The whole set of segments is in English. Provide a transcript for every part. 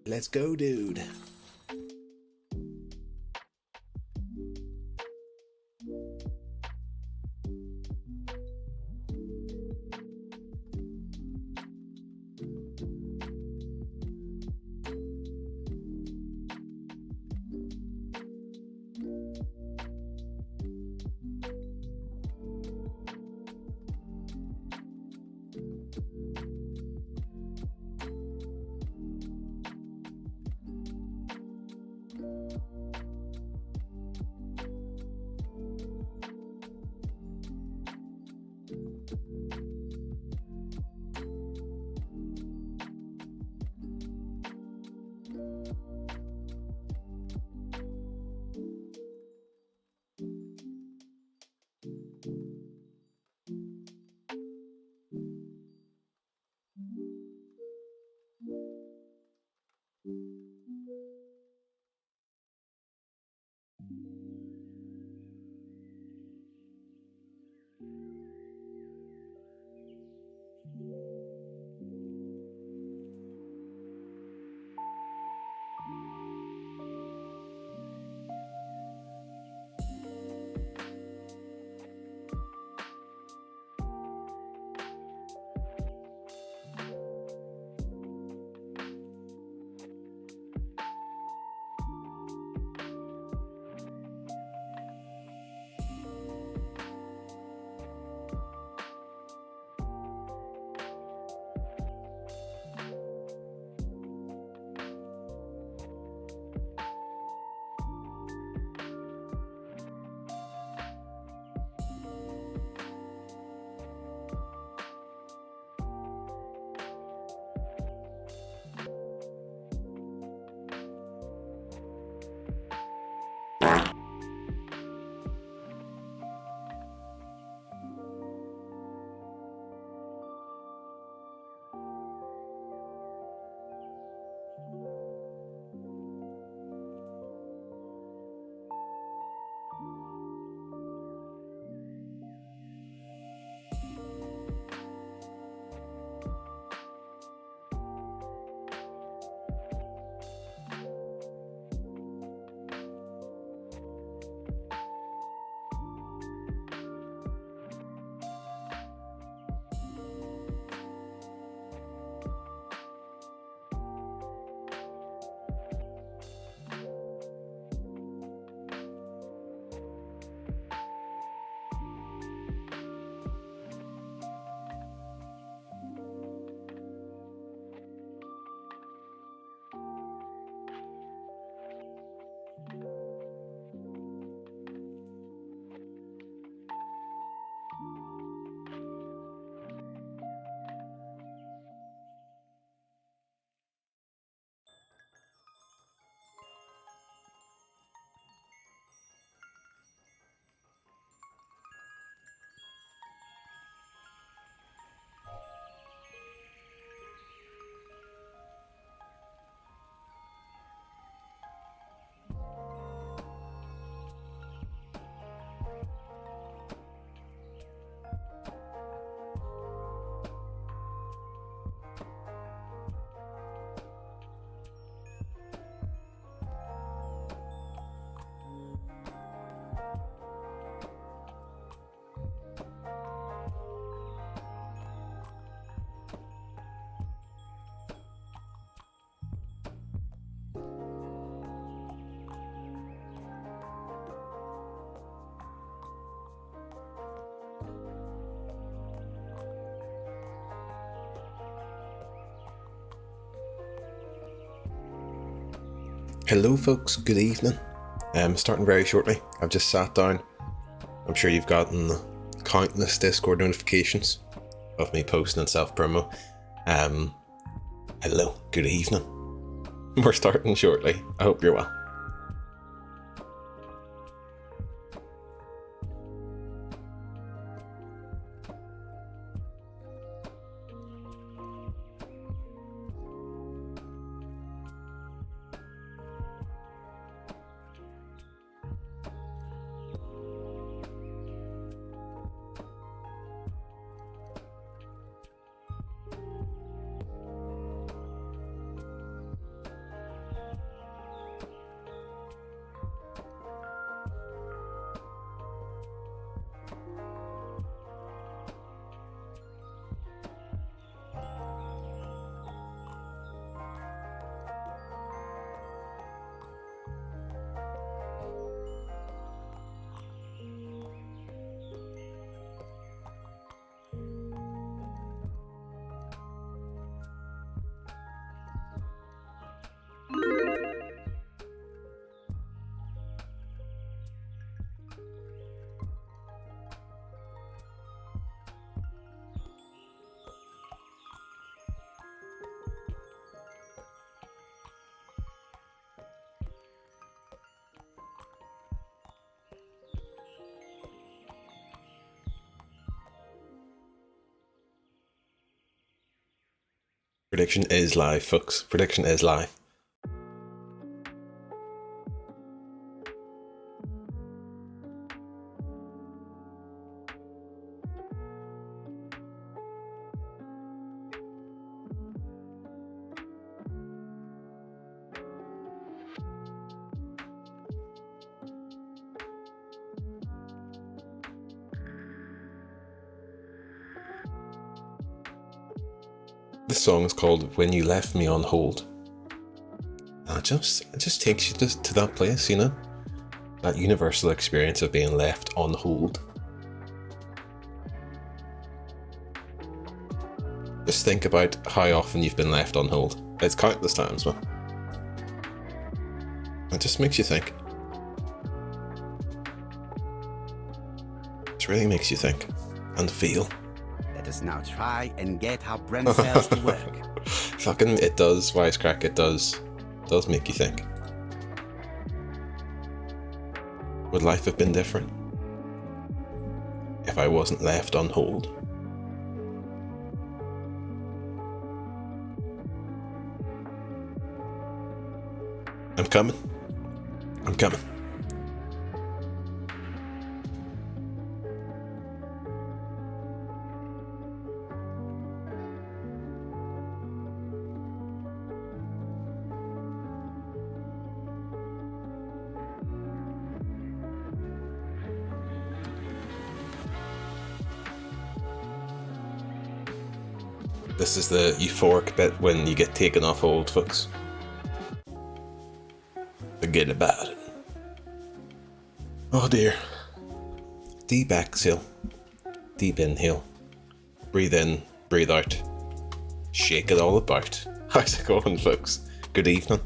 Let's go, dude. Hello folks, good evening. Starting very shortly. I've just sat down. I'm sure you've gotten countless Discord notifications of me posting and self-promo. Hello, good evening. We're starting shortly. I hope you're well. Prediction is live, folks. Prediction is live. This song is called When You Left Me on Hold. And it just takes you to that place, you know? That universal experience of being left on hold. Just think about how often you've been left on hold. It's countless times, man. It just makes you think. It really makes you think and feel. Let us now try and get our brain cells to work. Fucking it does, wisecrack, it does make you think. Would life have been different if I wasn't left on hold? I'm coming. This is the euphoric bit when you get taken off hold, folks. Forget about it. Oh dear. Deep exhale. Deep inhale. Breathe in, breathe out. Shake it all about. How's it going, folks? Good evening.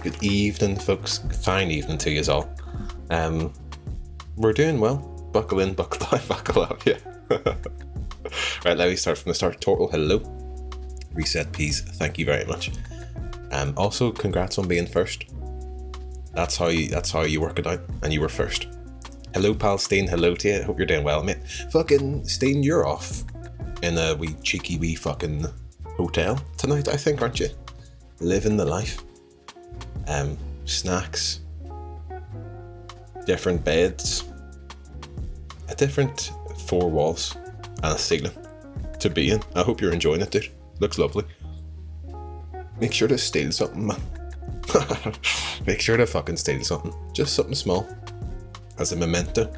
Good evening, folks. Fine evening to you all. We're doing well. Buckle in, buckle down, buckle up, yeah. Right, let me start from the start. Tortle, hello. Reset Peas, thank you very much. Also, congrats on being first. That's how you work it out, and you were first. Hello, pal Steen, hello to you. Hope you're doing well, mate. Fucking Steen, you're off in a cheeky wee fucking hotel tonight, I think, aren't you? Living the life. Snacks. Different beds. A different 4 walls and a ceiling to be in. I hope you're enjoying it, dude. Looks lovely. Make sure to steal something, man. Make sure to fucking steal something. Just something small. As a memento.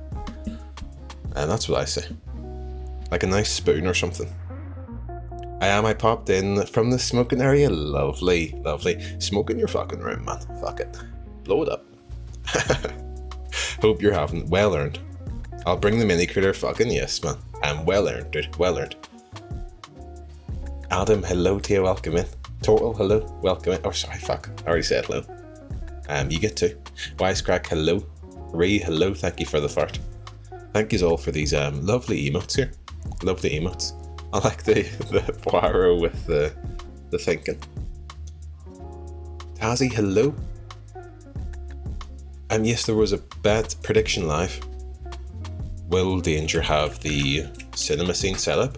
And that's what I say. Like a nice spoon or something. I popped in from the smoking area. Lovely, lovely. Smoke in your fucking room, man. Fuck it. Blow it up. Hope you're having well earned. I'll bring the mini critter, fucking yes, man. Well earned, dude. Well earned. Adam, hello to you, welcome in. Total, hello, welcome in. Oh, sorry, fuck, I already said hello. You get to. Wisecrack, hello. Ree, hello, thank you for the fart. Thank you all for these lovely emotes here. Lovely emotes. I like the Poirot with the thinking. Tazzy, hello. Yes, there was a bet prediction live. Will Danger have the cinema scene set up?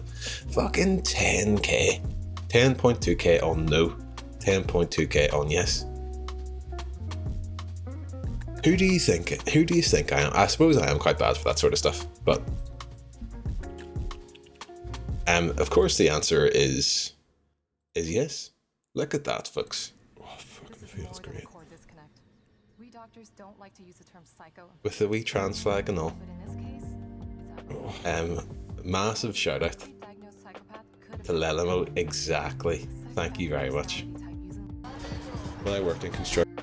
Fucking 10k. 10.2k on no. 10.2k on yes. Who do you think I am? I suppose I am quite bad for that sort of stuff, but of course the answer is yes. Look at that, folks. Oh, fucking feels great. We doctors don't like to use the term psycho. With the wee trans flag and all. But in this case, Massive shout out to Lelimo. Exactly. Thank you very much. When I worked in construction.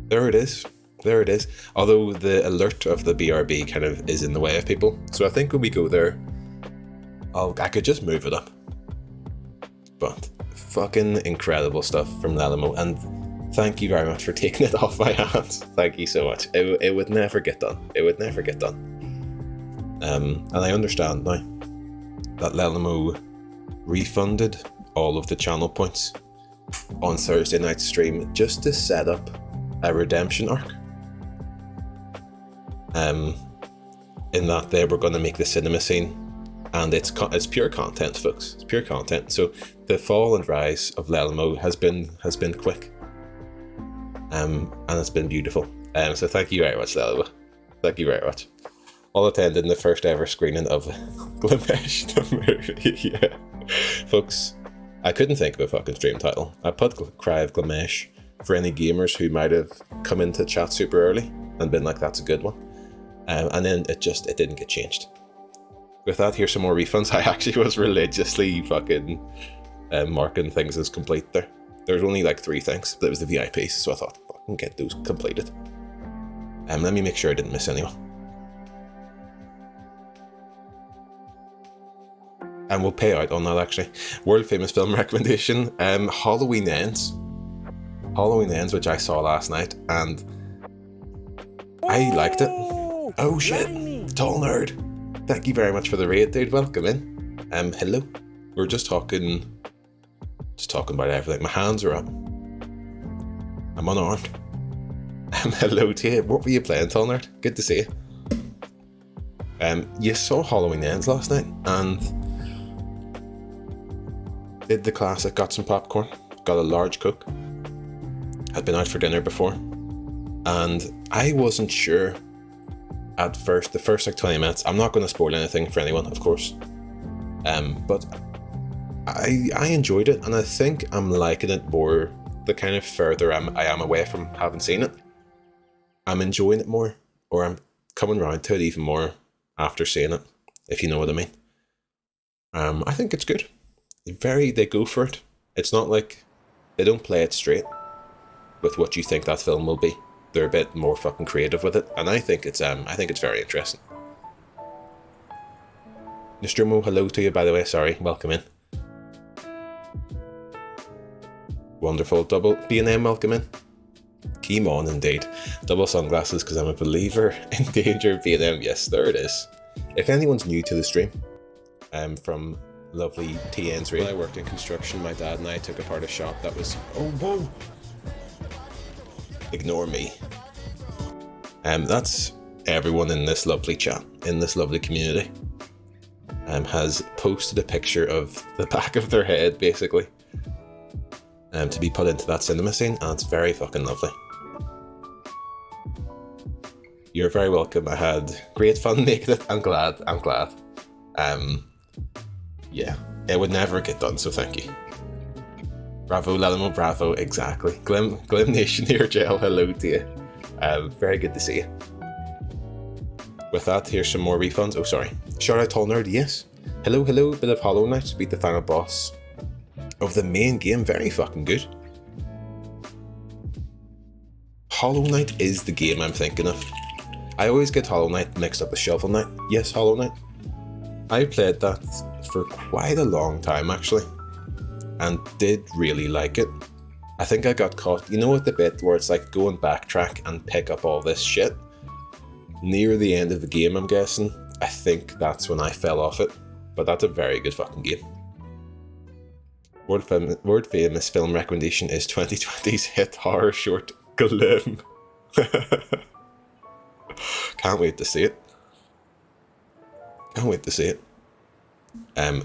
There it is. There it is. Although the alert of the BRB kind of is in the way of people. So I think when we go there, I could just move it up. But fucking incredible stuff from Lelimo. And thank you very much for taking it off my hands. Thank you so much. It would never get done. It would never get done. And I understand now that Lelimo refunded all of the channel points on Thursday night's stream just to set up a redemption arc. In that they were going to make the cinema scene, and it's pure content, folks. It's pure content. So the fall and rise of Lelimo has been quick, and it's been beautiful. So thank you very much, Lelimo. Thank you very much. All attended the first ever screening of Glimesh the movie. Yeah, folks. I couldn't think of a fucking stream title. I put Cry of Glimesh for any gamers who might have come into chat super early and been like, that's a good one. And then it didn't get changed. With that, here's some more refunds. I actually was religiously fucking marking things as complete there. There was only like 3 things, but it was the VIPs, so I thought, fucking get those completed. Let me make sure I didn't miss anyone. And we'll pay out on that actually. World famous film recommendation, Halloween Ends. Halloween Ends, which I saw last night, and I liked it. Oh shit, Tall Nerd. Thank you very much for the raid, dude. Welcome in. Hello. We're just talking about everything. My hands are up. I'm unarmed. Hello to you. What were you playing, Tall Nerd? Good to see you. You saw Halloween Ends last night, and did the classic, got some popcorn, got a large Coke, had been out for dinner before, and I wasn't sure at first, the first like 20 minutes, I'm not going to spoil anything for anyone, of course, but I enjoyed it, and I think I'm liking it more the kind of further I am away from having seen it. I'm enjoying it more, or I'm coming around to it even more after seeing it, if you know what I mean. I think it's good. They go for it. It's not like they don't play it straight with what you think that film will be. They're a bit more fucking creative with it, and I think it's very interesting. Nostromo, hello to you, by the way. Sorry, welcome in. Wonderful. Double B&M, welcome in. Keem on, indeed. Double sunglasses, because I'm a believer in danger. B&M, yes, there it is. If anyone's new to the stream, from lovely TN's raid. When I worked in construction, my dad and I took apart a shop that was... Oh, whoa! Ignore me. That's everyone in this lovely chat, in this lovely community, has posted a picture of the back of their head, basically, to be put into that cinema scene, and it's very fucking lovely. You're very welcome. I had great fun making it. I'm glad. Yeah, it would never get done, so thank you. Bravo, Lelimo, bravo, exactly. Glim Nation here, Jail, hello to you. Very good to see you. With that, here's some more refunds. Oh, sorry. Shout out Tall Nerd, yes. Hello, bit of Hollow Knight to beat the final boss of the main game. Very fucking good. Hollow Knight is the game I'm thinking of. I always get Hollow Knight mixed up with Shovel Knight. Yes, Hollow Knight. I played that for quite a long time, actually. and did really like it. I think I got caught, you know, at the bit where it's like go and backtrack and pick up all this shit. Near the end of the game, I'm guessing. I think that's when I fell off it. But that's a very good fucking game. World famous film recommendation is 2020's hit horror short Glim. Can't wait to see it. Can't wait to see it.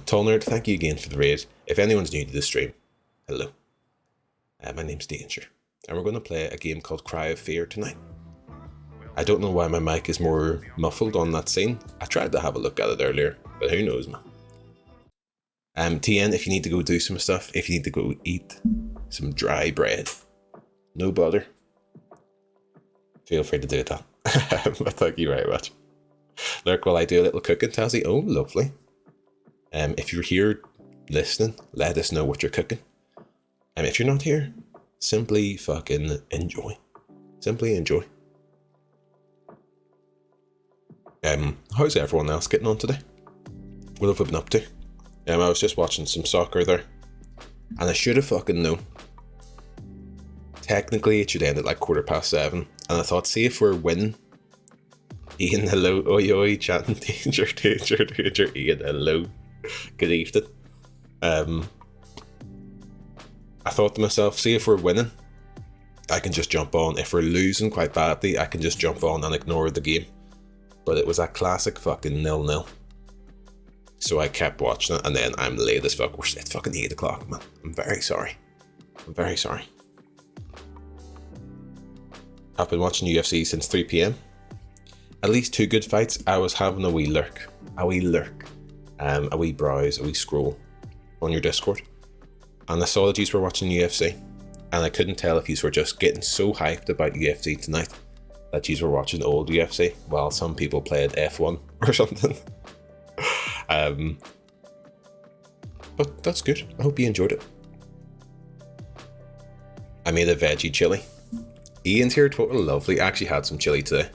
Tall Nerd, thank you again for the raid. If anyone's new to the stream, hello. My name's Danger, and we're going to play a game called Cry of Fear tonight. I don't know why my mic is more muffled on that scene. I tried to have a look at it earlier, but who knows, man. TN, if you need to go do some stuff, if you need to go eat some dry bread, no bother. Feel free to do that. But thank you very much. Lurk while I do a little cooking, Tazzy. Oh, lovely. If you're here listening, let us know what you're cooking. If you're not here, simply fucking enjoy. Simply enjoy. How's everyone else getting on today? What have I been up to? I was just watching some soccer there, and I should have fucking known. Technically, it should end at like 7:15, and I thought, see if we're winning. Ian, hello. Oi, oi, chatting. Danger, danger, danger. Ian, hello. Good evening. I thought to myself, see if we're winning, I can just jump on. If we're losing quite badly, I can just jump on and ignore the game. But it was a classic fucking 0-0. So I kept watching it, and then I'm late as fuck. It's fucking 8 o'clock, man. I'm very sorry. I'm very sorry. I've been watching UFC since 3 PM. At least 2 good fights. I was having a wee lurk. A wee browse, a wee scroll on your Discord. And I saw that you were watching UFC. And I couldn't tell if you were just getting so hyped about UFC tonight that you were watching old UFC while some people played F1 or something. But that's good. I hope you enjoyed it. I made a veggie chili. Ian's here, total lovely. I actually had some chili today.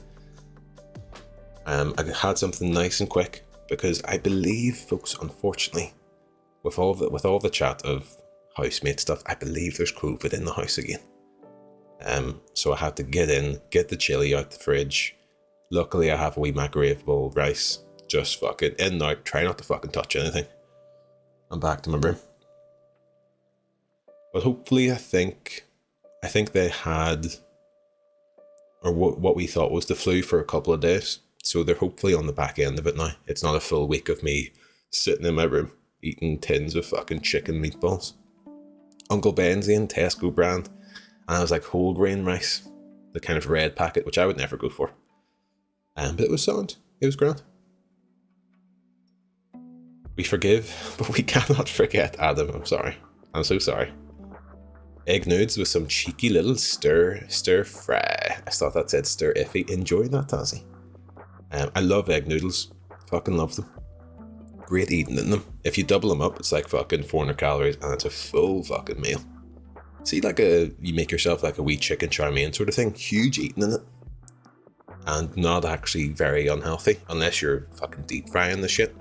I had something nice and quick because I believe, folks, unfortunately, with all the chat of housemate stuff, I believe there's COVID in the house again. So I had to get the chili out the fridge. Luckily, I have a wee microwavable rice. Just fucking in and out. Try not to fucking touch anything. I'm back to my room. But hopefully, I think they had, or what we thought was the flu for a couple of days. So they're hopefully on the back end of it now. It's not a full week of me sitting in my room eating tins of fucking chicken meatballs. Uncle Benzie, Tesco brand, and I was like whole grain rice, the kind of red packet, which I would never go for. But it was sound. It was grand. We forgive, but we cannot forget Adam. I'm sorry. I'm so sorry. Egg nudes with some cheeky little stir fry. I thought that said stir iffy. Enjoy that, Tazzy. I love egg noodles. Fucking love them. Great eating in them. If you double them up, it's like fucking 400 calories and it's a full fucking meal. See, you make yourself like a wee chicken chow mein sort of thing. Huge eating in it. And not actually very unhealthy unless you're fucking deep frying the shit.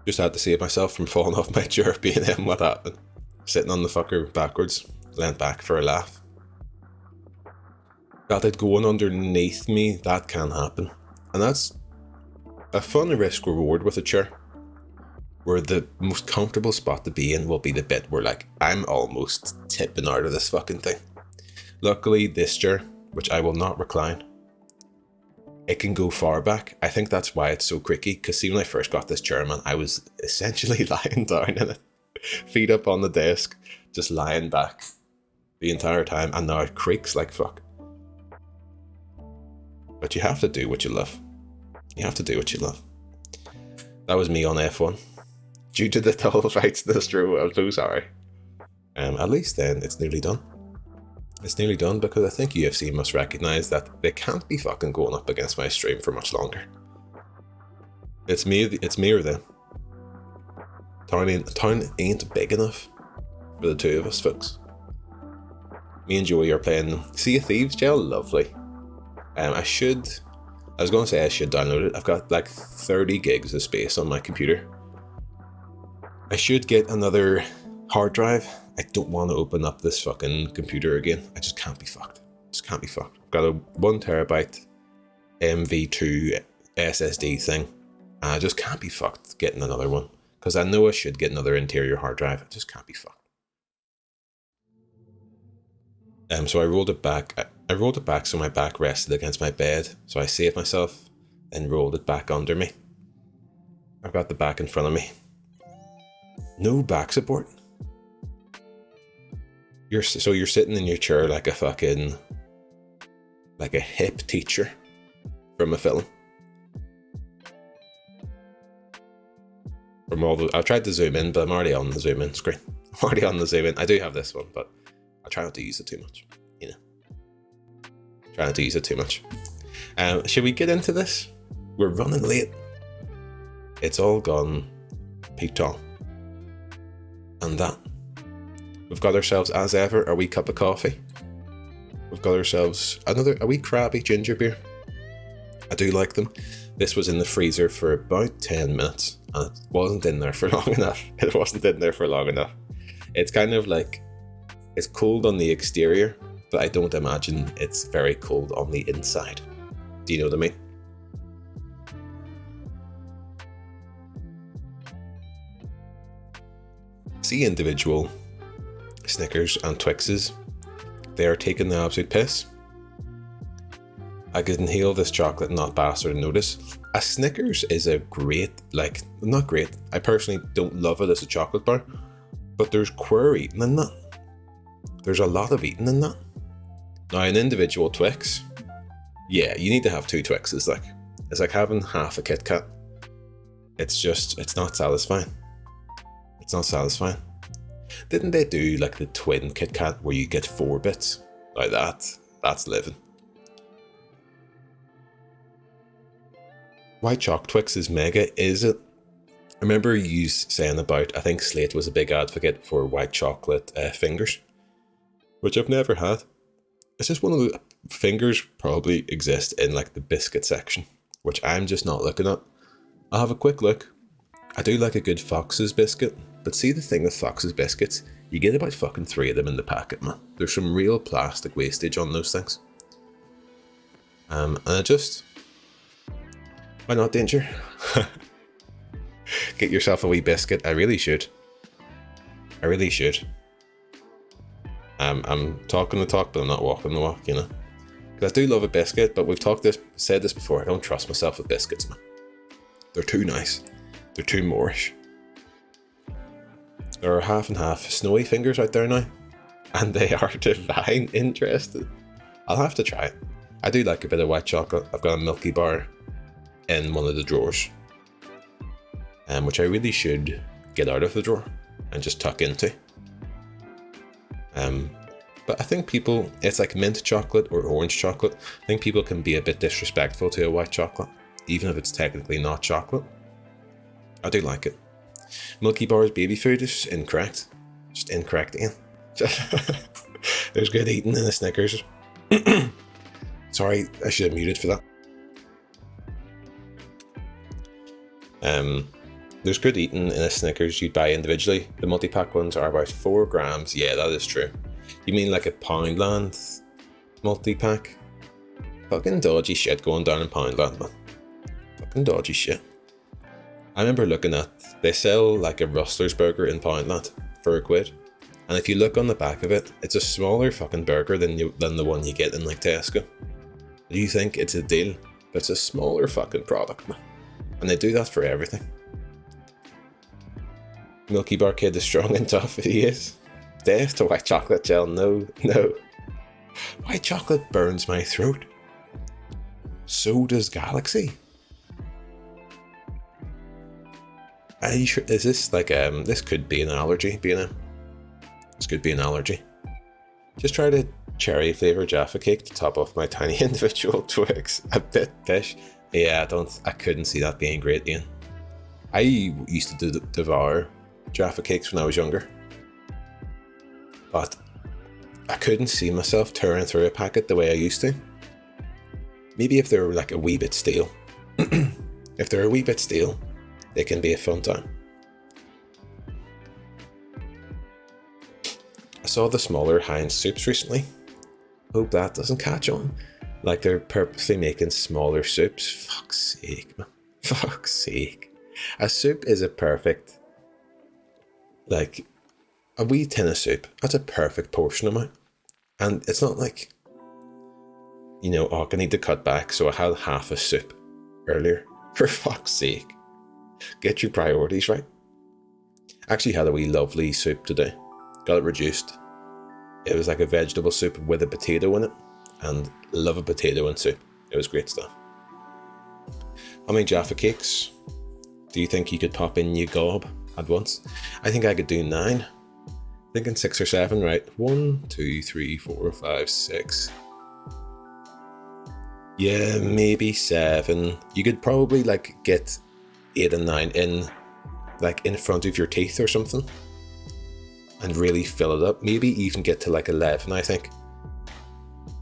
Just had to save myself from falling off my chair being in what happened. Sitting on the fucker backwards, leant back for a laugh. Got it going underneath me, that can happen. And that's a fun risk reward with a chair. Where the most comfortable spot to be in will be the bit where like, I'm almost tipping out of this fucking thing. Luckily, this chair, which I will not recline, it can go far back. I think that's why it's so creaky, because see, when I first got this chair, man, I was essentially lying down in it, feet up on the desk, just lying back the entire time, and now it creaks like fuck. But you have to do what you love. You have to do what you love. That was me on F1. Due to the double fights in this row, I'm so sorry. At least then, it's nearly done. It's nearly done because I think UFC must recognise that they can't be fucking going up against my stream for much longer. It's me or them. Town ain't big enough for the two of us, folks. Me and Joey are playing Sea of Thieves, Gel. Lovely. I was going to say I should download it. I've got like 30 gigs of space on my computer. I should get another hard drive. I don't want to open up this fucking computer again. I just can't be fucked. Just can't be fucked. I've got a 1 terabyte MV2 SSD thing. And I just can't be fucked getting another one. Because I know I should get another interior hard drive. I just can't be fucked. So I rolled it back. I rolled it back so my back rested against my bed. So I saved myself and rolled it back under me. I've got the back in front of me. No back support. You're sitting in your chair like a fucking, like a hip teacher from a film. From all the, I tried to zoom in, but I'm already on the zoom in screen. I'm already on the zoom in. I do have this one, but I try not to use it too much. You know, try not to use it too much. Should we get into this? We're running late. It's all gone peak tall. And that. We've got ourselves, as ever, a wee cup of coffee. We've got ourselves a wee crabby ginger beer. I do like them. This was in the freezer for about 10 minutes. And it wasn't in there for long enough. It wasn't in there for long enough. It's kind of like, it's cold on the exterior, but I don't imagine it's very cold on the inside. Do you know what I mean? See individual Snickers and Twixes. They are taking the absolute piss. I could inhale this chocolate and not bastard notice. A Snickers is a great, like, not great. I personally don't love it as a chocolate bar, but there's queer eating in that. There's a lot of eating in that. Now, an individual Twix, yeah, you need to have 2 Twixes. Like, it's like having half a Kit Kat. It's just, it's not satisfying. It's not satisfying. Didn't they do like the twin Kit Kat where you get 4 bits? Like that. That's living. White Choc Twix is mega, is it? I remember you saying about, I think Slate was a big advocate for white chocolate fingers, which I've never had. It's just one of the fingers probably exist in like the biscuit section, which I'm just not looking at. I'll have a quick look. I do like a good Fox's biscuit, but see the thing with Fox's biscuits, you get about fucking 3 of them in the packet, man. There's some real plastic wastage on those things. And I just, why not, Danger? Get yourself a wee biscuit. I really should. I really should. I'm talking the talk, but I'm not walking the walk, you know. Because I do love a biscuit, but we've said this before. I don't trust myself with biscuits, man. They're too nice. They're too Moorish. There are half and half snowy fingers out there now, and they are divine. Interested. I'll have to try it. I do like a bit of white chocolate. I've got a Milky Bar in one of the drawers, which I really should get out of the drawer and just tuck into. But I think people, it's like mint chocolate or orange chocolate. I think people can be a bit disrespectful to a white chocolate, even if it's technically not chocolate. I do like it. Milky Bar's baby food is incorrect. Just incorrect, Ian. There's good eating in the Snickers. Sorry, I should have muted for that. There's good eating in a Snickers you'd buy individually. The multi-pack ones are about 4 grams. Yeah, that is true. You mean like a Poundland multi-pack? Fucking dodgy shit going down in Poundland, man. Fucking dodgy shit. I remember looking at, they sell like a Rustler's burger in Poundland for £1. And if you look on the back of it, it's a smaller fucking burger than the one you get in like Tesco. You think it's a deal, but it's a smaller fucking product, man. And they do that for everything. Milky Bar kid is strong and tough, he is. Death to white chocolate gel, no. White chocolate burns my throat. So does Galaxy. Are you sure? Is this like, this could be an allergy, This could be an allergy. Just try to cherry flavour Jaffa cake to top off my tiny individual Twix. A bit fish. Yeah, I couldn't see that being great, Ian. I used to devour Jaffa cakes when I was younger, but I couldn't see myself tearing through a packet the way I used to. Maybe if they're like a wee bit stale. If they're a wee bit stale, they can be a fun time. I saw the smaller Heinz soups recently. Hope that doesn't catch on. Like they're purposely making smaller soups. Fuck's sake, man. Fuck's sake. A soup is a perfect, like, a wee tin of soup. That's a perfect portion amount. And it's not like, you know, oh, I need to cut back, so I had half a soup earlier. For fuck's sake. Get your priorities right. Actually had a wee lovely soup today. Got it reduced. It was like a vegetable soup with a potato in it. And love a potato in soup. It was great stuff. How many Jaffa cakes do you think you could pop in your gob at once? I think I could do 9. Thinking 6 or 7, right? 1, 2, 3, 4, 5, 6. Yeah, maybe 7. You could probably like get 8 and 9 in, like in front of your teeth or something, and really fill it up. Maybe even get to like 11, I think.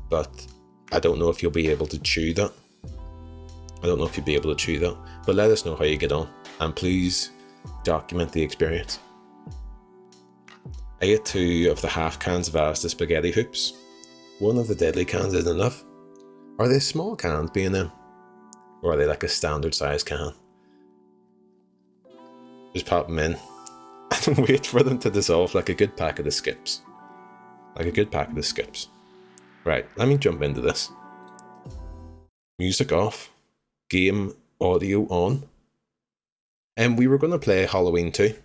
But I don't know if you'll be able to chew that. But let us know how you get on, and please document the experience. I ate 2 of the half cans of Asda spaghetti hoops. 1 of the deadly cans isn't enough. Are they small cans, B&M? Or are they like a standard size can? Just pop them in and wait for them to dissolve like a good packet of skips. Right, let me jump into this. Music off. Game audio on. And we were going to play Halloween 2.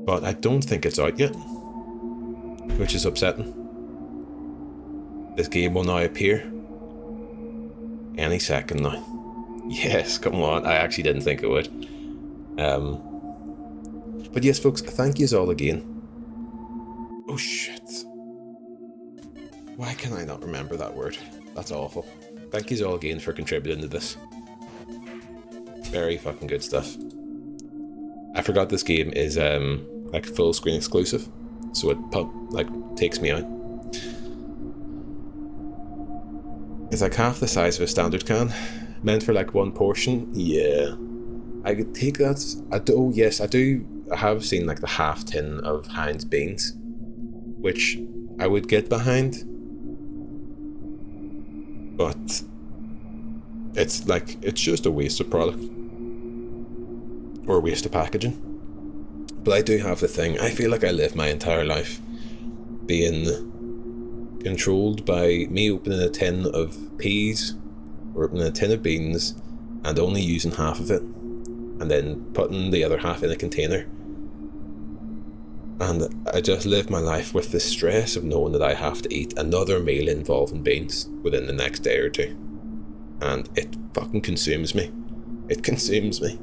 But I don't think it's out yet. Which is upsetting. This game will now appear any second now. Yes, come on. I actually didn't think it would. But yes, folks, thank yous all again. Oh, shit. Why can I not remember that word? That's awful. Thank yous all again for contributing to this. Very fucking good stuff. I forgot this game is like full screen exclusive, so it takes me out. It's like half the size of a standard can, meant for like 1 portion. Yeah, I could take that. I have seen like the half tin of Heinz beans, which I would get behind, but it's just a waste of product or a waste of packaging. But I do have the thing. I feel like I live my entire life being controlled by me opening a tin of peas or opening a tin of beans and only using half of it and then putting the other half in a container. And I just live my life with the stress of knowing that I have to eat another meal involving beans within the next day or 2. And it fucking consumes me. It consumes me.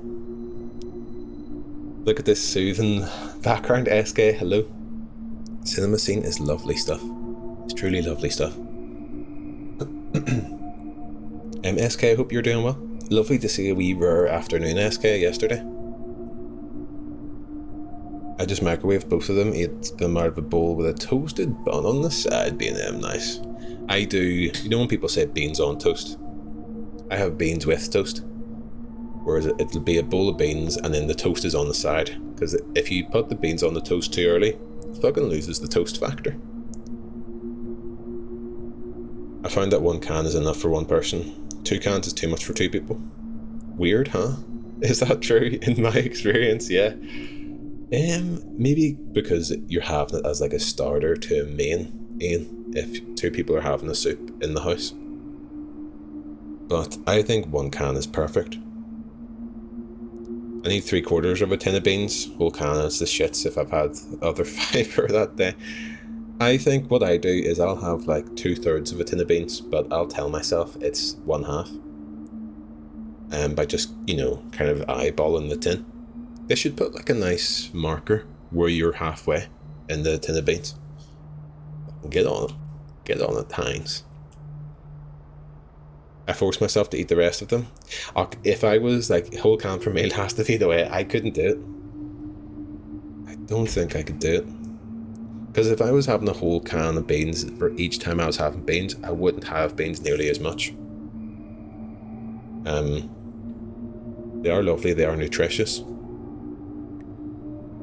Look at this soothing background. SK, hello. Cinema scene is lovely stuff. It's truly lovely stuff. SK, I hope you're doing well. Lovely to see a wee rare afternoon SK yesterday. I just microwaved both of them, ate them out of a bowl with a toasted bun on the side, being nice. I do, you know when people say beans on toast? I have beans with toast. Whereas it'll be a bowl of beans and then the toast is on the side. Because if you put the beans on the toast too early, it fucking loses the toast factor. I found that 1 can is enough for 1 person. 2 cans is too much for 2 people. Weird, huh? Is that true? In my experience, yeah. Maybe because you're having it as like a starter to a main, Ian, if 2 people are having a soup in the house. But I think 1 can is perfect. I need 3/4 of a tin of beans. Whole can is the shits if I've had other fibre that day. I think what I do is I'll have like 2/3 of a tin of beans, but I'll tell myself it's 1/2. By just, you know, kind of eyeballing the tin. They should put like a nice marker where you're halfway in the tin of beans. Get on it. Get on it, Heinz. I forced myself to eat the rest of them. If I was like, whole can for meal has to be the way, I couldn't do it. I don't think I could do it. Because if I was having a whole can of beans for each time I was having beans, I wouldn't have beans nearly as much. They are lovely, they are nutritious.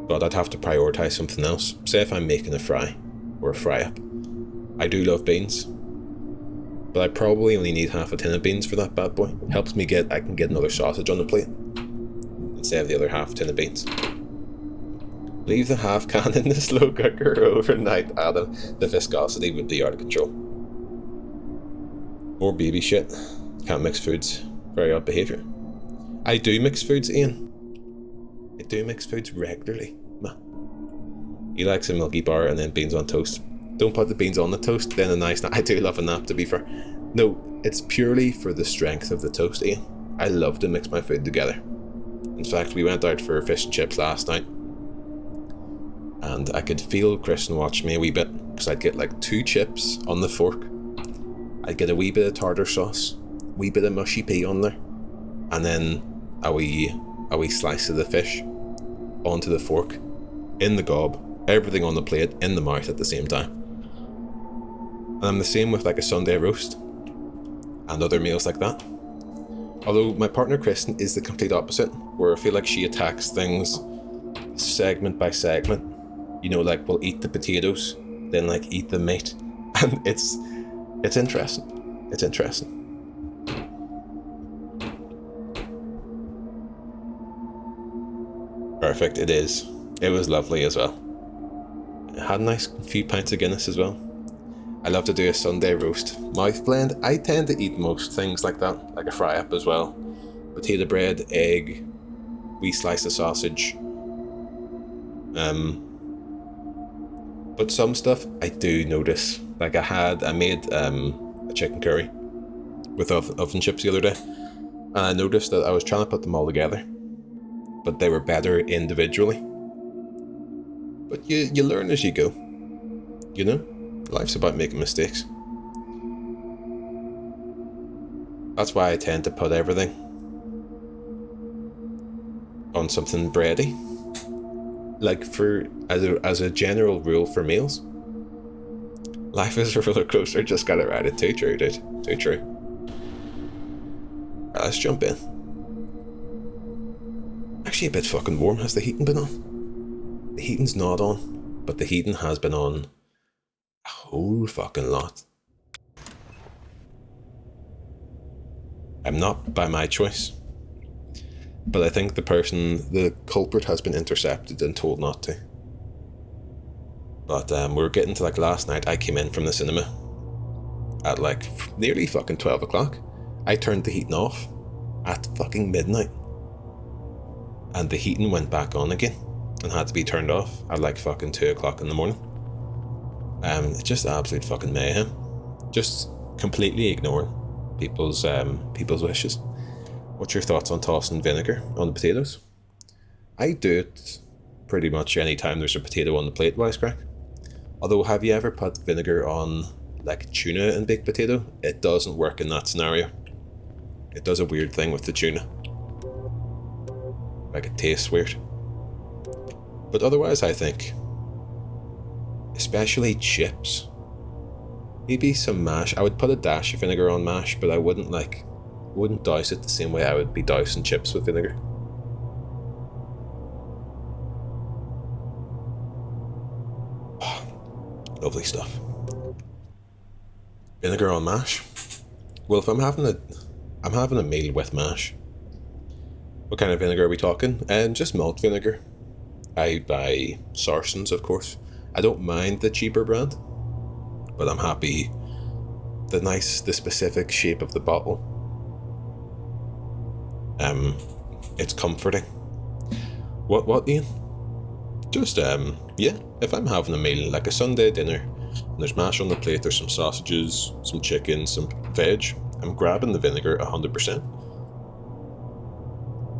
but I'd have to prioritise something else. Say if I'm making a fry, or a fry-up. I do love beans, but I probably only need half a tin of beans for that bad boy. Helps me I can get another sausage on the plate, instead of the other half tin of beans. Leave the half can in the slow cooker overnight, Adam. The viscosity would be out of control. More baby shit. Can't mix foods. Very odd behaviour. I do mix foods, Ian. I do mix foods regularly. He likes a milky bar and then beans on toast. Don't put the beans on the toast, then a nice nap. I do love a nap, to be fair. No, it's purely for the strength of the toast, Ian. I love to mix my food together. In fact, we went out for fish and chips last night, and I could feel Kristen watch me a wee bit, because I'd get like 2 chips on the fork. I'd get a wee bit of tartar sauce, a wee bit of mushy pea on there, and then a wee slice of the fish onto the fork, in the gob, everything on the plate, in the mouth at the same time. And I'm the same with like a Sunday roast and other meals like that. Although my partner Kristen is the complete opposite, where I feel like she attacks things segment by segment. You know, like we'll eat the potatoes, then like eat the meat, and it's interesting. It's interesting. Perfect, it is. It was lovely as well. It had a nice few pints of Guinness as well. I love to do a Sunday roast mouth blend. I tend to eat most things like that, like a fry-up as well. Potato bread, egg, wee slice of sausage. But some stuff I do notice. Like I made a chicken curry with oven chips the other day, and I noticed that I was trying to put them all together, but they were better individually. But you learn as you go, you know? Life's about making mistakes. That's why I tend to put everything on something bready. Like as a general rule for meals. Life is a roller coaster, just gotta ride it. Too true, dude. Too true. Right, let's jump in. Actually a bit fucking warm. Has the heating been on? The heating's not on, but the heating has been on a whole fucking lot. I'm not by my choice, but I think the culprit has been intercepted and told not to. But we're getting to like last night. I came in from the cinema at like nearly fucking 12 o'clock. I turned the heating off at fucking midnight, and the heating went back on again and had to be turned off at like fucking 2 o'clock in the morning. It's just absolute fucking mayhem. Just completely ignoring people's wishes. What's your thoughts on tossing vinegar on the potatoes? I do it pretty much any time there's a potato on the plate, wisecrack. Although, have you ever put vinegar on like tuna and baked potato? It doesn't work in that scenario. It does a weird thing with the tuna. Like it tastes weird. But otherwise, I think, especially chips, maybe some mash. I would put a dash of vinegar on mash, but I wouldn't douse it the same way I would be dousing chips with vinegar. Oh, lovely stuff. Vinegar on mash. Well, if I'm having a meal with mash. What kind of vinegar are we talking? Just malt vinegar. I buy Sarson's, of course. I don't mind the cheaper brand, but I'm happy the specific shape of the bottle. It's comforting. What, Ian? Just, yeah, if I'm having a meal, like a Sunday dinner, and there's mash on the plate, there's some sausages, some chicken, some veg, I'm grabbing the vinegar 100%.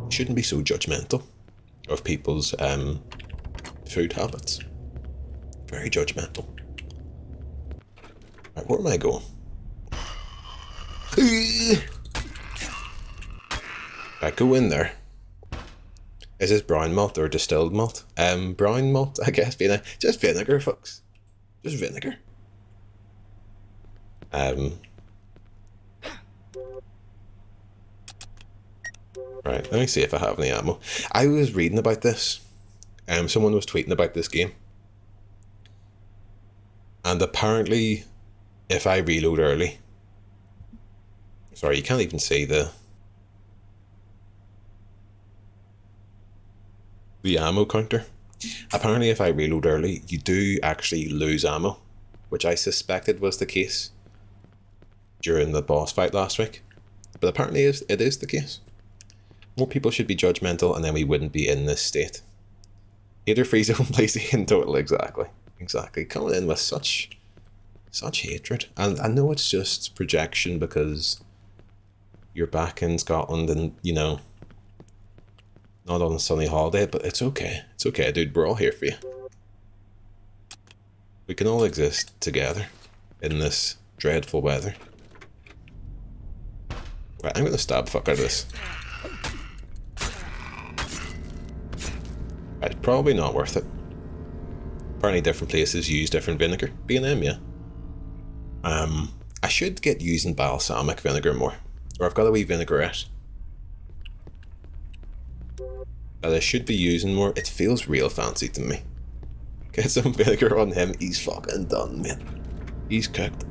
You shouldn't be so judgmental of people's food habits. Very judgmental. Right, where am I going? Right, go in there. Is this brown malt or distilled malt? Brown malt, I guess. Just vinegar, folks. Just vinegar. Right, let me see if I have any ammo. I was reading about this. Someone was tweeting about this game. And apparently, if I reload early... Sorry, you can't even see the ammo counter. Apparently, if I reload early, you do actually lose ammo, which I suspected was the case during the boss fight last week. But apparently it is the case. More people should be judgmental, and then we wouldn't be in this state. Hater free zone plays in total, exactly. Exactly. Coming in with such hatred. And I know it's just projection because you're back in Scotland and, you know, not on a sunny holiday, but it's okay. It's okay, dude. We're all here for you. We can all exist together in this dreadful weather. Right, I'm gonna stab fuck out of this. Right, probably not worth it. Apparently different places use different vinegar. B&M, yeah. I should get using balsamic vinegar more. Or I've got a wee vinaigrette that I should be using more. It feels real fancy to me. Get some vinegar on him, he's fucking done, man. He's cooked.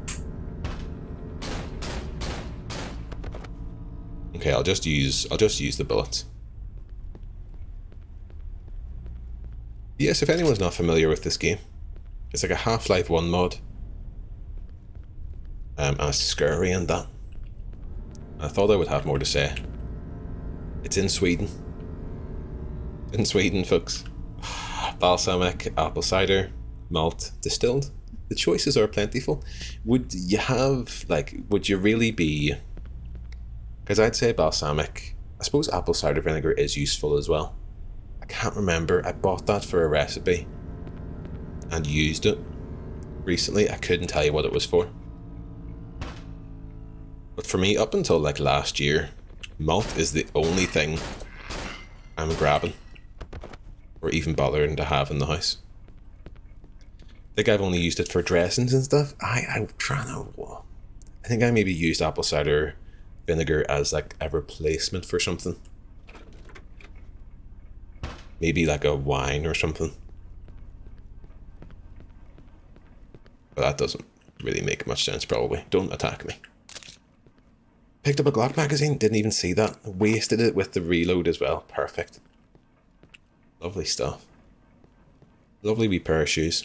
Okay, I'll just use the bullets. Yes, if anyone's not familiar with this game, it's like a Half-Life 1 mod. And a scurry and that. I thought I would have more to say. It's in Sweden. In Sweden, folks. Balsamic, apple cider, malt, distilled. The choices are plentiful. Would you have, like, would you really be... Because I'd say balsamic. I suppose apple cider vinegar is useful as well. I can't remember. I bought that for a recipe and used it recently. I couldn't tell you what it was for. But for me, up until like last year, malt is the only thing I'm grabbing or even bothering to have in the house. I think I've only used it for dressings and stuff. I'm trying to... I think I maybe used apple cider vinegar as like a replacement for something. Maybe like a wine or something. But that doesn't really make much sense probably. Don't attack me. Picked up a Glock magazine, didn't even see that. Wasted it with the reload as well. Perfect. Lovely stuff. Lovely wee pair of shoes.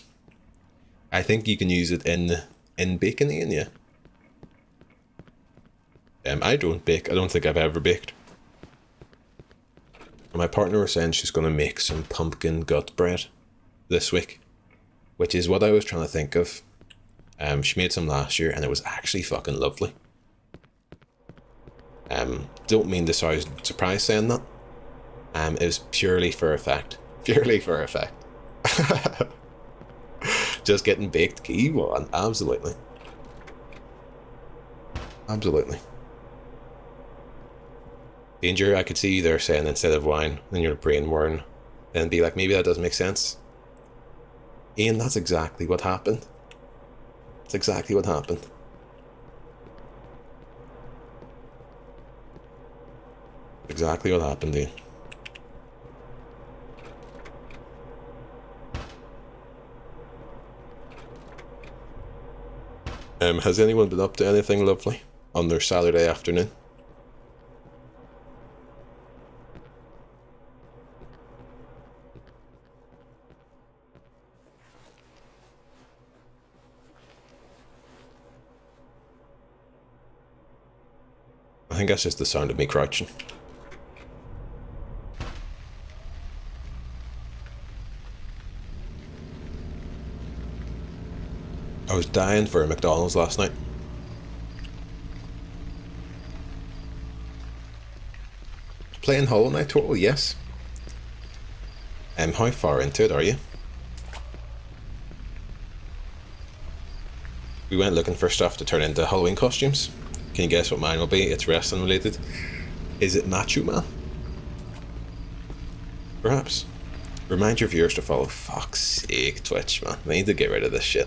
I think you can use it in baking, Ian, yeah. I don't bake. I don't think I've ever baked. My partner was saying she's going to make some pumpkin gut bread this week, which is what I was trying to think of. She made some last year and it was actually fucking lovely. Don't mean to sound surprised saying that. It was purely for effect. Purely for effect. Just getting baked key one. Absolutely. Absolutely. Danger, I could see you there saying instead of wine, then your brain worm, then be like, maybe that doesn't make sense. Ian, that's exactly what happened. That's exactly what happened. Exactly what happened, Ian. Has anyone been up to anything lovely on their Saturday afternoon? I think that's just the sound of me crouching. I was dying for a McDonald's last night. Playing Hollow Knight total, yes. How far into it are you? We went looking for stuff to turn into Halloween costumes. Can you guess what mine will be? It's wrestling related. Is it Macho Man? Perhaps. Remind your viewers to follow. Fuck's sake, Twitch, man. I need to get rid of this shit.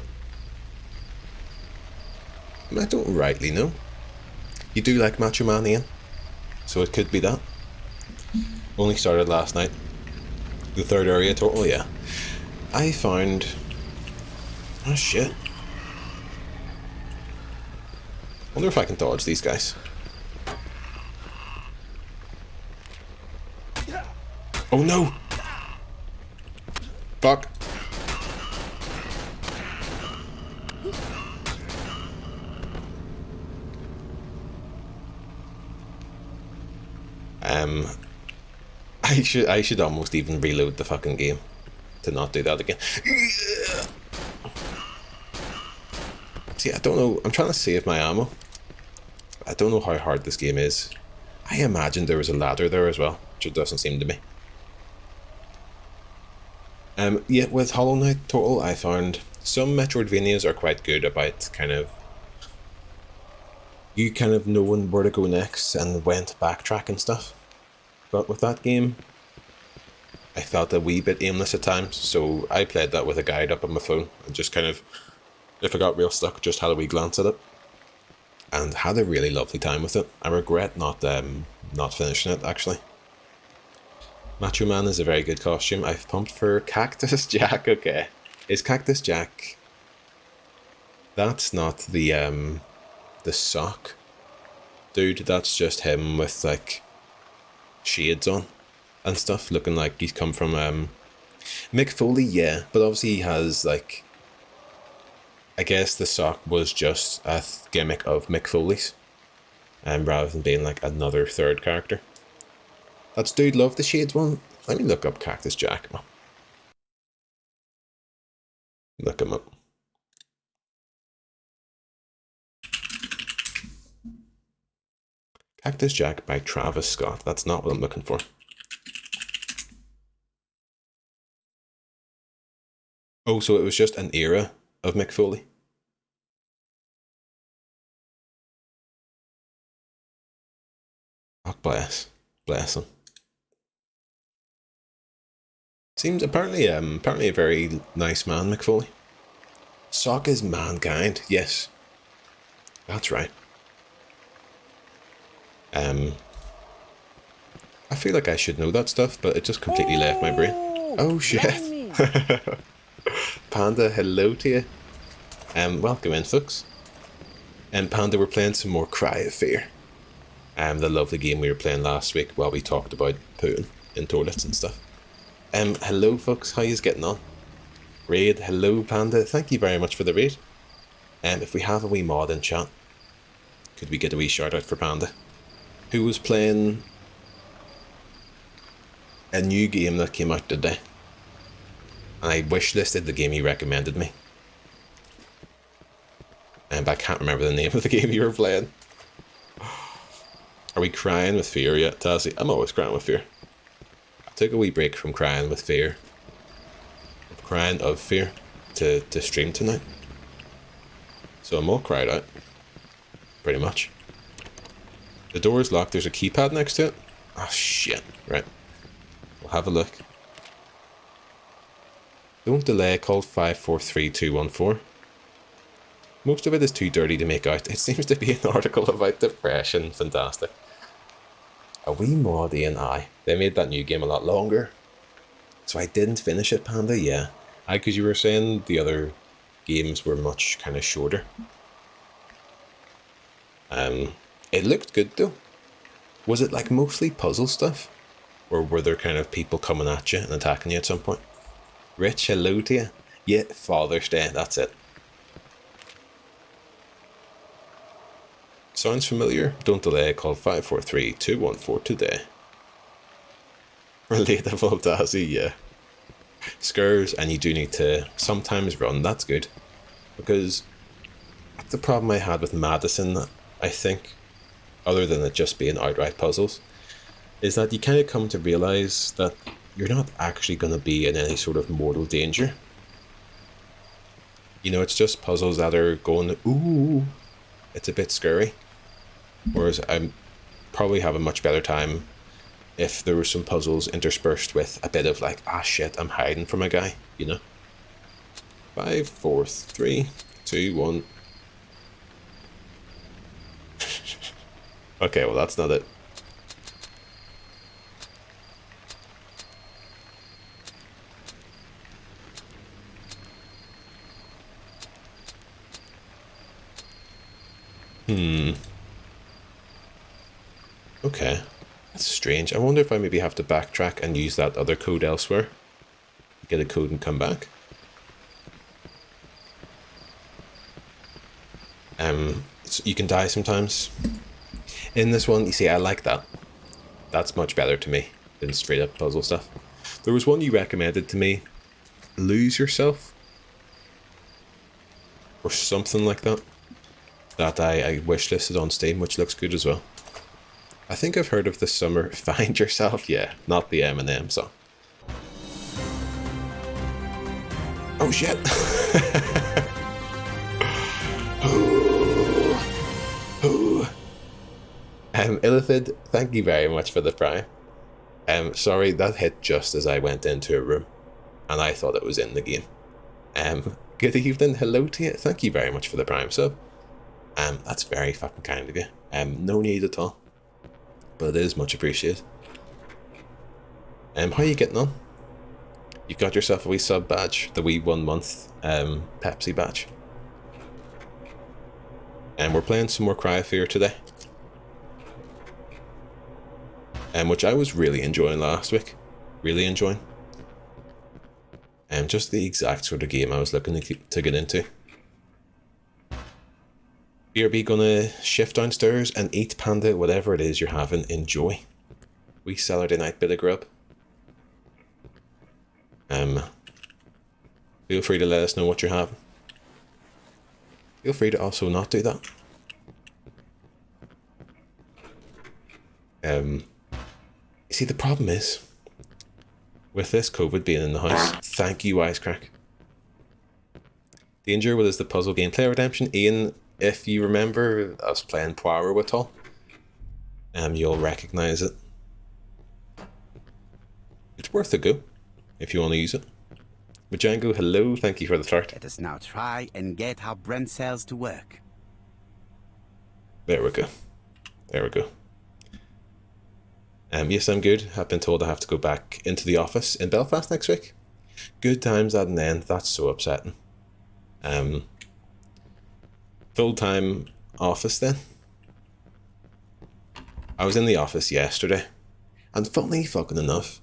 I don't rightly know. You do like Macho Man, Ian? So it could be that. Only started last night. The third area total, yeah. I found... Oh shit. Wonder if I can dodge these guys. Oh no! Fuck! I should almost even reload the fucking game to not do that again. See, I don't know. I'm trying to save my ammo. I don't know how hard this game is. I imagined there was a ladder there as well, which it doesn't seem to be. Yeah, with Hollow Knight total, I found some Metroidvanias are quite good about kind of you kind of knowing where to go next and when to backtrack and stuff. But with that game, I felt a wee bit aimless at times, so I played that with a guide up on my phone and just kind of, if I got real stuck, just had a wee glance at it. And had a really lovely time with it. I regret not finishing it, actually. Macho Man is a very good costume. I've pumped for Cactus Jack. Okay, is Cactus Jack? That's not the sock dude. That's just him with like shades on and stuff, looking like he's come from Mick Foley. Yeah, but obviously he has like. I guess the sock was just a gimmick of Mick Foley's, rather than being like another third character. That's Dude Love the Shades one. Let me look up Cactus Jack. Look him up. Cactus Jack by Travis Scott. That's not what I'm looking for. Oh, so it was just an era of Mick Foley. Oh, bless him. Seems apparently a very nice man, Mick Foley. Sock is mankind. Yes, that's right. I feel like I should know that stuff, but it just completely left my brain. Oh shit. Panda, hello to you. Welcome in, folks. And Panda, we're playing some more Cry of Fear. The lovely game we were playing last week while we talked about pooing in toilets and stuff. Hello folks, how yous getting on? Raid, hello Panda, thank you very much for the raid. If we have a wee mod in chat, could we get a wee shout out for Panda? Who was playing a new game that came out today? And I wishlisted the game he recommended me. But I can't remember the name of the game you were playing. Are we crying with fear yet, Tassie? I'm always crying with fear. I took a wee break from crying with fear. Crying of fear to stream tonight. So I'm all cried out. Pretty much. The door is locked. There's a keypad next to it. Oh shit. Right. We'll have a look. Don't delay, call 543214. Most of it is too dirty to make out. It seems to be an article about depression. Fantastic. A wee mod A&I. They made that new game a lot longer. So I didn't finish it, Panda, yeah. Because you were saying the other games were much kind of shorter. It looked good though. Was it like mostly puzzle stuff? Or were there kind of people coming at you and attacking you at some point? Rich, hello to you. Yeah, Father's Day, that's it. Sounds familiar? Don't delay, call 543214 today. Relatable, Dazzy, yeah. Scurs, and you do need to sometimes run, that's good. Because that's the problem I had with Madison, I think, other than it just being outright puzzles, is that you kind of come to realise that you're not actually going to be in any sort of mortal danger. You know, it's just puzzles that are going, ooh, it's a bit scary. Whereas I probably have a much better time if there were some puzzles interspersed with a bit of like, ah shit, I'm hiding from a guy, you know? 5, 4, 3, 2, 1. Okay, well that's not it. Okay. That's strange. I wonder if I maybe have to backtrack and use that other code elsewhere. Get a code and come back. You can die sometimes. In this one, you see, I like that. That's much better to me than straight up puzzle stuff. There was one you recommended to me. Lose yourself. Or something like that. That I wishlisted on Steam, which looks good as well. I think I've heard of this summer. Find yourself, yeah, not the Eminem song. Oh shit! Illithid, thank you very much for the prime. Sorry, that hit just as I went into a room, and I thought it was in the game. Good evening, hello to you. Thank you very much for the prime sub. That's very fucking kind of you. No need at all, but it is much appreciated. How are you getting on? You've got yourself a wee sub badge, the wee 1 month Pepsi badge. And we're playing some more Cry of Fear today. Which I was really enjoying last week. Really enjoying. Just the exact sort of game I was looking to get into. BRB gonna shift downstairs and eat, Panda, whatever it is you're having, enjoy. We Saturday night bit of grub. Feel free to let us know what you're having. Feel free to also not do that. You see, the problem is, with this COVID being in the house, thank you, Wisecrack. Danger, what is the puzzle gameplay redemption? Ian, if you remember us playing Poirot at all, you'll recognise it. It's worth a go, if you want to use it. Majango, hello, thank you for the flirt. Let us now try and get our brain cells to work. There we go. There we go. Yes, I'm good. I've been told I have to go back into the office in Belfast next week. Good times at an end. That's so upsetting. Full-time office then. I was in the office yesterday. And funny fucking enough,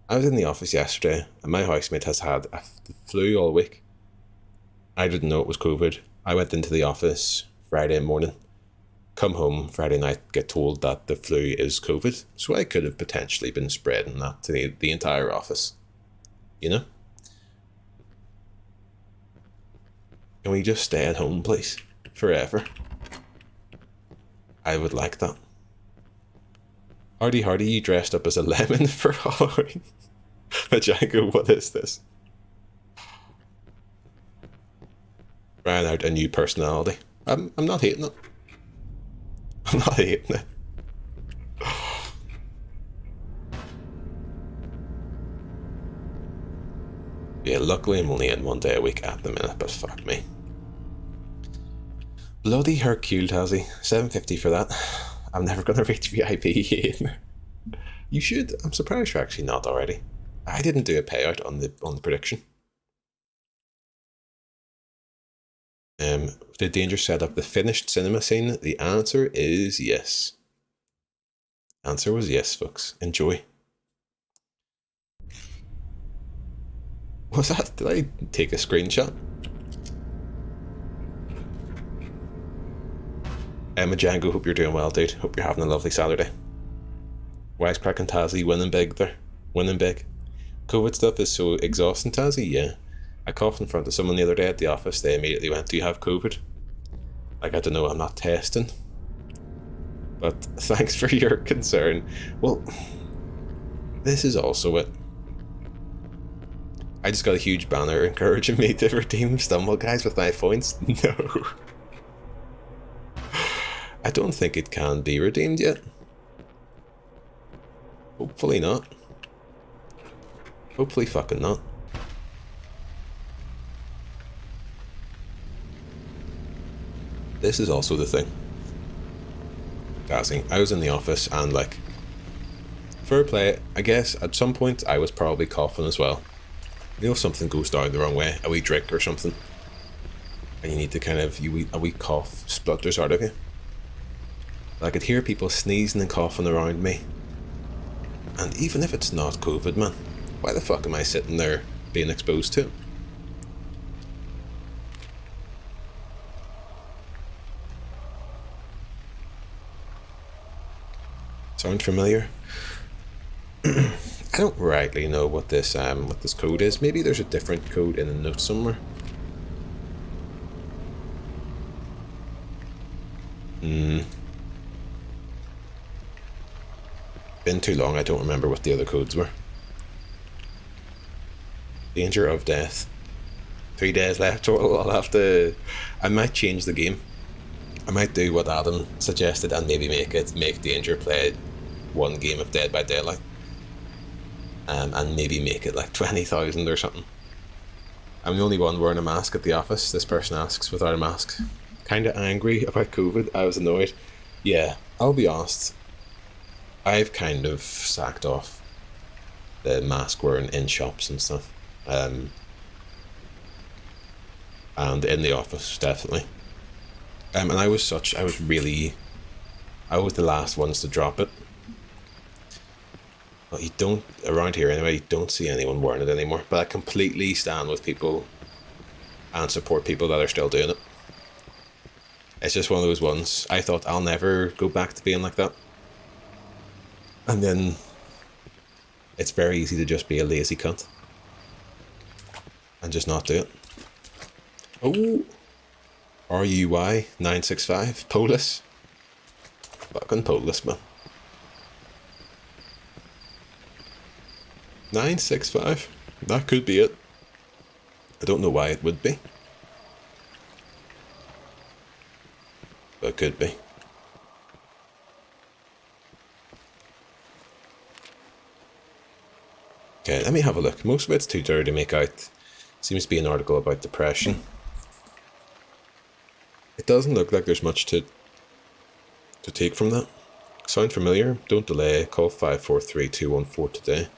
I was in the office yesterday and my housemate has had the flu all week. I didn't know it was COVID. I went into the office Friday morning. Come home Friday night, get told that the flu is COVID. So I could have potentially been spreading that to the entire office. You know? Can we just stay at home, please? Forever. I would like that. Hardy, you dressed up as a lemon for Halloween. Majango, what is this? Trying out a new personality. I'm not hating it. I'm not hating it. Yeah, luckily I'm only in 1 day a week at the minute, but fuck me. Bloody Hercule, Tazzy. 750 for that. I'm never gonna reach VIP again. You should. I'm surprised you're actually not already. I didn't do a payout on the prediction. Did Danger set up the finished cinema scene? The answer is yes. Answer was yes, folks. Enjoy. What's that? Did I take a screenshot? Django, hope you're doing well, dude. Hope you're having a lovely Saturday. Wisecrack and Tazzy winning big there. Winning big. COVID stuff is so exhausting, Tazzy, yeah. I coughed in front of someone the other day at the office. They immediately went, do you have COVID? Like, I don't know, I'm not testing. But thanks for your concern. Well, this is also it. I just got a huge banner encouraging me to redeem Stumble Guys with my points. No. I don't think it can be redeemed yet. Hopefully not. Hopefully fucking not. This is also the thing. I was in the office and like, fair play, I guess at some point I was probably coughing as well. You know, if something goes down the wrong way, a wee drink or something, and you need to kind of, a wee cough splutters out of you. I could hear people sneezing and coughing around me. And even if it's not COVID, man, why the fuck am I sitting there being exposed to it? Sound familiar? I don't rightly know what this code is. Maybe there's a different code in a note somewhere. Been too long, I don't remember what the other codes were. Danger of death. 3 days left total. I might change the game. I might do what Adam suggested and maybe make Danger play 1 game of Dead by Daylight. And maybe make it like 20,000 or something. I'm the only one wearing a mask at the office. This person asks without a mask. Kinda angry about COVID. I was annoyed. Yeah, I'll be honest. I've kind of sacked off the mask wearing in shops and stuff. And in the office, definitely. And I was the last ones to drop it. But you don't, around here anyway, you don't see anyone wearing it anymore. But I completely stand with people and support people that are still doing it. It's just one of those ones. I thought I'll never go back to being like that. And then it's very easy to just be a lazy cunt. And just not do it. Oh! RUY 965. Polis. Fucking Polis, man. 965. That could be it. I don't know why it would be. But it could be. Okay, let me have a look. Most of it's too dirty to make out. Seems to be an article about depression. It doesn't look like there's much to take from that. Sound familiar? Don't delay. Call 543-214 today.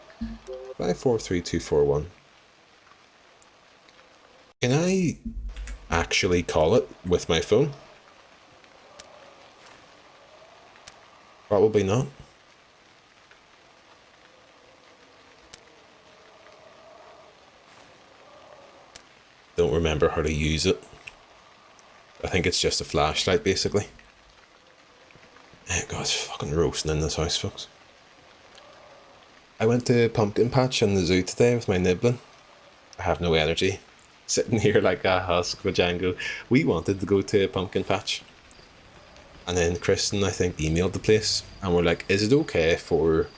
543-241. Can I actually call it with my phone? Probably not. Don't remember how to use it. I think it's just a flashlight, basically. Oh God, it's fucking roasting in this house, folks. I went to Pumpkin Patch in the zoo today with my nibbling. I have no energy. Sitting here like a husk with Django. We wanted to go to a Pumpkin Patch. And then Kristen, I think, emailed the place. And we're like, is it okay for,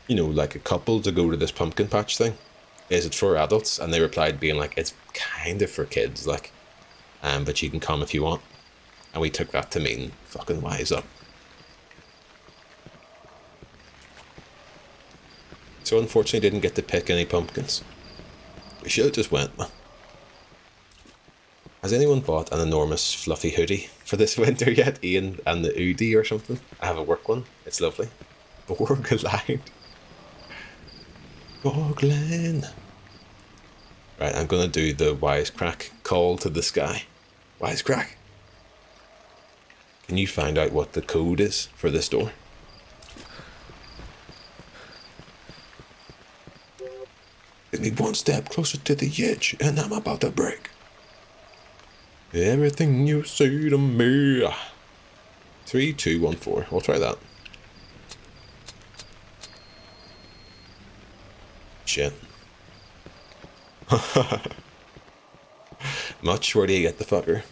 you know, like a couple to go to this Pumpkin Patch thing? Is it for adults? And they replied being like, it's kind of for kids, like, but you can come if you want. And we took that to mean fucking wise up. So unfortunately didn't get to pick any pumpkins. We should have just went, man. Has anyone bought an enormous fluffy hoodie for this winter yet? Ian and the Udi or something? I have a work one. It's lovely. Borgline. Borgline. Right, I'm gonna do the wisecrack call to the sky. Wisecrack. Can you find out what the code is for this door? Get me one step closer to the edge and I'm about to break. Everything you say to me. 3214. We'll try that. Shit. Much, where do you get the fucker?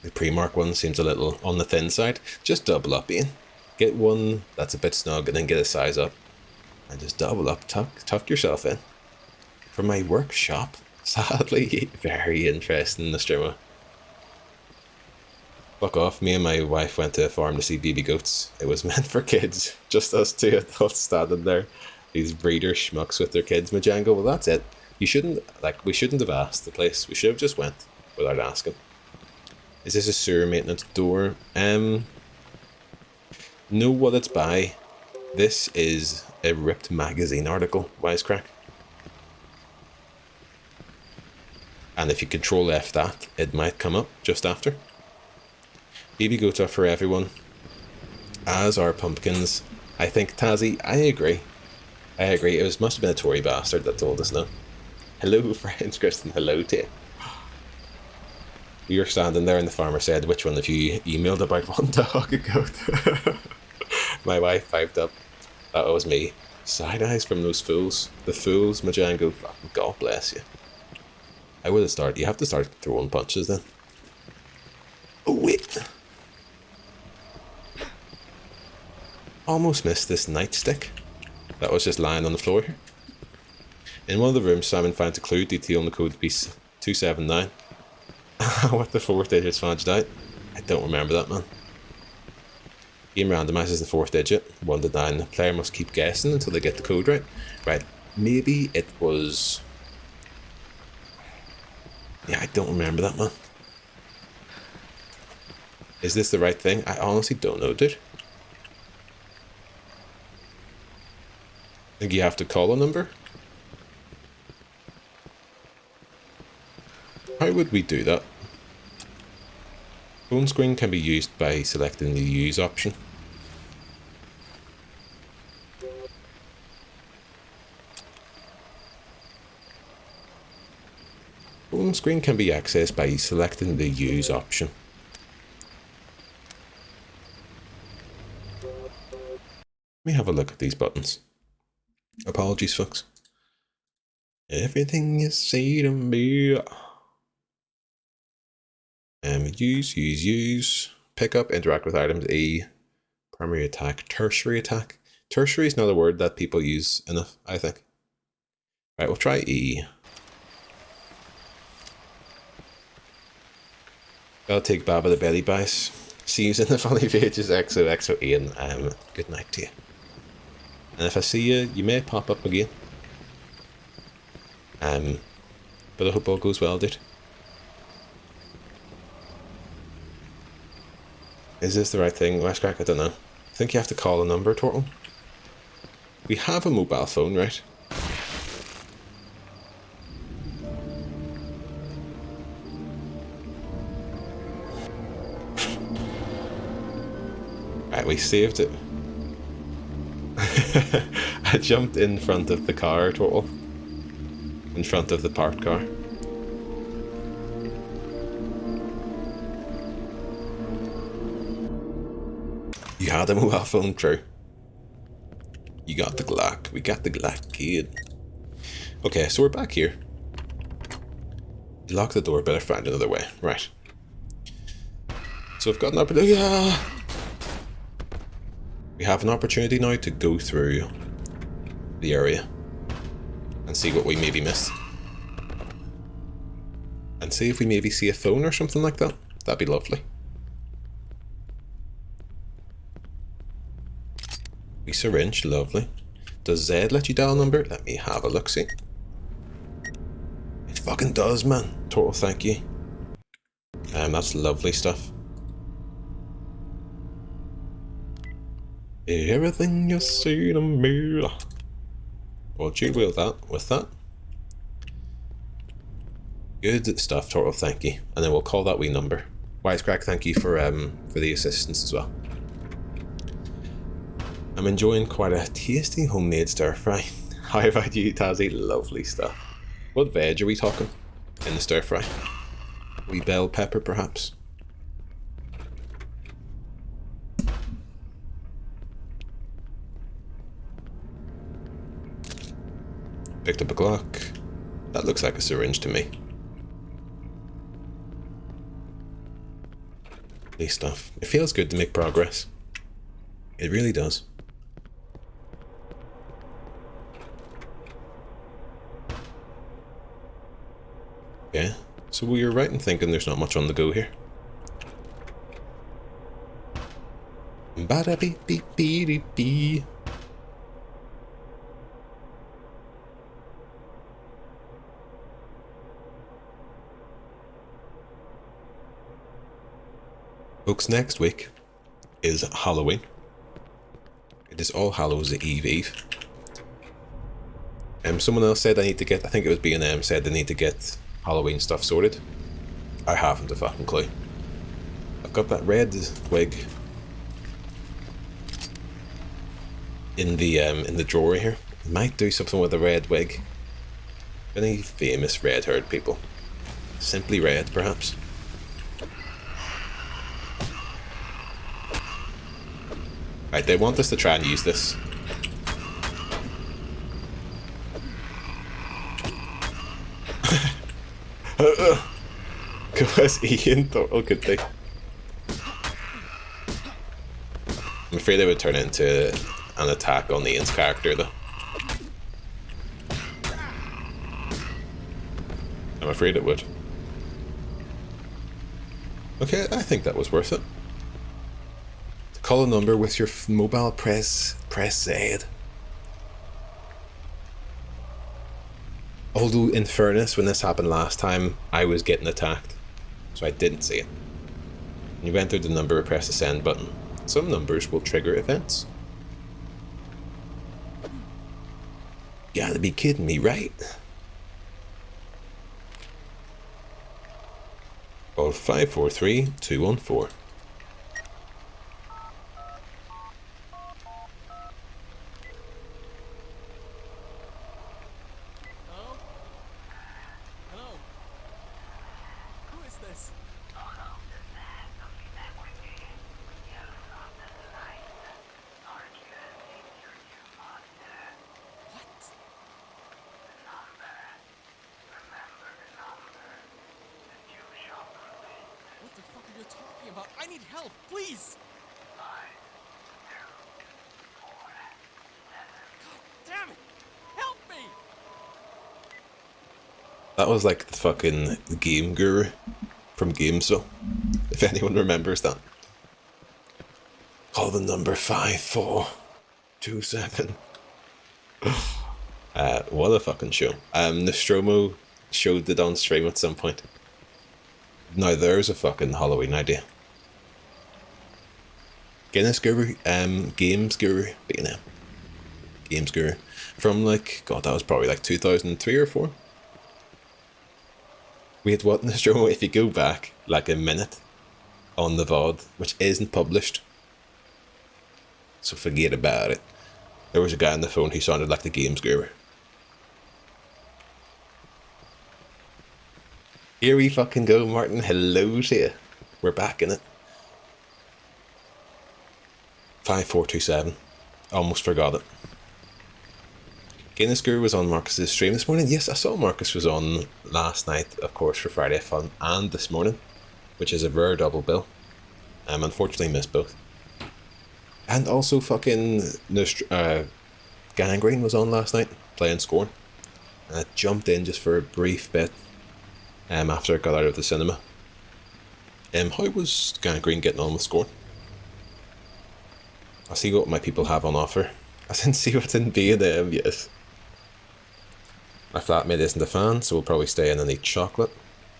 The Primark one seems a little on the thin side. Just double up, Ian. Get one that's a bit snug and then get a size up. And just double up, tuck yourself in. For my workshop. Sadly, very interesting, Nostromo. Fuck off, me and my wife went to a farm to see baby goats. It was meant for kids. Just us two adults standing there. These breeder schmucks with their kids, Majango. Well, that's it. We shouldn't have asked the place. We should have just went without asking. Is this a sewer maintenance door? Know what it's by. This is a ripped magazine article, wisecrack. And if you control F that, it might come up just after. Baby goats are for everyone, as are pumpkins. I think, Tazzy, I agree. I agree. It must have been a Tory bastard that told us no. Hello, friends, Kristen. Hello to you. We were standing there and the farmer said, which one of you emailed about one dog a goat? My wife piped up. That was me. Side eyes from those fools. The fools, Majango. Fucking God bless you. I would have started. You have to start throwing punches then. Oh, wait. Almost missed this nightstick. That was just lying on the floor here. In one of the rooms, Simon finds a clue detailing the code to be 279. With the 4 digits fudged out. I don't remember that, man. Game randomizes the 4th digit, 1 to 9. The player must keep guessing until they get the code right. Right, maybe it was... Yeah, I don't remember that, man. Is this the right thing? I honestly don't know, dude. I think you have to call a number? How would we do that? Phone screen can be used by selecting the Use option. Phone screen can be accessed by selecting the Use option. Let me have a look at these buttons. Apologies, folks. Everything you say to me. Use. Pick up, interact with items. E. Primary attack. Tertiary attack. Tertiary is not a word that people use enough, I think. Right, we'll try E. I'll take Baba the belly bice. See you in the funny pages. XOXO Ian. Good night to you. And if I see you, you may pop up again. But I hope all goes well, dude. Is this the right thing? Last crack, I don't know. I think you have to call a number, Tortle. We have a mobile phone, right? Right, we saved it. I jumped in front of the car, Tortle. In front of the parked car. You had a mobile phone, true. You got the Glock. We got the Glock, kid. Okay, so we're back here. You lock the door, better find another way. Right. So I've got an opportunity. Yeah. We have an opportunity now to go through the area and see what we maybe missed. And see if we maybe see a phone or something like that. That'd be lovely. Syringe, lovely. Does Z let you dial a number? Let me have a look, see. It fucking does, man. Total thank you. That's lovely stuff. Everything you see to me. Well, you will that with that. Good stuff, Total thank you. And then we'll call that wee number. Wisecrack, thank you for the assistance as well. I'm enjoying quite a tasty homemade stir fry. How about you, Tazzy? Lovely stuff. What veg are we talking in the stir fry? Wee bell pepper, perhaps? Picked up a Glock. That looks like a syringe to me. Lovely stuff. It feels good to make progress. It really does. Yeah, so we were right in thinking there's not much on the go here. Bada beep beep beep beep. Folks, next week is Halloween. It is All Hallows Eve. Someone else said I need to get, I think it was B&M, said they need to get Halloween stuff sorted. I haven't a fucking clue. I've got that red wig in the drawer here. Might do something with a red wig. Any famous red-haired people? Simply Red, perhaps. Right, they want us to try and use this. Because Ian total good thing. I'm afraid it would turn into an attack on Ian's character, though. I'm afraid it would. Okay, I think that was worth it. To call a number with your mobile, press Z. Although, in fairness, when this happened last time, I was getting attacked, so I didn't see it. When you enter the number, press the send button. Some numbers will trigger events. You gotta be kidding me, right? Call 543-214. I need help, please! God damn it! Help me! That was like the fucking game guru from GameSo, if anyone remembers that. Call the number 5427. What a fucking show. Nostromo showed it on stream at some point. Now there's a fucking Halloween idea. Guinness Guru, Games Guru, B&M. Games Guru. From like, God, that was probably like 2003 or 4. Wait, what, Nostromo? If you go back like a minute on the VOD, which isn't published, so forget about it. There was a guy on the phone who sounded like the Games Guru. Here we fucking go, Martin. Hello to you. We're back in it. 5427. Almost forgot it. Guinness Guru was on Marcus's stream this morning. Yes, I saw Marcus was on last night, of course, for Friday Fun, and this morning, which is a rare double bill. Unfortunately missed both. And also fucking Gangrene was on last night, playing Scorn. And I jumped in just for a brief bit after I got out of the cinema. How was Gangrene getting on with Scorn? I'll see what my people have on offer. I didn't see what's in B&M, yes. My flatmate isn't a fan, so we'll probably stay in and eat chocolate.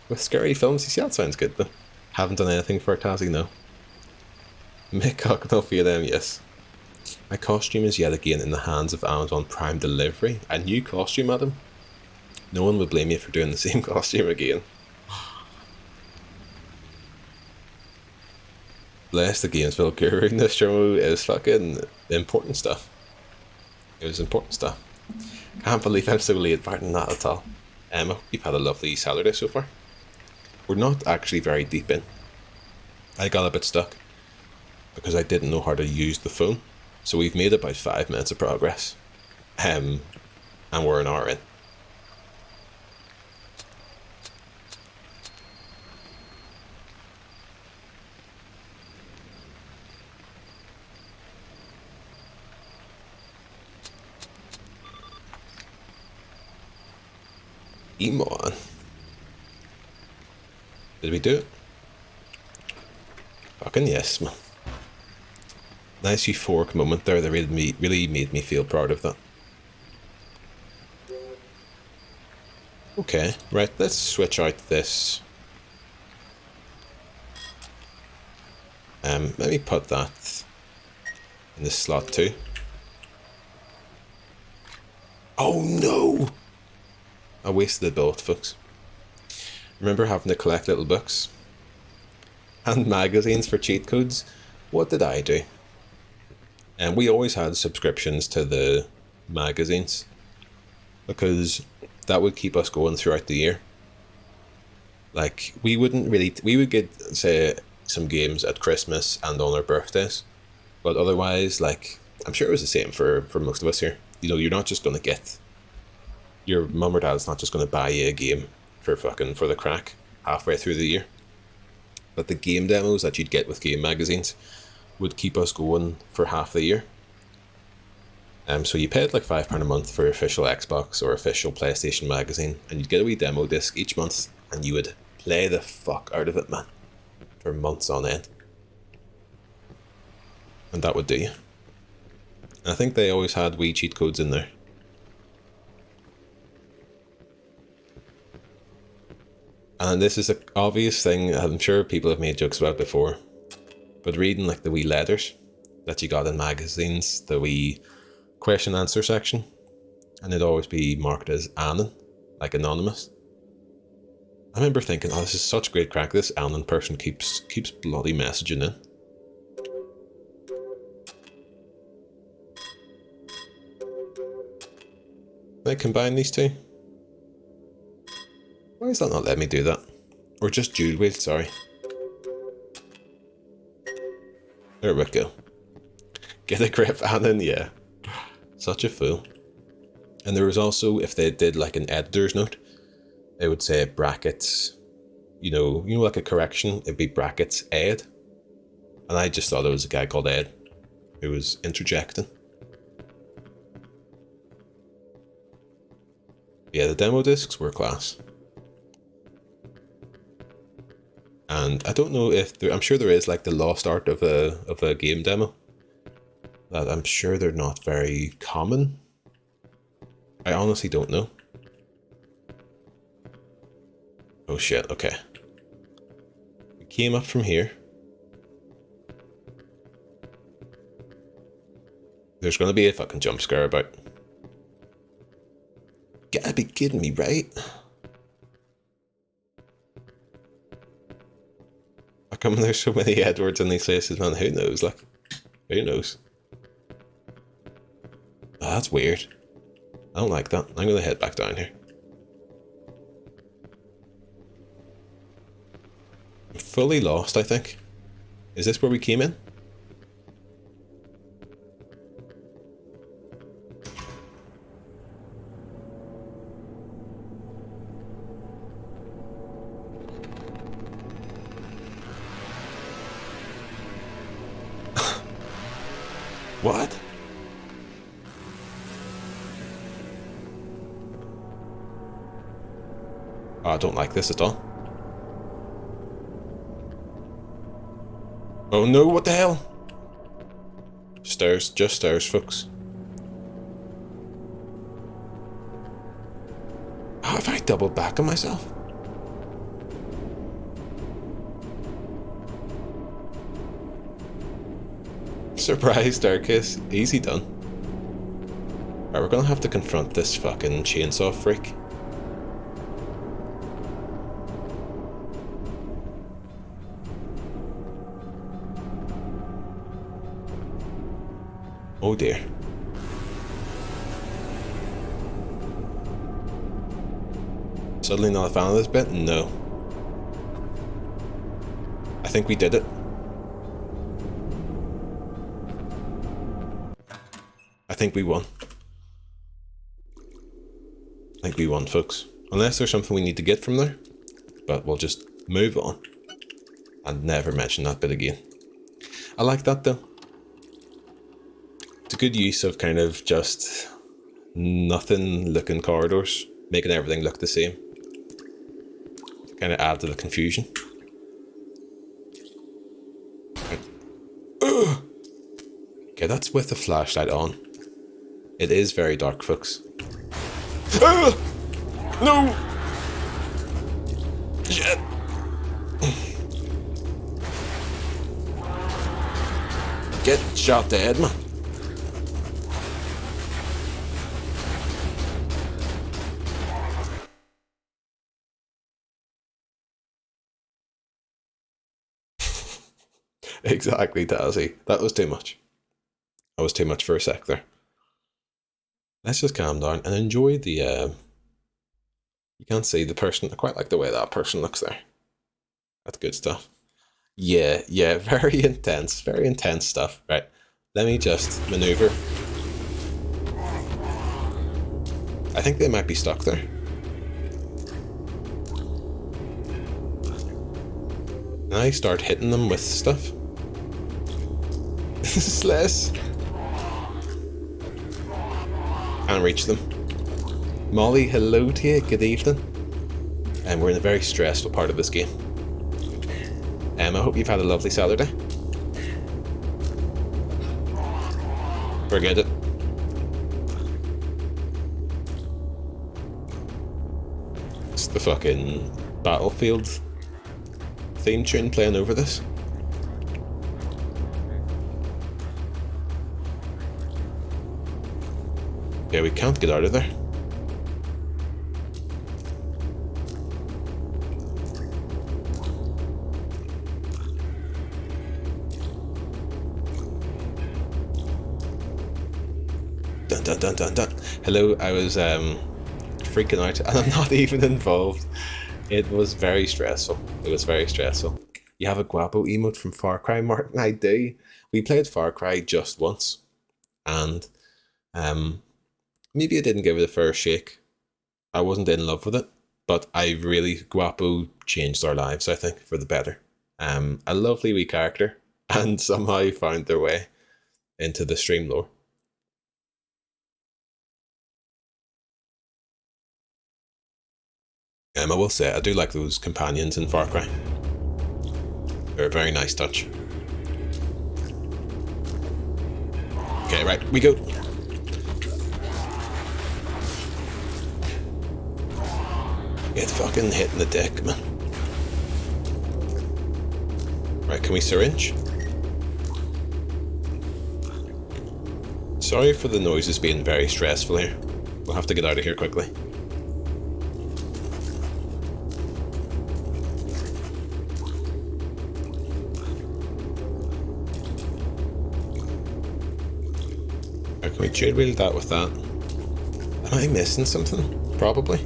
With scary films, you see, that sounds good though. Haven't done anything for Tassie, no. Mick Cocknell B&M, yes. My costume is yet again in the hands of Amazon Prime Delivery. A new costume, Adam? No one would blame you for doing the same costume again. Bless the Gamesville Guru. This show is fucking important stuff. It was important stuff. Can't believe I'm so late, Martin. Not at all. I hope you've had a lovely Saturday so far. We're not actually very deep in. I got a bit stuck because I didn't know how to use the phone. So we've made about 5 minutes of progress. And we're an hour in. Emon. Did we do it? Fucking yes, man. Nice euphoric moment there that really made me feel proud of that. Okay, right, let's switch out this. Let me put that in the slot too. Oh no! I wasted a bullet, folks. Remember having to collect little books? and magazines for cheat codes, what did I do? And we always had subscriptions to the magazines because that would keep us going throughout the year. Like, we would get, say, some games at Christmas and on our birthdays, but otherwise, like, I'm sure it was the same for most of us here. You know, you're not just going to get, your mum or dad's not just going to buy you a game for the crack halfway through the year. But the game demos that you'd get with game magazines would keep us going for half the year. So you paid like £5 a month for official Xbox or official PlayStation magazine, and you'd get a wee demo disc each month, and you would play the fuck out of it, man, for months on end. And that would do you. And I think they always had wee cheat codes in there. And this is an obvious thing I'm sure people have made jokes about before, but reading like the wee letters that you got in magazines, the wee question answer section, and it'd always be marked as Anon, like anonymous. I remember thinking, oh, this is such great crack, this Anon person keeps bloody messaging in. Can I combine these two? Why is that not letting me do that? Or just dual wield, sorry. There we go. Get a grip, Anon, yeah. Such a fool. And there was also, if they did like an editor's note, they would say brackets, you know like a correction, it'd be brackets Ed. And I just thought it was a guy called Ed who was interjecting. Yeah, the demo discs were class. And I don't know if I'm sure there is like the lost art of a game demo. That I'm sure they're not very common. I honestly don't know. Oh shit, okay. We came up from here. There's gonna be a fucking jump scare about. Gotta be kidding me, right? How come there's so many Edwards in these places, man? Who knows, like? Who knows? Oh, that's weird. I don't like that. I'm gonna head back down here. I'm fully lost, I think. Is this where we came in? What? Oh, I don't like this at all. Oh no, what the hell? Stairs, just stairs, folks. How have I doubled back on myself? Surprise staircase, easy done. Alright, we're gonna have to confront this fucking chainsaw freak. Oh dear. Suddenly not a fan of this bit? No. I think we did it. I think we won. I think we won, folks. Unless there's something we need to get from there. But we'll just move on. And never mention that bit again. I like that though. It's a good use of kind of just nothing looking corridors, making everything look the same. To kind of add to the confusion. Ugh. Okay, that's with the flashlight on. It is very dark, folks. Ah! No! Shit! Get shot dead, man. Exactly, Tazzy. That was too much. That was too much for a sec there. Let's just calm down and enjoy the, you can't see the person. I quite like the way that person looks there. That's good stuff. Yeah, very intense stuff. Right, let me just maneuver. I think they might be stuck there. And I start hitting them with stuff. Sliss. Can't reach them. Molly, hello to you, good evening. And we're in a very stressful part of this game. I hope you've had a lovely Saturday. Forget it. It's the fucking Battlefield theme tune playing over this. Yeah, we can't get out of there. Dun dun dun dun dun. Hello, I was freaking out and I'm not even involved. It was very stressful. It was very stressful. You have a guapo emote from Far Cry, Martin? I do. We played Far Cry just once. And maybe I didn't give it a fair shake. I wasn't in love with it. But I really, guapo changed our lives, I think, for the better. A lovely wee character. And somehow found their way into the stream lore. I will say, I do like those companions in Far Cry. They're a very nice touch. Okay, right, we go. Get fucking hit in the dick, man. Right, can we syringe? Sorry for the noises being very stressful here. We'll have to get out of here quickly. Can we trade wheel that with that? Am I missing something? Probably.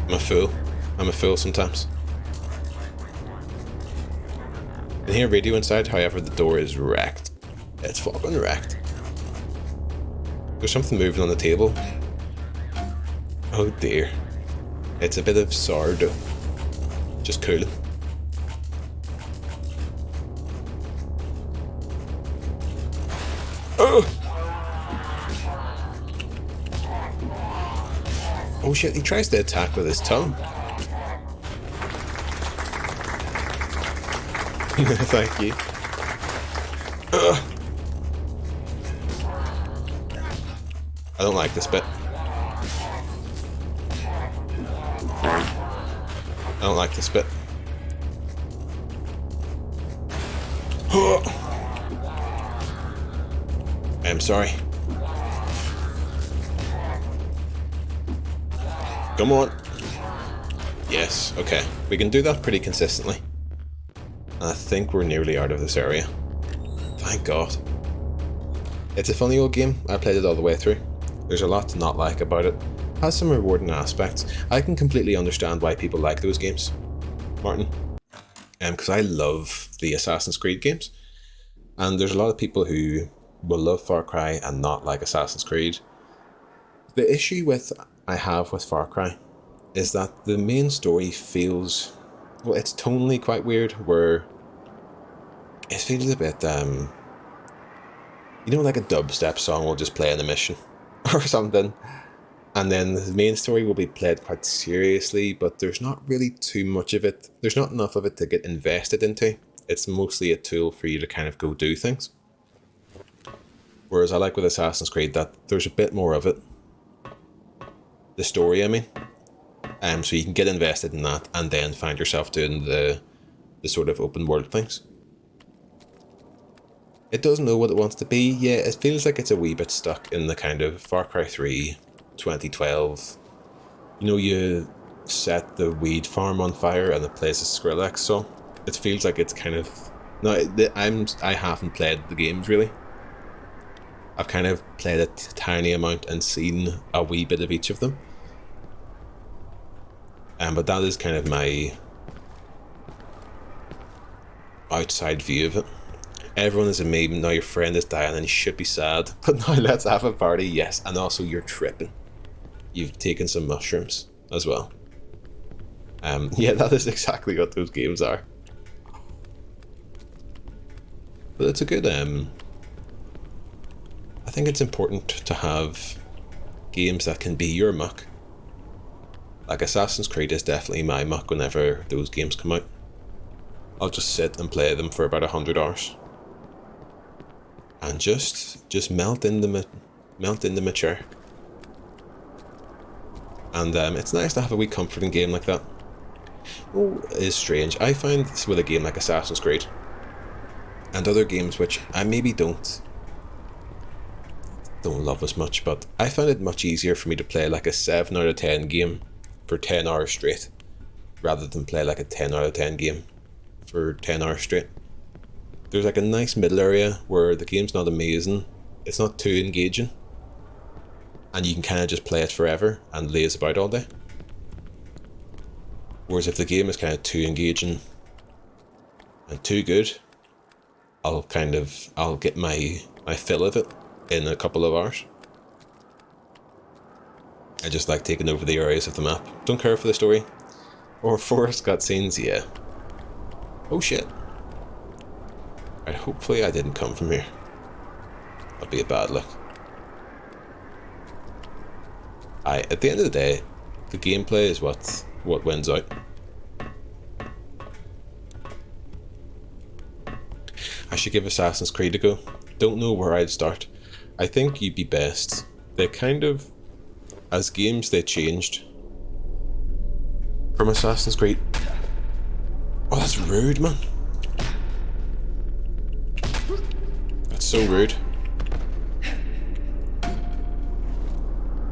I'm a fool. I'm a fool sometimes. I can hear radio inside, however the door is wrecked. It's fucking wrecked. There's something moving on the table. Oh dear. It's a bit of sourdough. Just cooling. Oh! Oh shit, he tries to attack with his tongue. Thank you. Ugh. I don't like this bit. I don't like this bit. I'm sorry. Come on. Yes, okay. We can do that pretty consistently. And I think we're nearly out of this area. Thank God. It's a funny old game. I played it all the way through. There's a lot to not like about it. It has some rewarding aspects. I can completely understand why people like those games, Martin. Because I love the Assassin's Creed games. And there's a lot of people who will love Far Cry and not like Assassin's Creed. The issue I have with Far Cry is that the main story feels, well, it's tonally quite weird, where it feels a bit, you know, like a dubstep song will just play in a mission or something. And then the main story will be played quite seriously, but there's not really too much of it. There's not enough of it to get invested into. It's mostly a tool for you to kind of go do things. Whereas I like with Assassin's Creed that there's a bit more of it. The story, I mean. So you can get invested in that and then find yourself doing the sort of open world things. It doesn't know what it wants to be. Yeah, it feels like it's a wee bit stuck in the kind of Far Cry 3, 2012. You know, you set the weed farm on fire and it plays a Skrillex song. It feels like it's kind of... No, I haven't played the games really. I've kind of played a tiny amount and seen a wee bit of each of them. But that is kind of my outside view of it. Everyone is a meme, now your friend is dying and you should be sad, but now let's have a party, yes, and also you're tripping. You've taken some mushrooms as well. Yeah, that is exactly what those games are. But it's a good, I think it's important to have games that can be your muck. Like Assassin's Creed is definitely my muck whenever those games come out. I'll just sit and play them for about 100 hours. And just melt into my chair. And it's nice to have a wee comforting game like that. Oh, it is strange. I find this with a game like Assassin's Creed and other games which I maybe don't love as much, but I find it much easier for me to play like a 7 out of 10 game for 10 hours straight rather than play like a 10 out of 10 game for 10 hours straight. There's like a nice middle area where the game's not amazing, it's not too engaging, and you can kind of just play it forever and laze about all day. Whereas if the game is kind of too engaging and too good, I'll get my fill of it in a couple of hours. I just like taking over the areas of the map. Don't care for the story. Or forest cutscenes, yeah. Oh shit. Right, hopefully I didn't come from here. That'd be a bad look. At the end of the day, the gameplay is what wins out. I should give Assassin's Creed a go. Don't know where I'd start. I think you'd be best. They kind of, as games, they changed from Assassin's Creed. Oh, that's rude, man. That's so rude.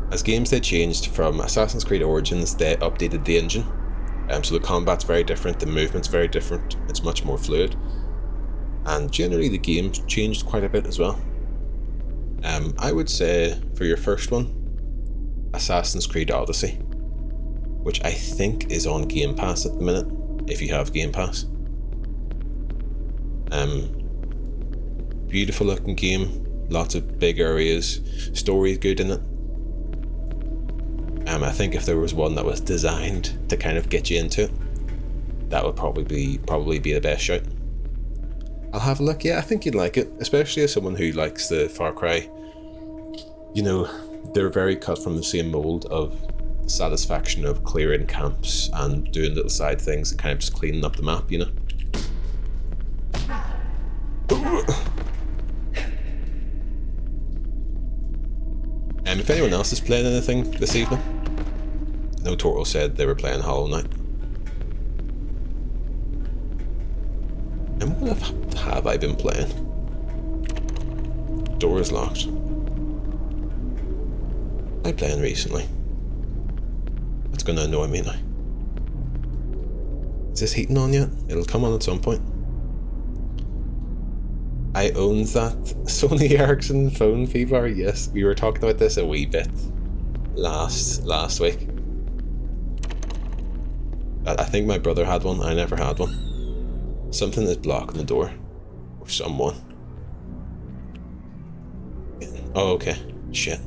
As games, they changed from Assassin's Creed Origins, they updated the engine. So the combat's very different, the movement's very different, it's much more fluid. And generally the game changed quite a bit as well. I would say for your first one, Assassin's Creed Odyssey, which I think is on Game Pass at the minute, if you have Game Pass. Beautiful looking game, lots of big areas, story's good in it. I think if there was one that was designed to kind of get you into it, that would probably be the best shout. I'll have a look. Yeah, I think you'd like it, especially as someone who likes the Far Cry. You know, they're very cut from the same mold of satisfaction of clearing camps and doing little side things and kind of just cleaning up the map, you know. If anyone else is playing anything this evening, I know Tortle said they were playing Hollow Knight. And what have I been playing? Door is locked. What am I playing recently? That's gonna annoy me now. Is this heating on yet? It'll come on at some point. I own that Sony Ericsson phone, Fever. Yes, we were talking about this a wee bit last week. I think my brother had one, I never had one. Something is blocking the door. Or someone. Oh, okay. Shit.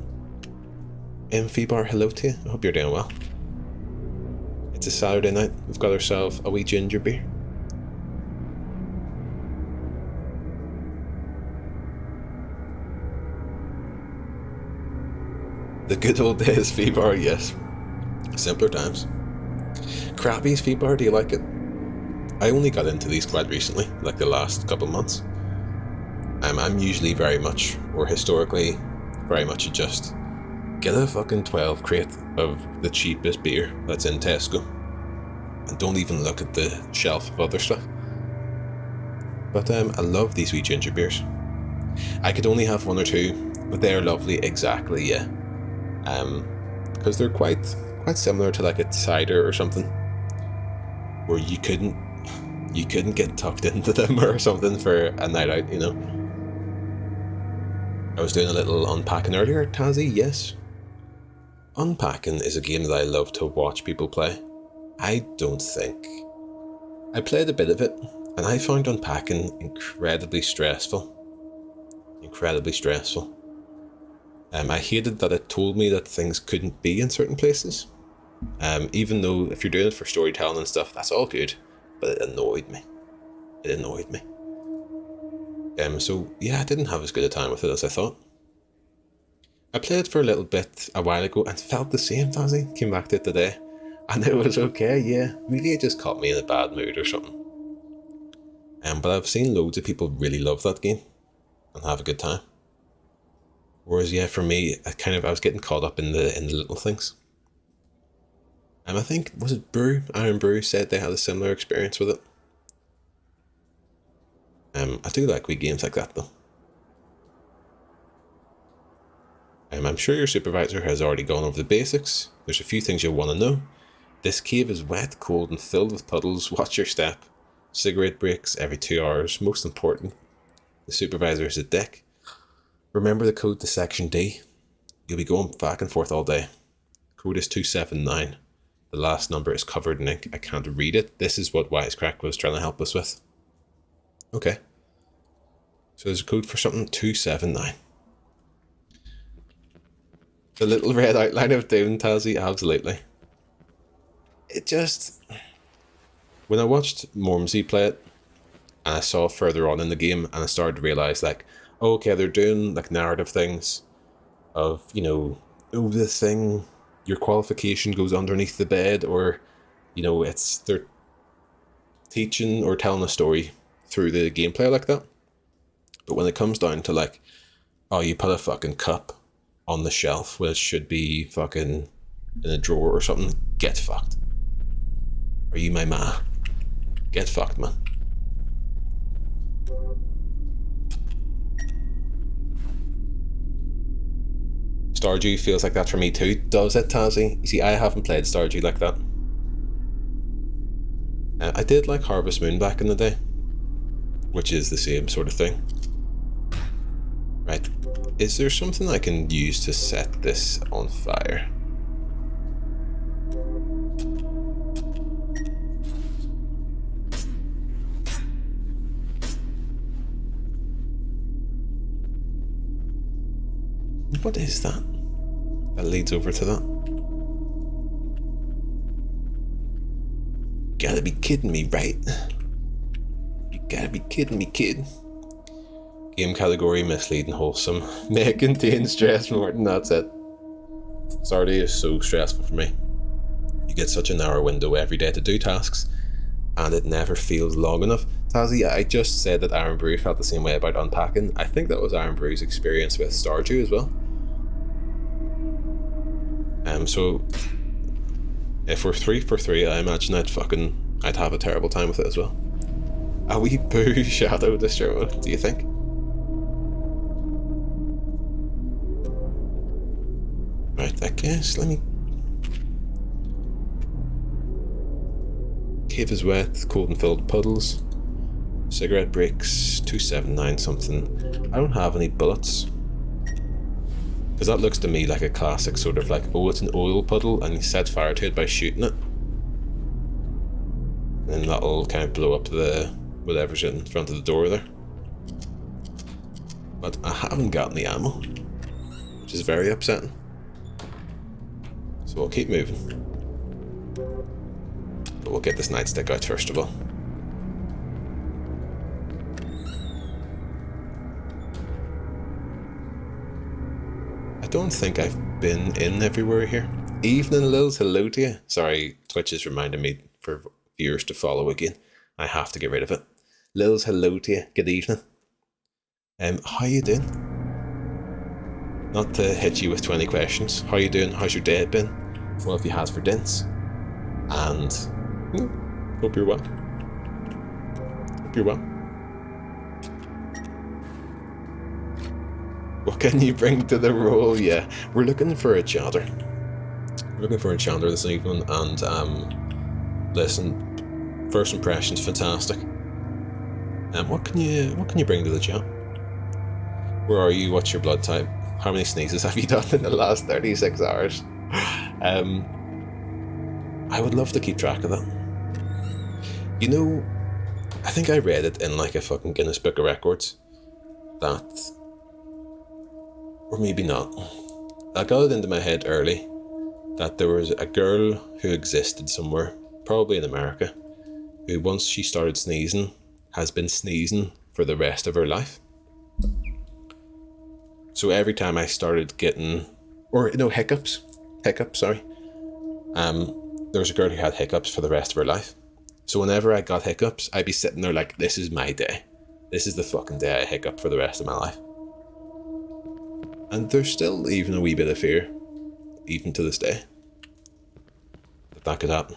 Feebar, hello to you. I hope you're doing well. It's a Saturday night. We've got ourselves a wee ginger beer. The good old days V-Bar, yes. Simpler times. Krabby's V-Bar, do you like it? I only got into these quite recently, like the last couple months. I'm usually very much, or historically, very much a just get a fucking 12 crate of the cheapest beer that's in Tesco. And don't even look at the shelf of other stuff. But I love these wee ginger beers. I could only have one or two, but they're lovely, exactly, yeah. Because they're quite similar to like a cider or something, where you couldn't get tucked into them or something for a night out, you know. I was doing a little unpacking earlier, Tazzy, yes. Unpacking is a game that I love to watch people play. I played a bit of it, and I found unpacking incredibly stressful. Incredibly stressful. I hated that it told me that things couldn't be in certain places. Even though if you're doing it for storytelling and stuff, that's all good. But it annoyed me. So yeah, I didn't have as good a time with it as I thought. I played for a little bit a while ago and felt the same, Tazzy. Came back to it today. And it was okay, yeah. Maybe it just caught me in a bad mood or something. But I've seen loads of people really love that game and have a good time. Whereas, yeah, for me, I was getting caught up in the little things. I think, was it Iron Brew said they had a similar experience with it. I do like wee games like that, though. I'm sure your supervisor has already gone over the basics. There's a few things you'll want to know. This cave is wet, cold, and filled with puddles. Watch your step. Cigarette breaks every 2 hours. Most important, the supervisor is a dick. Remember the code to Section D. You'll be going back and forth all day. Code is 279. The last number is covered in ink. I can't read it. This is what Wisecrack was trying to help us with. Okay. So there's a code for something, 279. The little red outline of Doom, Tazzy, absolutely. It just... When I watched Mormsey play it, and I saw further on in the game, and I started to realise, like, oh, okay, they're doing, like, narrative things of, you know, oh, this thing, your qualification goes underneath the bed, or, you know, they're teaching or telling a story through the gameplay like that. But when it comes down to, like, oh, you put a fucking cup on the shelf when it should be fucking in a drawer or something, get fucked. Are you my ma? Get fucked, man. Stardew feels like that for me too. Does it, Tazzy? You see, I haven't played Stardew like that. I did like Harvest Moon back in the day, which is the same sort of thing. Right, is there something I can use to set this on fire? What is that? That leads over to that. You gotta be kidding me, right? You gotta be kidding me, kid. Game category, misleading, wholesome. May contain stress more than that's it. Stardew is so stressful for me. You get such a narrow window every day to do tasks, and it never feels long enough. Tazzy, I just said that Iron Brew felt the same way about unpacking. I think that was Iron Brew's experience with Stardew as well. So if we're 3 for 3, I imagine I'd have a terrible time with it as well. A wee boo shadow destroyer, do you think? Right, I guess, let me... Cave is wet, cold and filled puddles. Cigarette breaks, 279 something. I don't have any bullets. Because that looks to me like a classic sort of like, oh, it's an oil puddle and you set fire to it by shooting it. And that'll kind of blow up the whatever's in front of the door there. But I haven't got any ammo, which is very upsetting. So we'll keep moving. But we'll get this nightstick out first of all. I don't think I've been in everywhere here. Evening, Lils. Hello to you. Sorry, Twitch is reminding me for viewers to follow again. I have to get rid of it. Lils, hello to you. Good evening. How you doing? Not to hit you with 20 questions. How you doing? How's your day been? What have you had for dinner? And hope you're well. Hope you're well. What can you bring to the role? Yeah, we're looking for a chandler. We're looking for a chandler this evening, and listen, first impressions fantastic. What can you bring to the chat? Where are you? What's your blood type? How many sneezes have you done in the last 36 hours? I would love to keep track of that. You know, I think I read it in like a fucking Guinness Book of Records that, or maybe not, I got it into my head early that there was a girl who existed somewhere, probably in America, who once she started sneezing, has been sneezing for the rest of her life. So every time I started getting, hiccups, sorry. There was a girl who had hiccups for the rest of her life. So whenever I got hiccups, I'd be sitting there like, this is my day. This is the fucking day I hiccup for the rest of my life. And there's still even a wee bit of fear, even to this day, that could happen.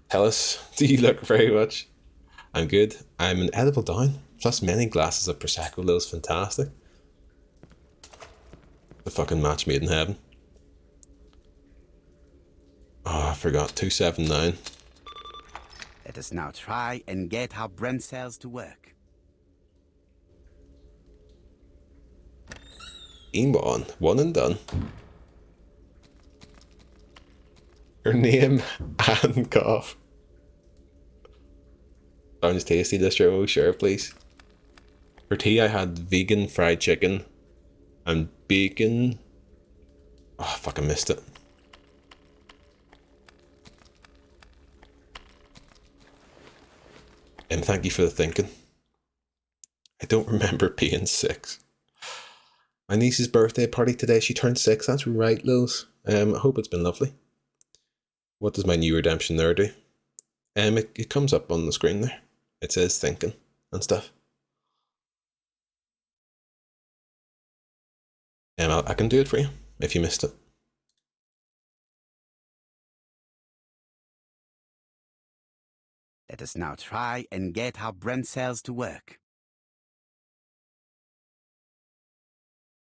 Tell us, do you look very much? I'm good. I'm an edible down, plus many glasses of Prosecco. Lil's fantastic. The fucking match made in heaven. Oh, I forgot. 279. Let us now try and get our brain cells to work. Emon, one and done. Her name and cough. Sounds tasty, distro. Oh, sure, please. For tea, I had vegan fried chicken and bacon. Oh, I fucking missed it. And thank you for the thinking. I don't remember being 6. My niece's birthday party today. She turned 6. That's right, Lils. I hope it's been lovely. What does my new redemption there do? It comes up on the screen there. It says thinking and stuff. I can do it for you if you missed it. Let us now try and get our brain cells to work.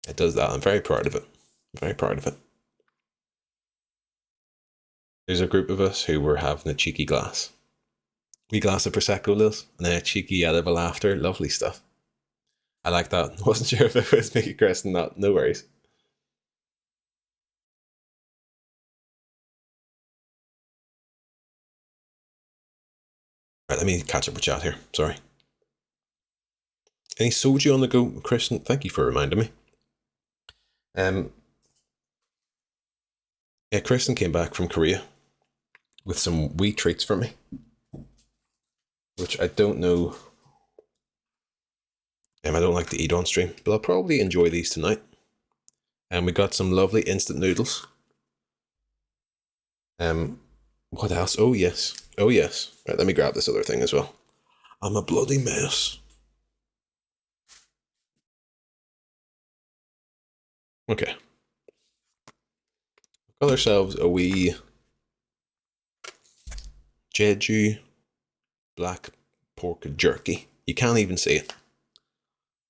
It does that. I'm very proud of it. Very proud of it. There's a group of us who were having a cheeky glass. Wee glass of Prosecco, Lils, and then a cheeky edible after. Lovely stuff. I like that. Wasn't sure if it was Mickey Chris and not. No worries. Right, let me catch up with chat here. Sorry. Any soju on the go, Kristen? Thank you for reminding me. Yeah, Kristen came back from Korea with some wee treats for me, which I don't know. I don't like to eat on stream, but I'll probably enjoy these tonight. And we got some lovely instant noodles. What else? Oh yes. Oh yes. Right, let me grab this other thing as well. I'm a bloody mess. Okay. Got ourselves a wee Jeju black pork jerky. You can't even see it.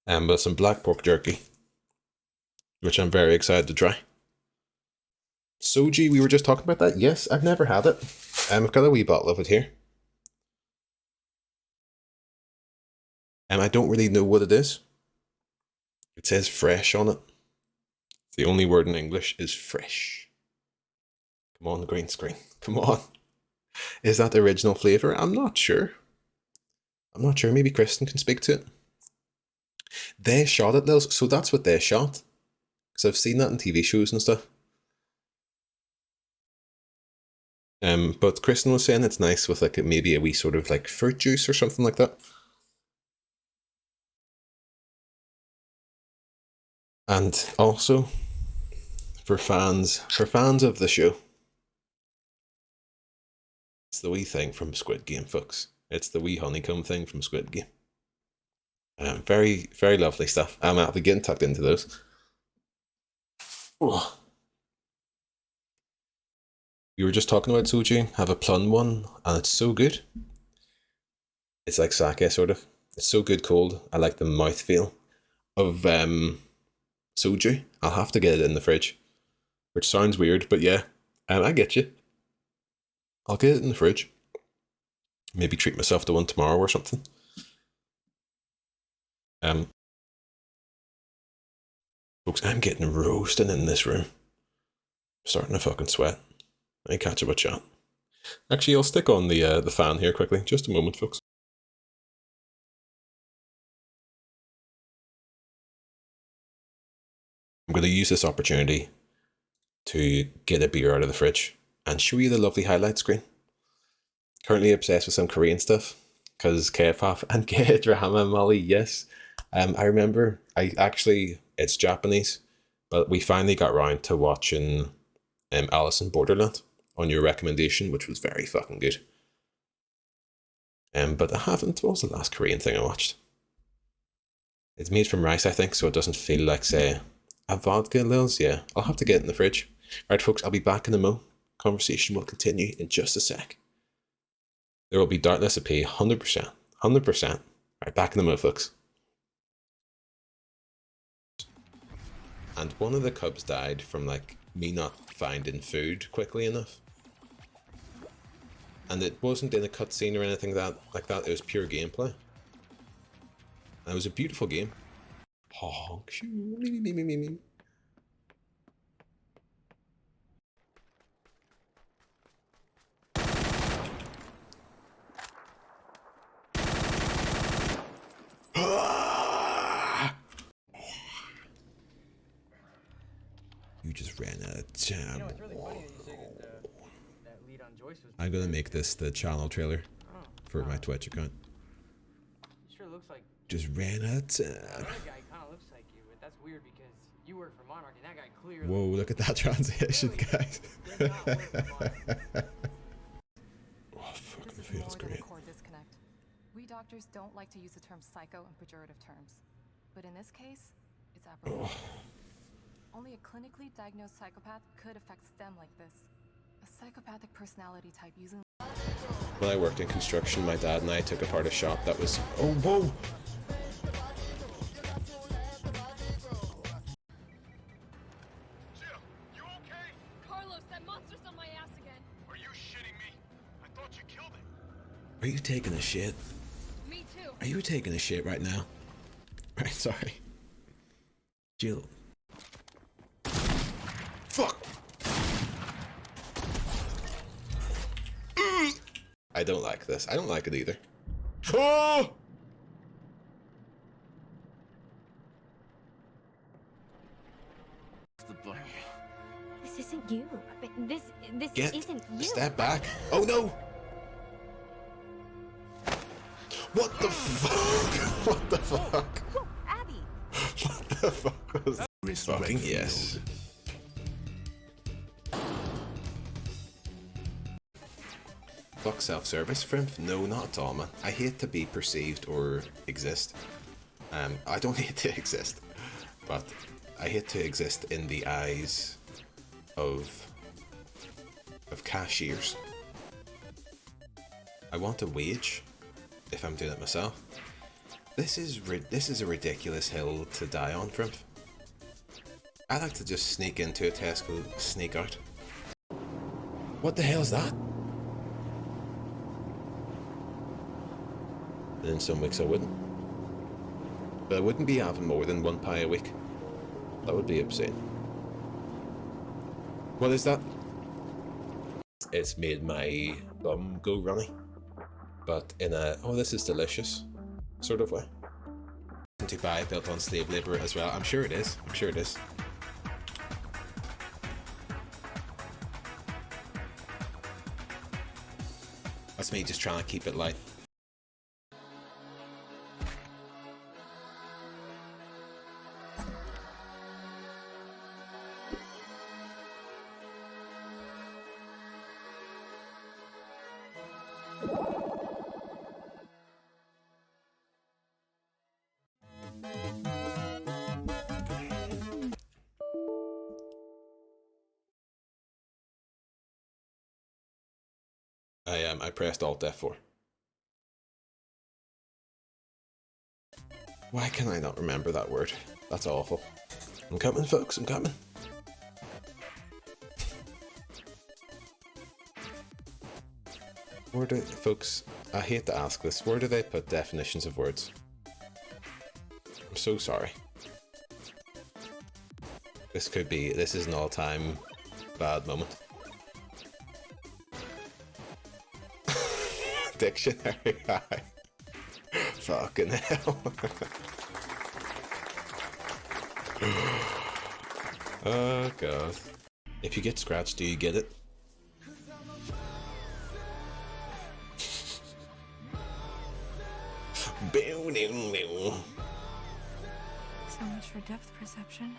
But some black pork jerky, which I'm very excited to try. Soji, we were just talking about that. Yes, I've never had it. I've got a wee bottle of it here. I don't really know what it is. It says fresh on it. The only word in English is fresh. Come on, the green screen. Come on. Is that the original flavour? I'm not sure. Maybe Kristen can speak to it. They shot it, Lils. So that's what they shot. Because I've seen that in TV shows and stuff. But Kristen was saying it's nice with like maybe a wee sort of like fruit juice or something like that. And also for fans of the show, it's the wee thing from Squid Game, folks. It's the wee honeycomb thing from Squid Game. Very, very lovely stuff. I'll be getting tucked into those. Oh. We were just talking about soju. Have a plum one, and it's so good. It's like sake, sort of. It's so good cold. I like the mouthfeel of soju. I'll have to get it in the fridge, which sounds weird, but yeah, I get you. I'll get it in the fridge. Maybe treat myself to one tomorrow or something. Folks, I'm getting roasting in this room. Starting to fucking sweat. I catch up a chat. Actually, I'll stick on the fan here quickly. Just a moment, folks. I'm going to use this opportunity to get a beer out of the fridge and show you the lovely highlight screen. Currently obsessed with some Korean stuff because K-pop and K-drama, Molly, yes. I remember, it's Japanese, but we finally got round to watching Alice in Borderland on your recommendation, which was very fucking good. But what was the last Korean thing I watched? It's made from rice, I think, so it doesn't feel like, say, a vodka Lils. Yeah, I'll have to get it in the fridge. Right, folks, I'll be back in a mo. Conversation will continue in just a sec. There will be Dartless AP, 100%. 100%. Right, back in a mo, folks. And one of the cubs died from, like, me not finding food quickly enough. And it wasn't in a cutscene or anything like that. It was pure gameplay. And it was a beautiful game. Honk. Me. You just ran out of time. You know, it's really funny that you say that lead on Joyce was. I'm gonna make this the channel trailer for my Twitch account. It sure looks like. Just ran out of time. That guy kind of looks like you, but that's weird because you work for Monarch and that guy clearly. Whoa! Look at that transition, guys. Oh, fucking This is feels more than a great. core disconnect. We doctors don't like to use the term psycho in pejorative terms, but in this case, it's apropos. Only a clinically diagnosed psychopath could affect STEM like this. A psychopathic personality type using. When I worked in construction, my dad and I took apart a shop that was. Oh, whoa! Jill, you okay? Carlos, that monster's on my ass again. Are you shitting me? I thought you killed him. Are you taking a shit? Me too. Are you taking a shit right now? Right, sorry. Jill. Fuck! I don't like this. I don't like it either. Oh! This isn't you. This Get isn't a you. step back. Oh no! What the fuck? What the fuck? Oh, Abby. What the fuck was that? Fucking yes. Fuck self-service, friend? No, not at all, man. I hate to be perceived or exist. I don't hate to exist, but I hate to exist in the eyes of cashiers. I want a wage if I'm doing it myself. This is a ridiculous hill to die on, friend. I like to just sneak into a Tesco, sneak out. What the hell is that? And in some weeks I wouldn't. But I wouldn't be having more than one pie a week. That would be obscene. What is that? It's made my bum go runny. But in a, oh this is delicious sort of way. To buy built on slave labour as well. I'm sure it is. I'm sure it is. That's me just trying to keep it light. I pressed Alt F4. Why can I not remember that word? That's awful. I'm coming, folks, I'm coming. Where do, folks, I hate to ask this, where do they put definitions of words? I'm so sorry. This is an all-time bad moment. Dictionary, hi. Fucking hell. Oh god. If you get scratched, do you get it? So much for depth perception.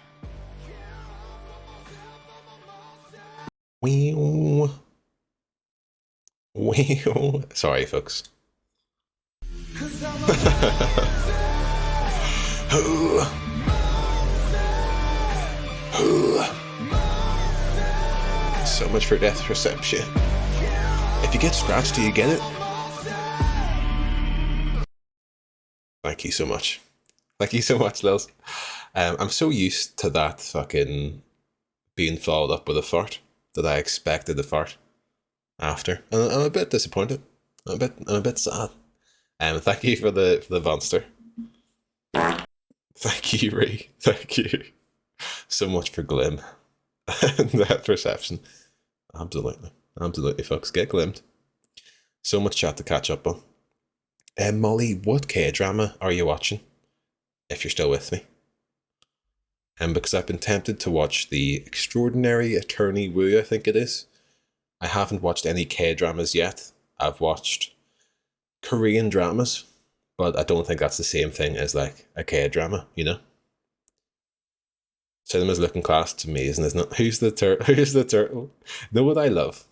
Wee-oo. Wee-oo. Sorry, folks. So much for depth perception. If you get scratched, do you get it? Thank you so much. Thank you so much, Lils. I'm so used to that fucking being followed up with a fart that I expected a fart after. And I'm a bit disappointed. I'm a bit sad. Thank you for the monster. Thank you, Ree. Thank you so much for Glim. That perception. Absolutely. Absolutely, folks. Get glimmed. So much chat to catch up on. Molly, what K-drama are you watching? If you're still with me. Because I've been tempted to watch The Extraordinary Attorney Woo, I think it is. I haven't watched any K-dramas yet. I've watched Korean dramas, but I don't think that's the same thing as like a K-drama, you know? Cinema's looking class. It's amazing, isn't it? Who's the turtle? Who's the turtle? Know what I love?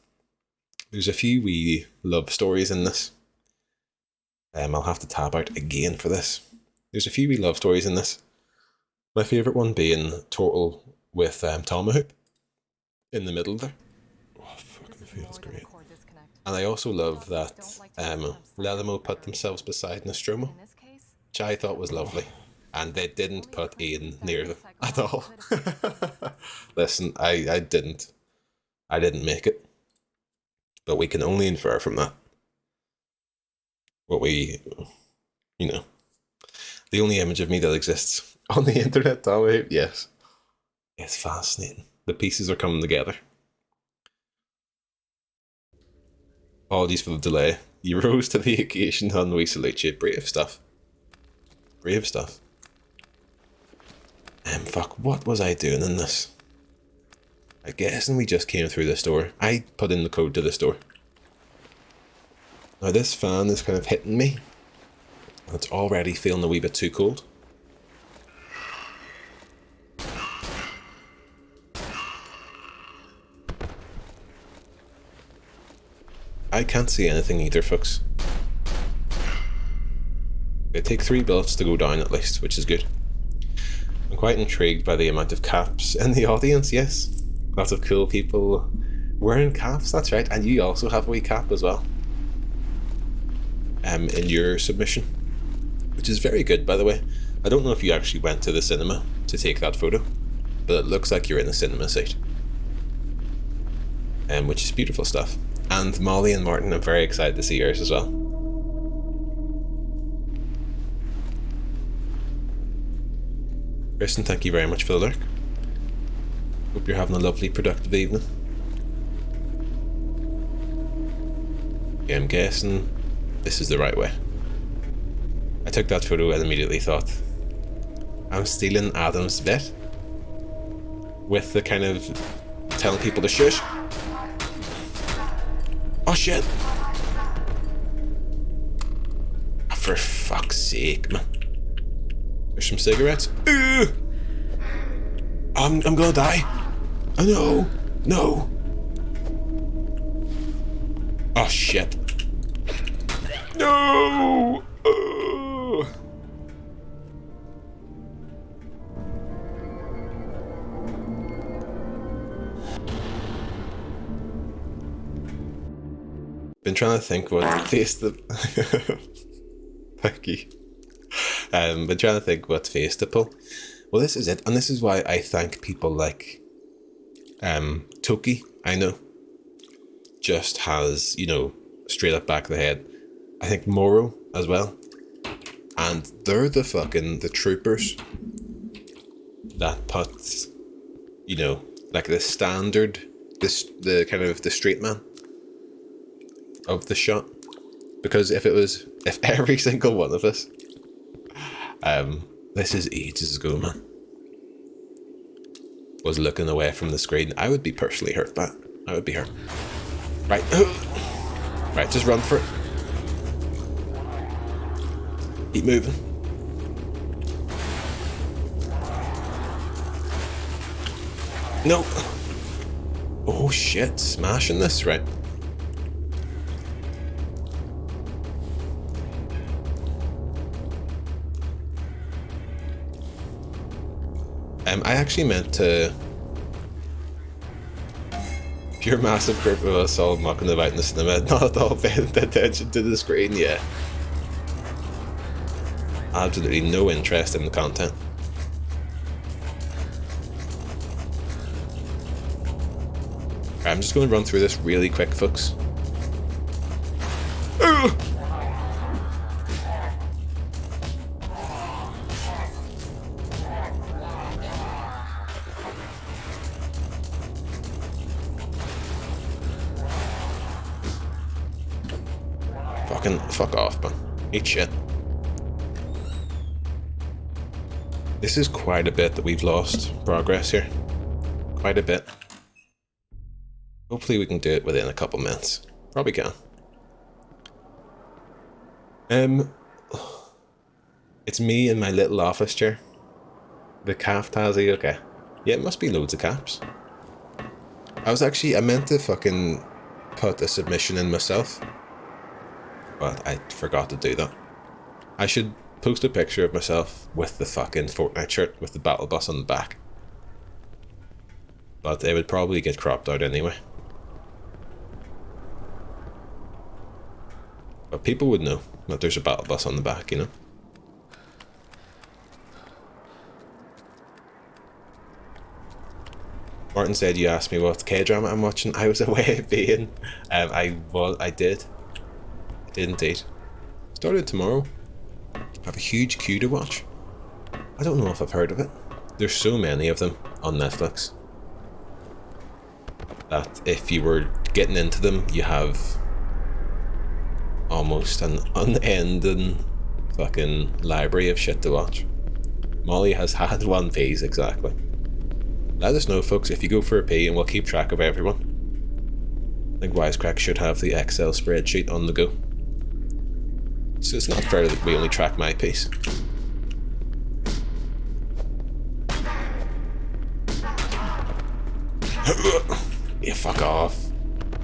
There's a few wee love stories in this. I'll have to tab out again for this. There's a few wee love stories in this. My favourite one being Turtle with Tomahawk in the middle there. Oh, fucking feels great. And I also love that Lelimo put themselves beside Nostromo, which I thought was lovely. And they didn't put Ian near them at all. Listen, I didn't make it. But we can only infer from that what we, you know, the only image of me that exists on the internet, Tommy, yes. It's fascinating. The pieces are coming together. Apologies for the delay. You rose to the occasion, and we salute you. Brave stuff. Brave stuff. Fuck, what was I doing in this? I guess we just came through this door. I put in the code to this door. Now this fan is kind of hitting me. It's already feeling a wee bit too cold. I can't see anything either, folks. They take 3 bullets to go down at least, which is good. I'm quite intrigued by the amount of caps in the audience, yes. Lots of cool people wearing caps, that's right. And you also have a wee cap as well. In your submission. Which is very good, by the way. I don't know if you actually went to the cinema to take that photo, but it looks like you're in the cinema seat. Which is beautiful stuff. And Molly and Martin, I'm very excited to see yours as well. Kristen, thank you very much for the lurk. Hope you're having a lovely, productive evening. Yeah, I'm guessing this is the right way. I took that photo and immediately thought, I'm stealing Adam's bit. With the kind of telling people to shush. Oh shit! For fuck's sake, man. There's some cigarettes. Ugh! I'm gonna die. Oh no! No! Oh shit. No! Ugh. Been trying to think what face the thank you. Been trying to think what face to pull. Well, this is it, and this is why I thank people like Toki. I know just has, you know, straight up back of the head. I think Moro as well, and they're the troopers that put, you know, like the standard, the kind of the straight man of the shot. Because if every single one of us, this is ages ago, man, was looking away from the screen, I would be personally hurt by it. I would be hurt. Right. Right, just run for it. Keep moving. No. Oh shit, smashing this, right? I actually meant to... Pure massive group of us all mucking about in the cinema, not at all paying attention to the screen, yeah. Absolutely no interest in the content. I'm just going to run through this really quick, folks. Fuck off, man. Eat shit. This is quite a bit that we've lost progress here. Quite a bit. Hopefully we can do it within a couple minutes. Probably can. It's me in my little office chair. The calf tazzy, okay. Yeah, it must be loads of caps. I meant to fucking put a submission in myself, but I forgot to do that. I should post a picture of myself with the fucking Fortnite shirt with the battle bus on the back. But it would probably get cropped out anyway. But people would know that there's a battle bus on the back, you know? Martin said you asked me what K-drama I'm watching. I was away being. I did indeed. Started tomorrow. I have a huge queue to watch. I don't know if I've heard of it. There's so many of them on Netflix that if you were getting into them, you have almost an unending fucking library of shit to watch. Molly has had 1 piece exactly. Let us know, folks, if you go for a pee, and we'll keep track of everyone. I think Wisecrack should have the Excel spreadsheet on the go. So it's not fair that we only track my piece. Yeah, fuck off.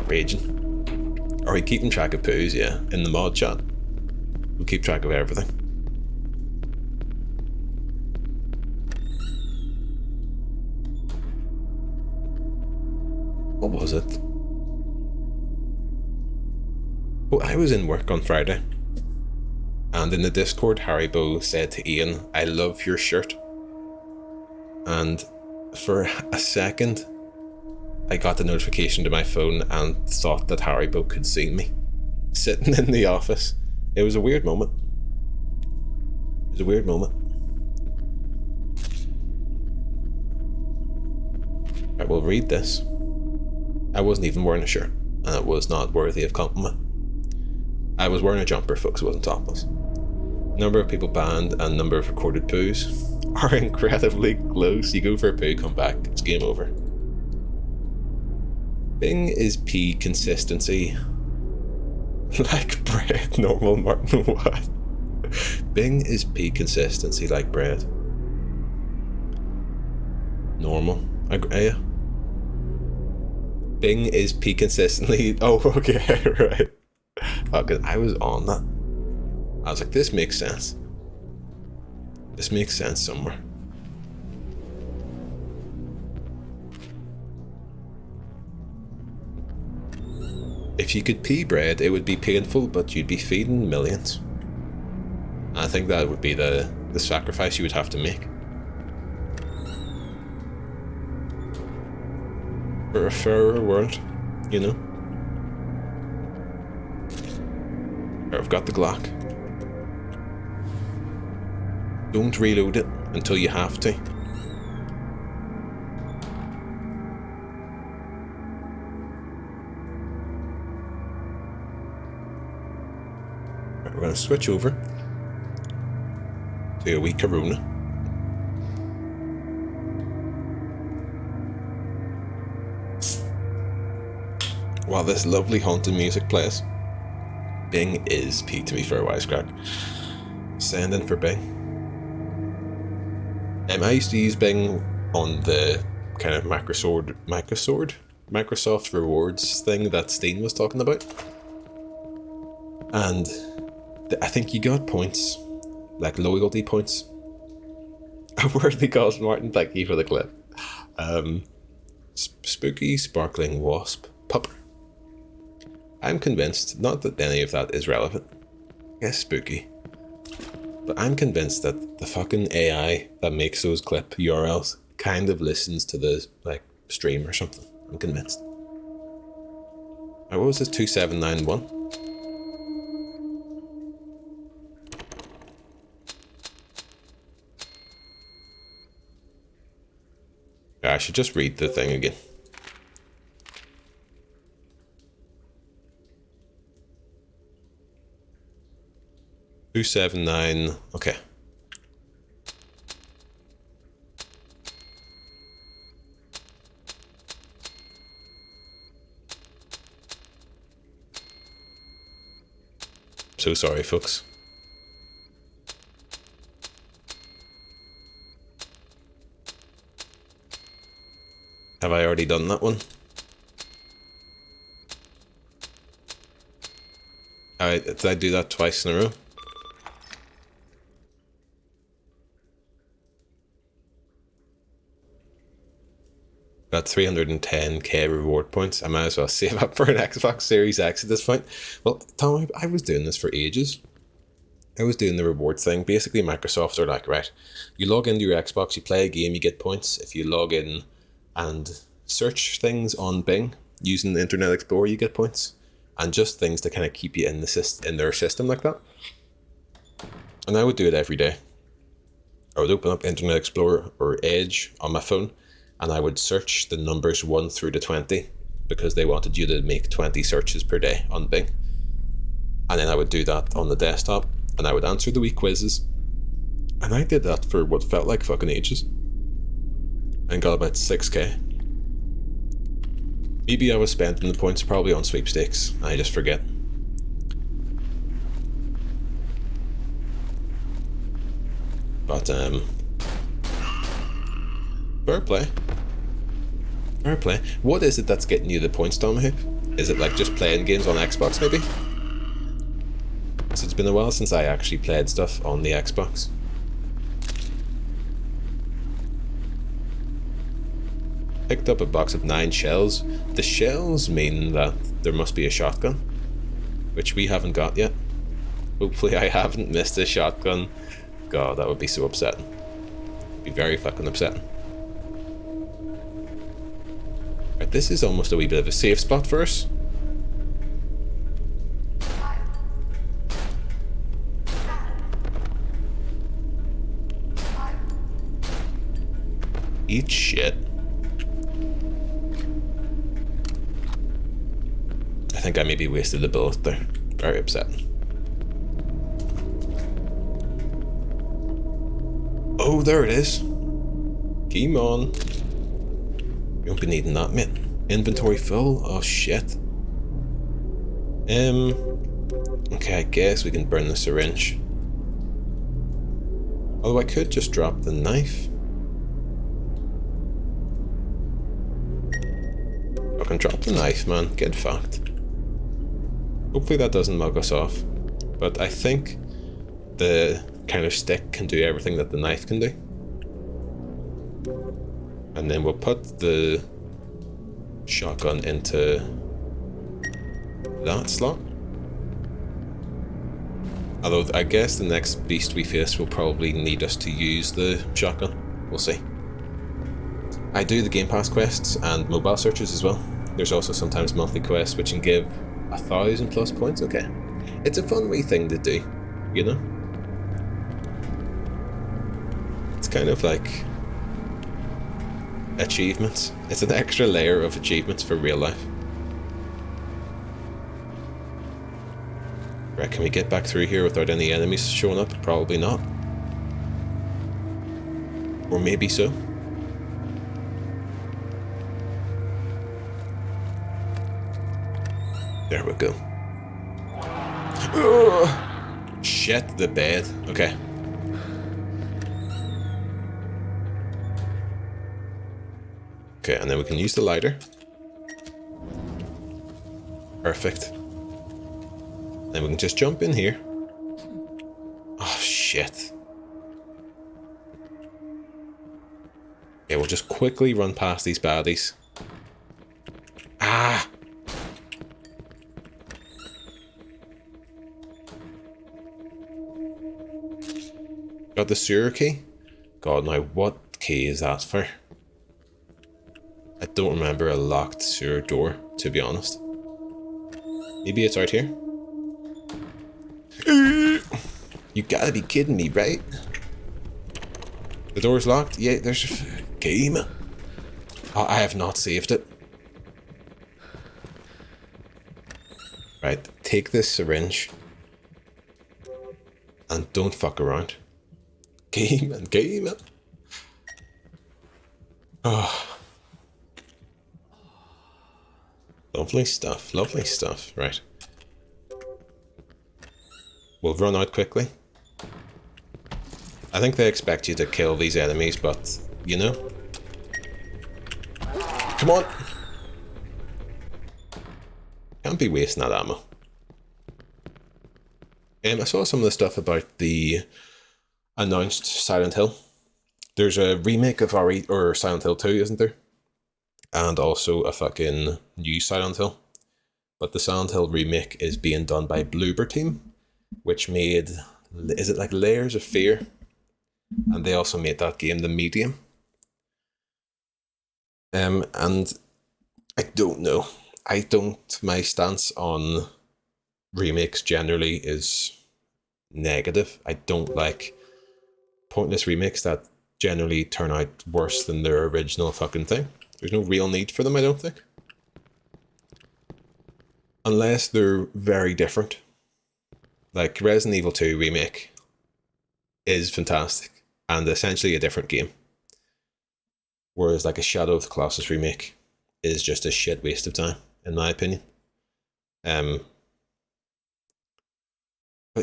Raging. Are we keeping track of poos? Yeah, in the mod chat. We'll keep track of everything. What was it? Oh, I was in work on Friday. And in the Discord, Haribo said to Ian, "I love your shirt." And for a second, I got the notification to my phone and thought that Haribo could see me sitting in the office. It was a weird moment. It was a weird moment. I will read this. I wasn't even wearing a shirt, and it was not worthy of compliment. I was wearing a jumper, folks, it wasn't topless. Number of people banned and number of recorded poos are incredibly close. You go for a poo, come back, it's game over. Bing is pee consistency like bread. Normal Martin, what? Bing is pee consistency like bread. Normal. Yeah. Bing is pee consistently. Oh, okay, right. Fucking, I was on that. I was like, this makes sense. This makes sense somewhere. if you could pee bread, it would be painful, but you'd be feeding millions. I think that would be the sacrifice you would have to make. For a fairer world, you know? Here, I've got the Glock. Don't reload it until you have to. Right, we're going to switch over to a wee Corona. While this lovely haunted music plays, Bing is Pete, to be fair, wisecrack. Send in for Bing. I used to use Bing on the kind of Microsoft rewards thing that Steen was talking about. And I think you got points, like loyalty points. A worthy cause, Martin, thank you for the clip. Spooky sparkling wasp pupper. I'm convinced, not that any of that is relevant. Yes, spooky. But I'm convinced that the fucking AI that makes those clip URLs kind of listens to the, like, stream or something. I'm convinced. What was this? 2791? I should just read the thing again. $279. Okay. So sorry, folks. Have I already done that one? Did I do that twice in a row? Got 310k reward points. I might as well save up for an Xbox Series X at this point. Well, Tom, I was doing this for ages. I was doing the reward thing. Basically, Microsoft are like, right, you log into your Xbox, you play a game, you get points. If you log in and search things on Bing using the Internet Explorer, you get points. And just things to kind of keep you in their system like that. And I would do it every day. I would open up Internet Explorer or Edge on my phone, and I would search the numbers 1 through to 20 because they wanted you to make 20 searches per day on Bing. And then I would do that on the desktop, and I would answer the wee quizzes. And I did that for what felt like fucking ages. And got about 6k. Maybe I was spending the points probably on sweepstakes, and I just forget. But, fair play. Fair play. What is it that's getting you the points, Tom Hoop? Is it like just playing games on Xbox, maybe? So it's been a while since I actually played stuff on the Xbox. Picked up a box of 9 shells. The shells mean that there must be a shotgun, which we haven't got yet. Hopefully I haven't missed a shotgun. God, that would be so upsetting. Be very fucking upsetting. Right, this is almost a wee bit of a safe spot for us. Eat shit. I think I maybe wasted a bullet there. Very upsetting. Oh, there it is. Come on. You won't be needing that, mate. Inventory full? Oh, shit. Okay, I guess we can burn the syringe. Although I could just drop the knife. I can drop the knife, man. Get fucked. Hopefully that doesn't mug us off. But I think the kind of stick can do everything that the knife can do. And then we'll put the shotgun into that slot. Although I guess the next beast we face will probably need us to use the shotgun. We'll see. I do the Game Pass quests and mobile searches as well. There's also sometimes monthly quests which can give 1,000+ points. Okay. It's a fun wee thing to do, you know? It's kind of like achievements. It's an extra layer of achievements for real life. Right, can we get back through here without any enemies showing up? Probably not. Or maybe so. There we go. Ugh. Shit, the bed. Okay. Okay, and then we can use the lighter. Perfect. Then we can just jump in here. Oh, shit. Okay, we'll just quickly run past these baddies. Ah! Got the sewer key? God, now what key is that for? I don't remember a locked sewer door, to be honest. Maybe it's out here? You gotta be kidding me, right? The door's locked? Yeah, there's a game. Oh, I have not saved it. Right, take this syringe. And don't fuck around. Game and game. Oh. Lovely stuff, lovely stuff. Right. We'll run out quickly. I think they expect you to kill these enemies, but, you know. Come on! Can't be wasting that ammo. I saw some of the stuff about the announced Silent Hill. There's a remake of Silent Hill 2, isn't there? And also a fucking new Silent Hill. But the Silent Hill remake is being done by Bloober Team, which made, is it like Layers of Fear? And they also made that game, The Medium. And I don't know. My stance on remakes generally is negative. I don't like pointless remakes that generally turn out worse than their original fucking thing. There's no real need for them, I don't think. Unless they're very different. Like Resident Evil 2 remake is fantastic and essentially a different game. Whereas like a Shadow of the Colossus remake is just a shit waste of time, in my opinion. But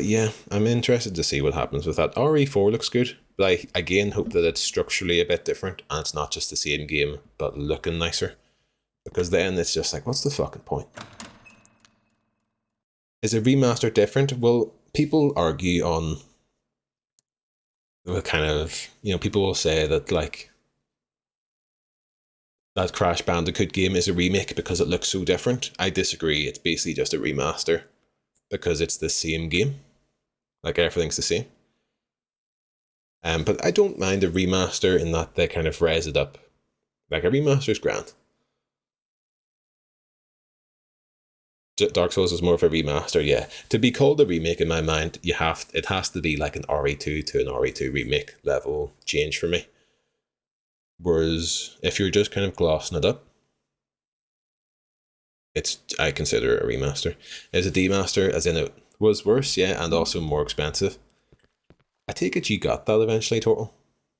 yeah, I'm interested to see what happens with that. RE4 looks good, but I again hope that it's structurally a bit different and it's not just the same game, but looking nicer. Because then it's just like, what's the fucking point? Is a remaster different? Well, people argue on the kind of, people will say that like that Crash Bandicoot game is a remake because it looks so different. I disagree. It's basically just a remaster because it's the same game. Like everything's the same. But I don't mind a remaster in that they kind of res it up. Like a remaster's grand. Dark Souls is more of a remaster, yeah. To be called a remake in my mind, it has to be like an RE2 to an RE2 remake level change for me. Whereas if you're just kind of glossing it up, I consider it a remaster. It's a demaster, as in it was worse, yeah, and also more expensive. I take it you got that eventually, Total.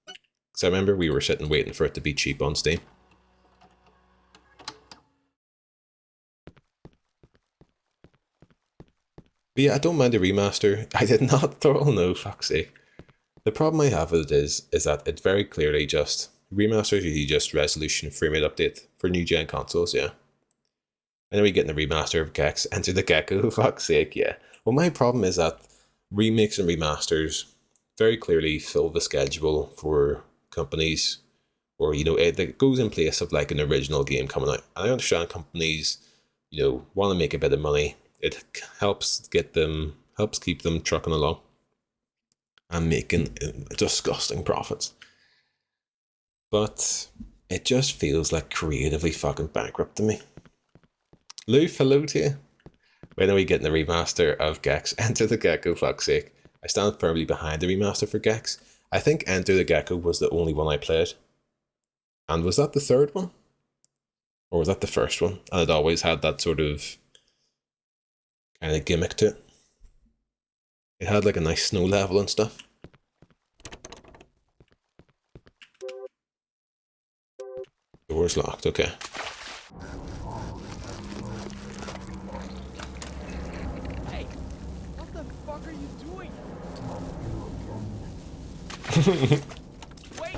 Because I remember we were sitting waiting for it to be cheap on Steam. But yeah, I don't mind a remaster. I did not, Total, no, fuck's sake. The problem I have with it is that it's very clearly just remasters are usually just resolution frame rate update for new gen consoles, yeah. And then we get in the remaster of Gex, Enter the Gecko, fuck's sake, yeah. Well, my problem is that remakes and remasters very clearly fill the schedule for companies, or it goes in place of like an original game coming out. And I understand companies, want to make a bit of money. it helps keep them trucking along and making disgusting profits. But it just feels like creatively fucking bankrupt to me. Lou, hello to you. When are we getting the remaster of Gex? Enter the Gecko, fuck's sake. I stand firmly behind the remaster for Gex. I think Enter the Gecko was the only one I played. And was that the third one? Or was that the first one? And it always had that sort of kind of gimmick to it. It had like a nice snow level and stuff. Door's locked, okay. Hey, what the fuck are you doing? Wait!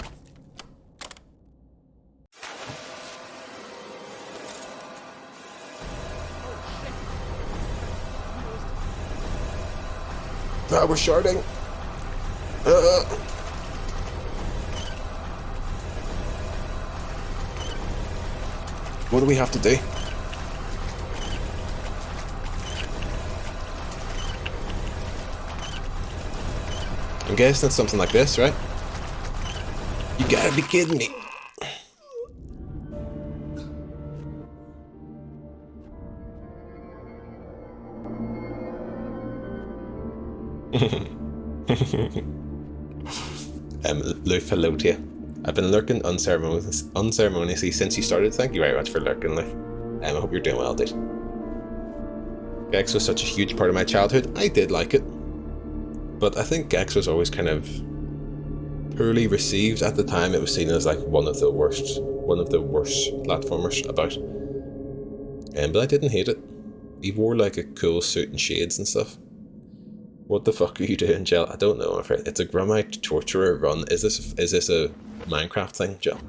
Ah, we're sharding. What do we have to do? I'm guessing it's something like this, right? You gotta be kidding me. Loof, hello to you. I've been lurking unceremoniously since you started. Thank you very much for lurking, Loof. I hope you're doing well, dude. Gex was such a huge part of my childhood. I did like it. But I think Gex was always kind of poorly received at the time. It was seen as like one of the worst platformers about. But I didn't hate it. He wore like a cool suit and shades and stuff. What the fuck are you doing, Jill? I don't know, I'm afraid. It's a Grumite Torturer run. Is this a Minecraft thing, Jill?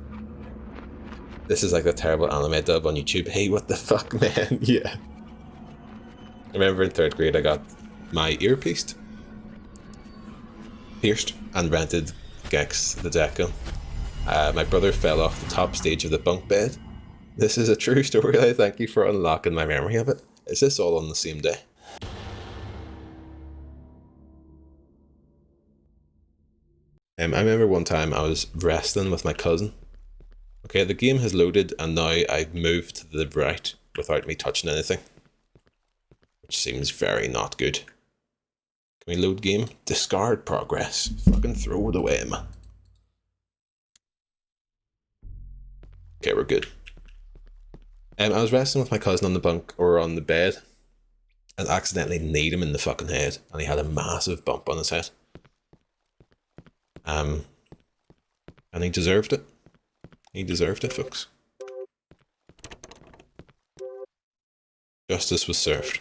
This is like the terrible anime dub on YouTube. Hey, what the fuck, man? Yeah. I remember in 3rd grade I got my ear pierced and rented Gex the Deco. My brother fell off the top stage of the bunk bed. This is a true story. I thank you for unlocking my memory of it. Is this all on the same day? I remember one time I was wrestling with my cousin. Okay, the game has loaded and now I've moved to the right without me touching anything. Which seems very not good. Can we load game? Discard progress. Fucking throw it away, man. Okay, we're good. I was wrestling with my cousin on the bunk, or on the bed, and accidentally kneed him in the fucking head, and he had a massive bump on his head. And he deserved it. He deserved it, folks. Justice was served.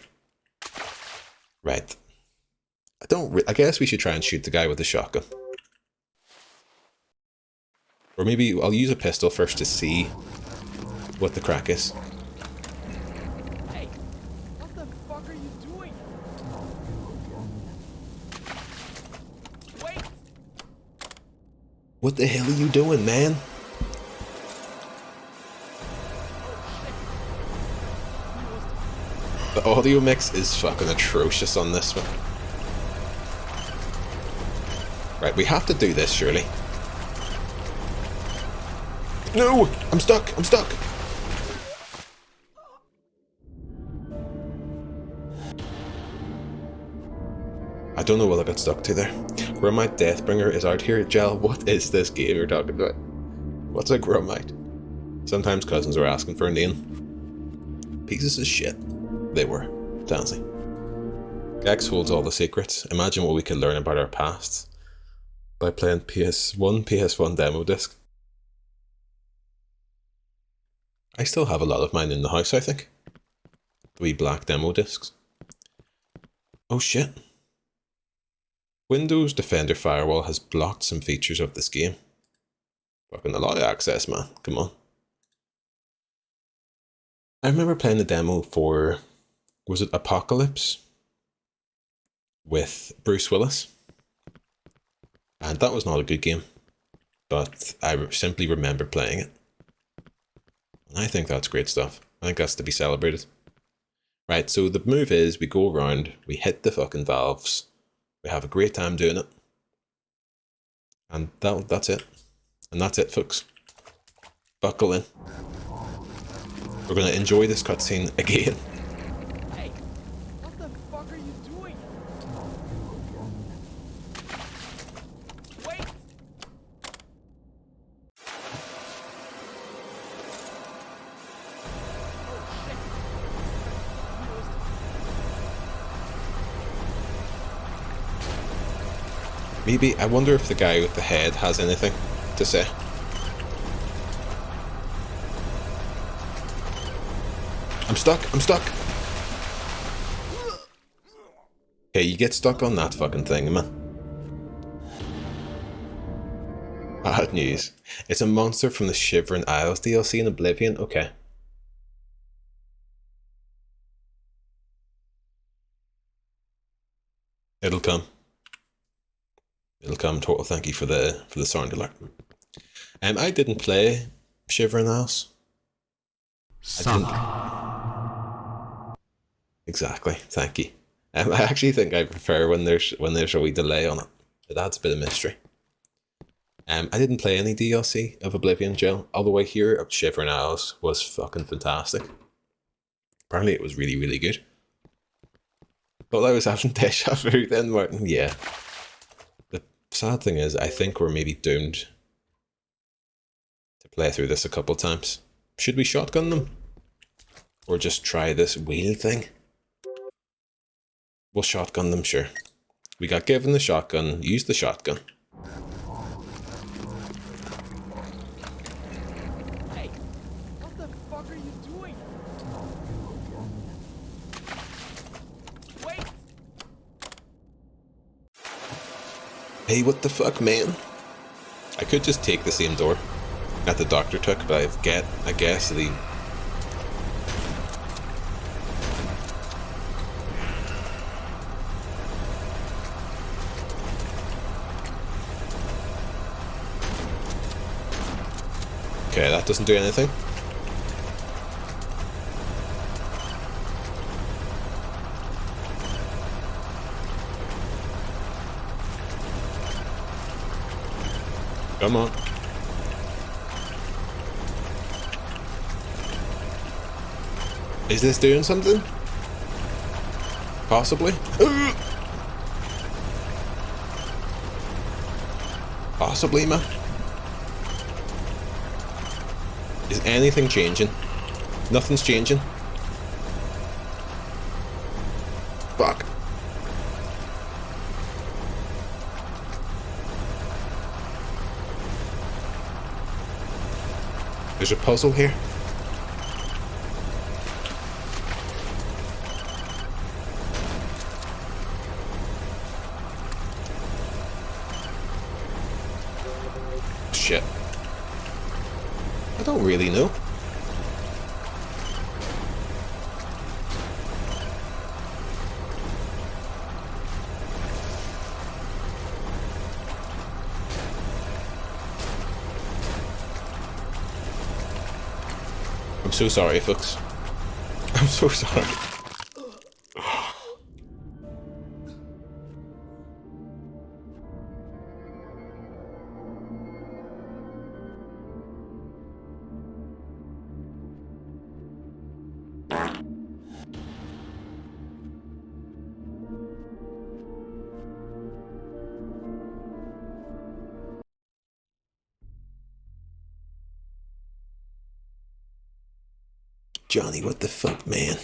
Right. I guess we should try and shoot the guy with the shotgun. Or maybe I'll use a pistol first to see what the crack is. Hey, what the fuck are you doing? Wait! What the hell are you doing, man? The audio mix is fucking atrocious on this one. Right, we have to do this, surely. No! I'm stuck! I'm stuck! I don't know what I got stuck to there. Grumite Deathbringer is out here. Gel, what is this game you're talking about? What's a Grumite? Sometimes cousins are asking for a name. Pieces of shit. They were. Dancy. Gex holds all the secrets. Imagine what we could learn about our past by playing PS1 demo disc. I still have a lot of mine in the house, I think. 3 black demo discs. Oh shit. Windows Defender Firewall has blocked some features of this game. Fucking a lot of access, man. Come on. I remember playing the demo for, was it Apocalypse? With Bruce Willis. And that was not a good game. But I simply remember playing it. And I think that's great stuff. I think that's to be celebrated. Right, so the move is we go around, we hit the fucking valves, we have a great time doing it. And that's it. And that's it, folks. Buckle in. We're going to enjoy this cutscene again. Hey, what the fuck are you doing? Wait! Maybe, I wonder if the guy with the head has anything to say. I'm stuck. Okay, you get stuck on that fucking thing, man. Bad news. It's a monster from the Shivering Isles DLC in Oblivion. Okay. It'll come. It'll come. Total thank you for the sound alert. I didn't play Shivering Isles. Exactly. Thank you. I actually think I prefer when there's a wee delay on it. It adds a bit of mystery. I didn't play any DLC of Oblivion, Jill. Although I hear Shivering Isles was fucking fantastic. Apparently it was really, really good. Thought I was having deja vu then, Martin. Yeah. The sad thing is, I think we're maybe doomed to play through this a couple times. Should we shotgun them? Or just try this wheel thing? We'll shotgun them, sure. We got given the shotgun, use the shotgun. Hey, what the fuck are you doing? Wait! Hey, what the fuck, man? I could just take the same door that the doctor took, but I guess the... Okay, that doesn't do anything. Come on. Is this doing something? Possibly? Possibly, man. Is anything changing? Nothing's changing. Fuck. There's a puzzle here. Shit. I don't really know. I'm so sorry, folks. I'm so sorry. Johnny, what the fuck, man?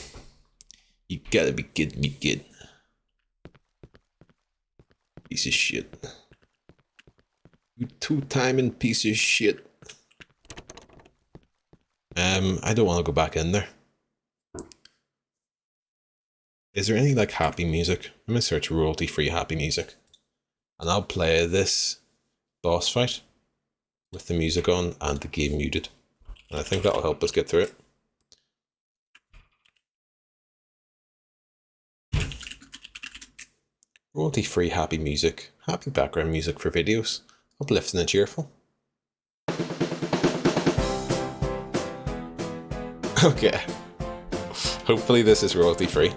You gotta be kidding me, kid. Piece of shit. You two-timing piece of shit. I don't want to go back in there. Is there any, like, happy music? I'm gonna search royalty-free happy music. And I'll play this boss fight with the music on and the game muted. And I think that'll help us get through it. Royalty-free happy music. Happy background music for videos. Uplifting and cheerful. Okay. Hopefully this is royalty free.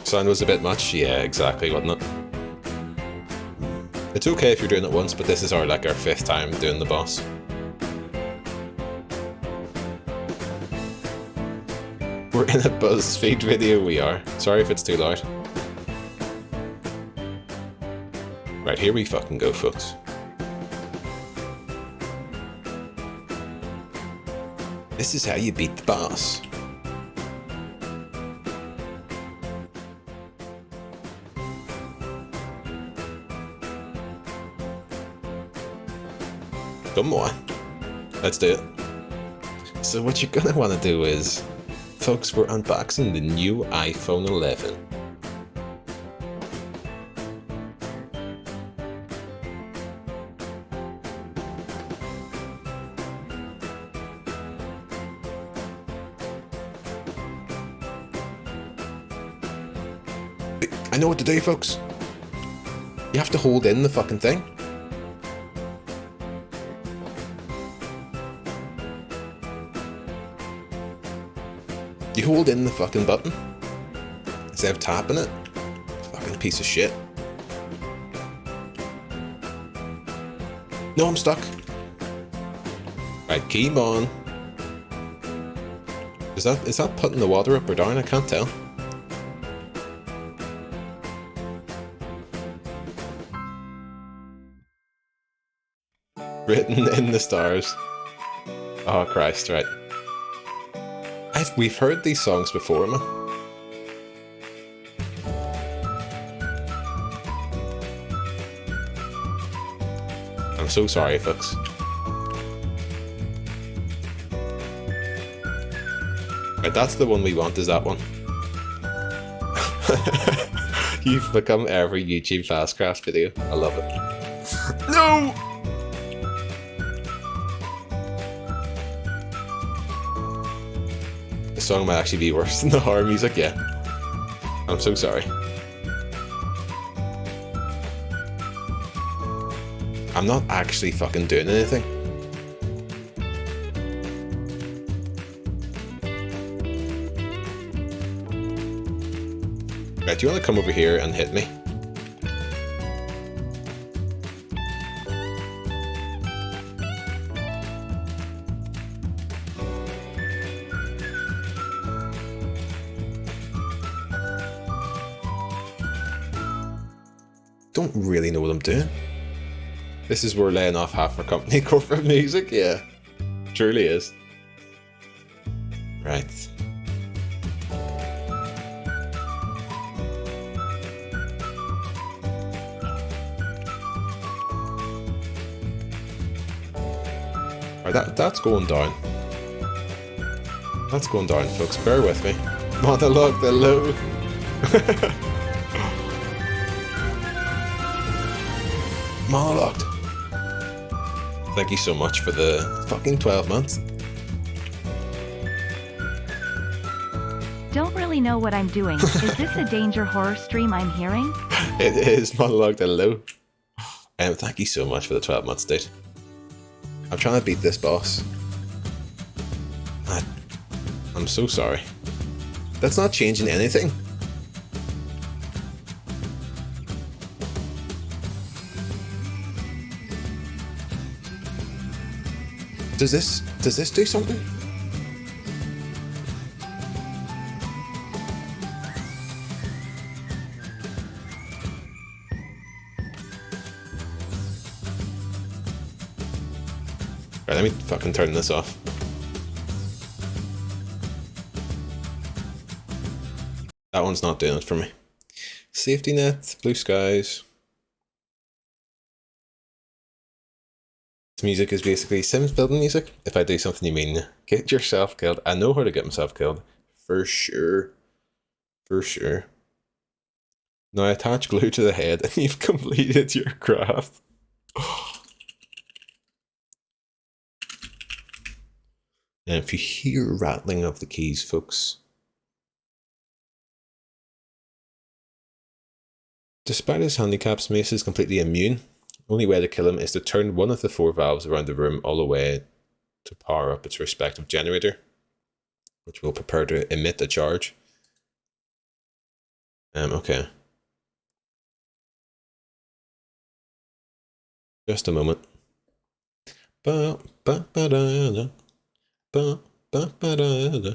Sound was a bit much? Yeah, exactly, wasn't it? It's okay if you're doing it once, but this is our 5th time doing the boss. We're in a BuzzFeed video, we are. Sorry if it's too loud. Right, here we fucking go, folks. This is how you beat the boss. Come on, let's do it. So what you're gonna want to do is, folks, we're unboxing the new iPhone 11. I know what to do, folks. You have to hold in the fucking thing. You hold in the fucking button instead of tapping it. Fucking piece of shit. No, I'm stuck. Right, keep on. Is that putting the water up or down? I can't tell. Written in the stars. Oh Christ, right. We've heard these songs before, man. I'm so sorry, folks. Right, that's the one we want, is that one. You've become every YouTube Fastcraft video. I love it. No! The song might actually be worse than the horror music, yeah. I'm so sorry. I'm not actually fucking doing anything. Right, do you want to come over here and hit me? Don't really know what I'm doing. This is we're laying off half our company corporate music, yeah. Truly is. Right. Right, that's going down. That's going down, folks. Bear with me. Monologue the low. Monologued. Thank you so much for the fucking 12 months. Don't really know what I'm doing. Is this a danger horror stream I'm hearing? It is Monologued hello. Thank you so much for the 12 months, dude. I'm trying to beat this boss. I'm so sorry. That's not changing anything. Does this do something? Right, let me fucking turn this off. That one's not doing it for me. Safety net, blue skies. This music is basically Sims building music. If I do something you mean, get yourself killed. I know how to get myself killed. For sure. For sure. Now attach glue to the head and you've completed your craft. And if you hear rattling of the keys, folks. Despite his handicaps, Mace is completely immune. Only way to kill him is to turn one of the 4 valves around the room all the way to power up its respective generator, which will prepare to emit a charge. Okay. Just a moment. Ba, ba, ba, da, da. Ba, ba, ba, da, da.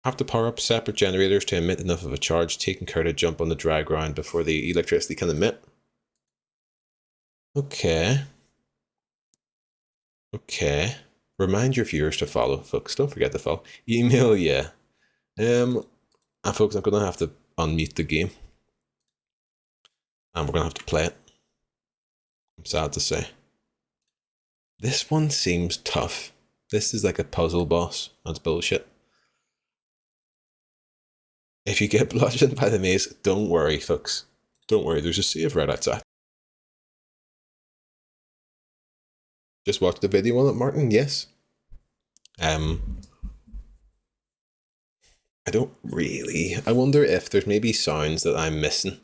Have to power up separate generators to emit enough of a charge, taking care to jump on the dry ground before the electricity can emit. Okay. Okay. Remind your viewers to follow, folks. Don't forget to follow. Email, yeah. And folks, I'm gonna have to unmute the game. And we're gonna have to play it. I'm sad to say. This one seems tough. This is like a puzzle boss. That's bullshit. If you get bludgeoned by the maze, don't worry, folks. Don't worry, there's a save right outside. Just watch the video on it, Martin, yes. I don't really... I wonder if there's maybe sounds that I'm missing.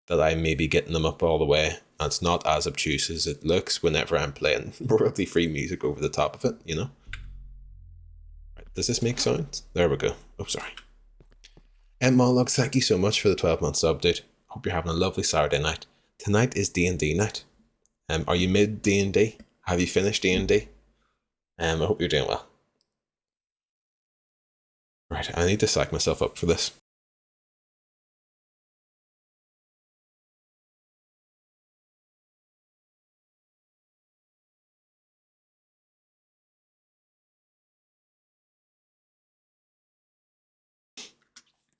That I'm maybe getting them up all the way. And it's not as obtuse as it looks whenever I'm playing royalty-free music over the top of it, you know? Right, does this make sounds? There we go. Oh, sorry. Monologue, thank you so much for the 12-month update. Hope you're having a lovely Saturday night. Tonight is D&D night. Are you mid D&D? Have you finished D&D? I hope you're doing well. Right, I need to psych myself up for this.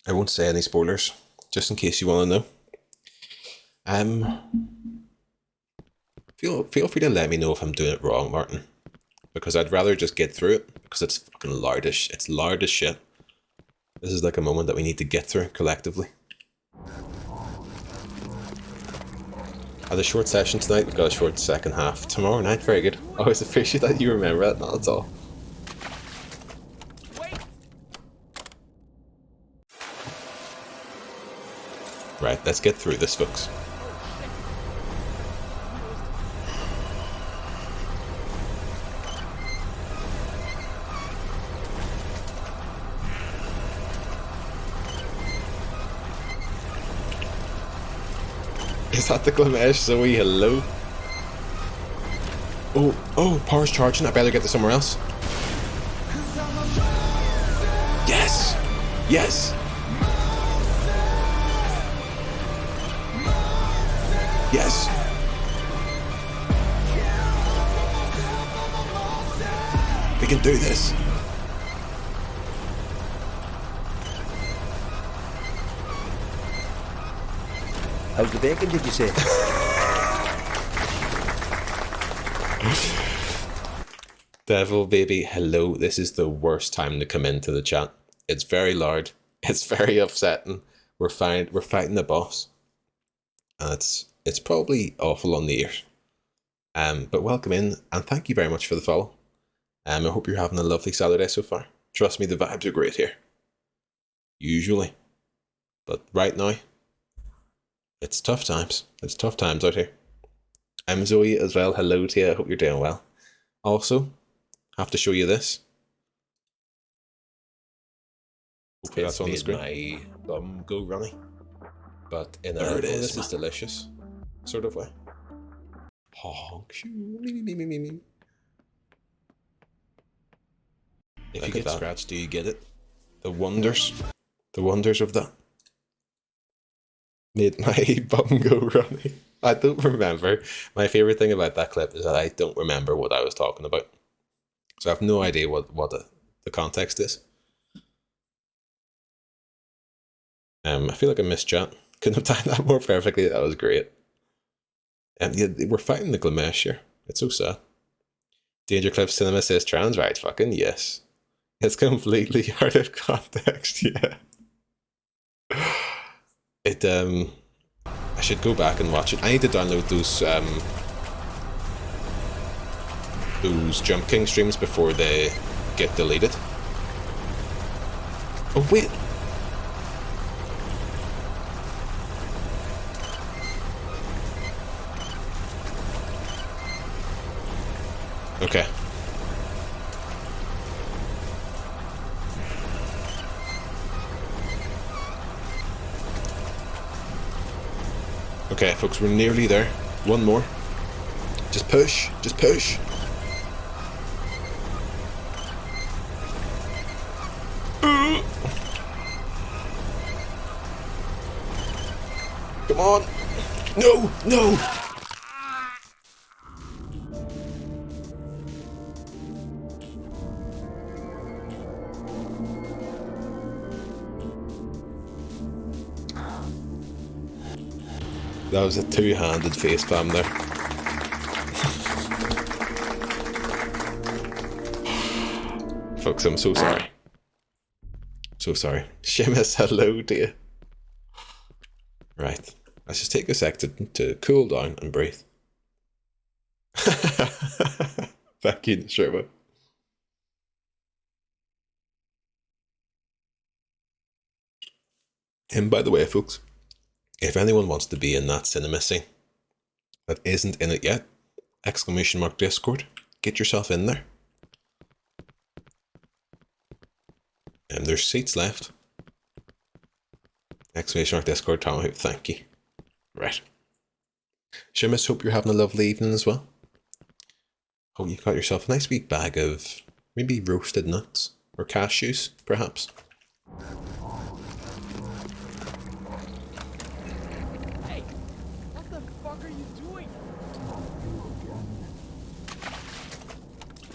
I won't say any spoilers, just in case you want to know. Feel free to let me know if I'm doing it wrong, Martin. Because I'd rather just get through it, because it's fucking loud as shit. It's loud as shit. This is like a moment that we need to get through collectively. Had a short session tonight, we've got a short second half. Tomorrow night, very good. Always appreciate that you remember that, not at all. Right, let's get through this, folks. Is that the Glimesh? Zoe, hello? Oh, power's charging. I better get to somewhere else. Yes! Yes! Yes! We can do this! How's the bacon, did you say? Devil baby, hello. This is the worst time to come into the chat. It's very loud. It's very upsetting. We're fighting the boss. And it's probably awful on the ear. But welcome in, and thank you very much for the follow. I hope you're having a lovely Saturday so far. Trust me, the vibes are great here. Usually. But right now, it's tough times. It's tough times out here. I'm Zoe as well. Hello to you. I hope you're doing well. Also, have to show you this. Hopefully that's on the screen. My bum go runny. But in a this is delicious sort of way. Honk. If you get scratched, do you get it? The wonders of that. Made my bum go running. I don't remember. My favourite thing about that clip is that I don't remember what I was talking about. So I have no idea what the context is. I feel like I missed chat. Couldn't have done that more perfectly. That was great. And yeah, we're fighting the Glimesh here. It's so sad. Danger Cliff Cinema says trans rights. Fucking yes. It's completely out of context, yeah. I should go back and watch it. I need to download those Jump King streams before they get deleted. Oh wait. Okay. Okay, folks, we're nearly there. One more. Just push. Just push. Come on. No, no. That was a two-handed facepalm there. Folks, I'm so sorry. So sorry. Seamus, hello to you. Right. Let's just take a sec to cool down and breathe. Thank you, Sherma. And by the way, folks, if anyone wants to be in that cinema scene that isn't in it yet, !Discord, get yourself in there. And there's seats left. !Discord, Tom, thank you. Right. Seamus, hope you're having a lovely evening as well. Hope you got yourself a nice wee bag of maybe roasted nuts or cashews, perhaps. Hey, what the fuck are you doing?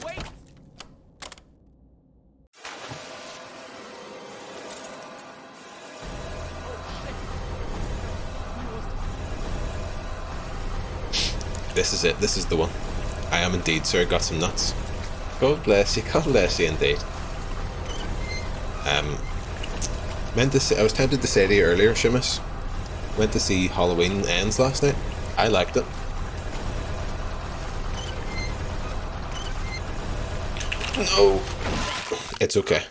Wait! This is it. This is the one. I am indeed, sir. Got some nuts. God bless you. God bless you indeed. Meant to say, I was tempted to say to you earlier, Seamus. Went to see Halloween Ends last night. I liked it. No. It's okay.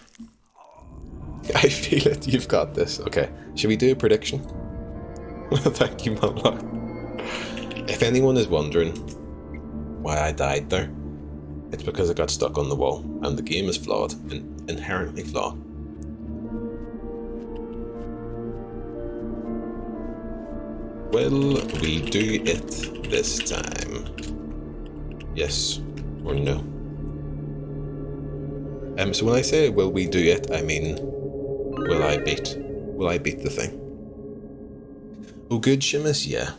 I feel it. You've got this. Okay. Should we do a prediction? Thank you, Mumlock. If anyone is wondering why I died there, it's because I got stuck on the wall, and the game is flawed, inherently flawed. Will we do it this time? Yes or no? So when I say will we do it, I mean will I beat the thing? Oh, good, Seamus, yeah.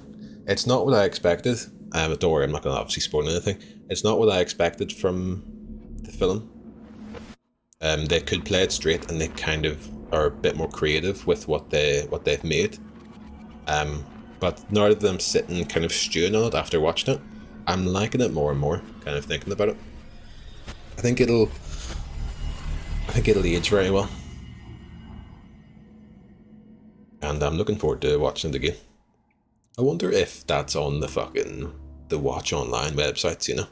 It's not what I expected. Don't worry, I'm not going to obviously spoil anything. It's not what I expected from the film. They could play it straight, and they kind of are a bit more creative with what they've made. But now that I'm sitting kind of stewing on it after watching it, I'm liking it more and more, kind of thinking about it. I think it'll age very well. And I'm looking forward to watching it again. I wonder if that's on the Watch Online websites, you know?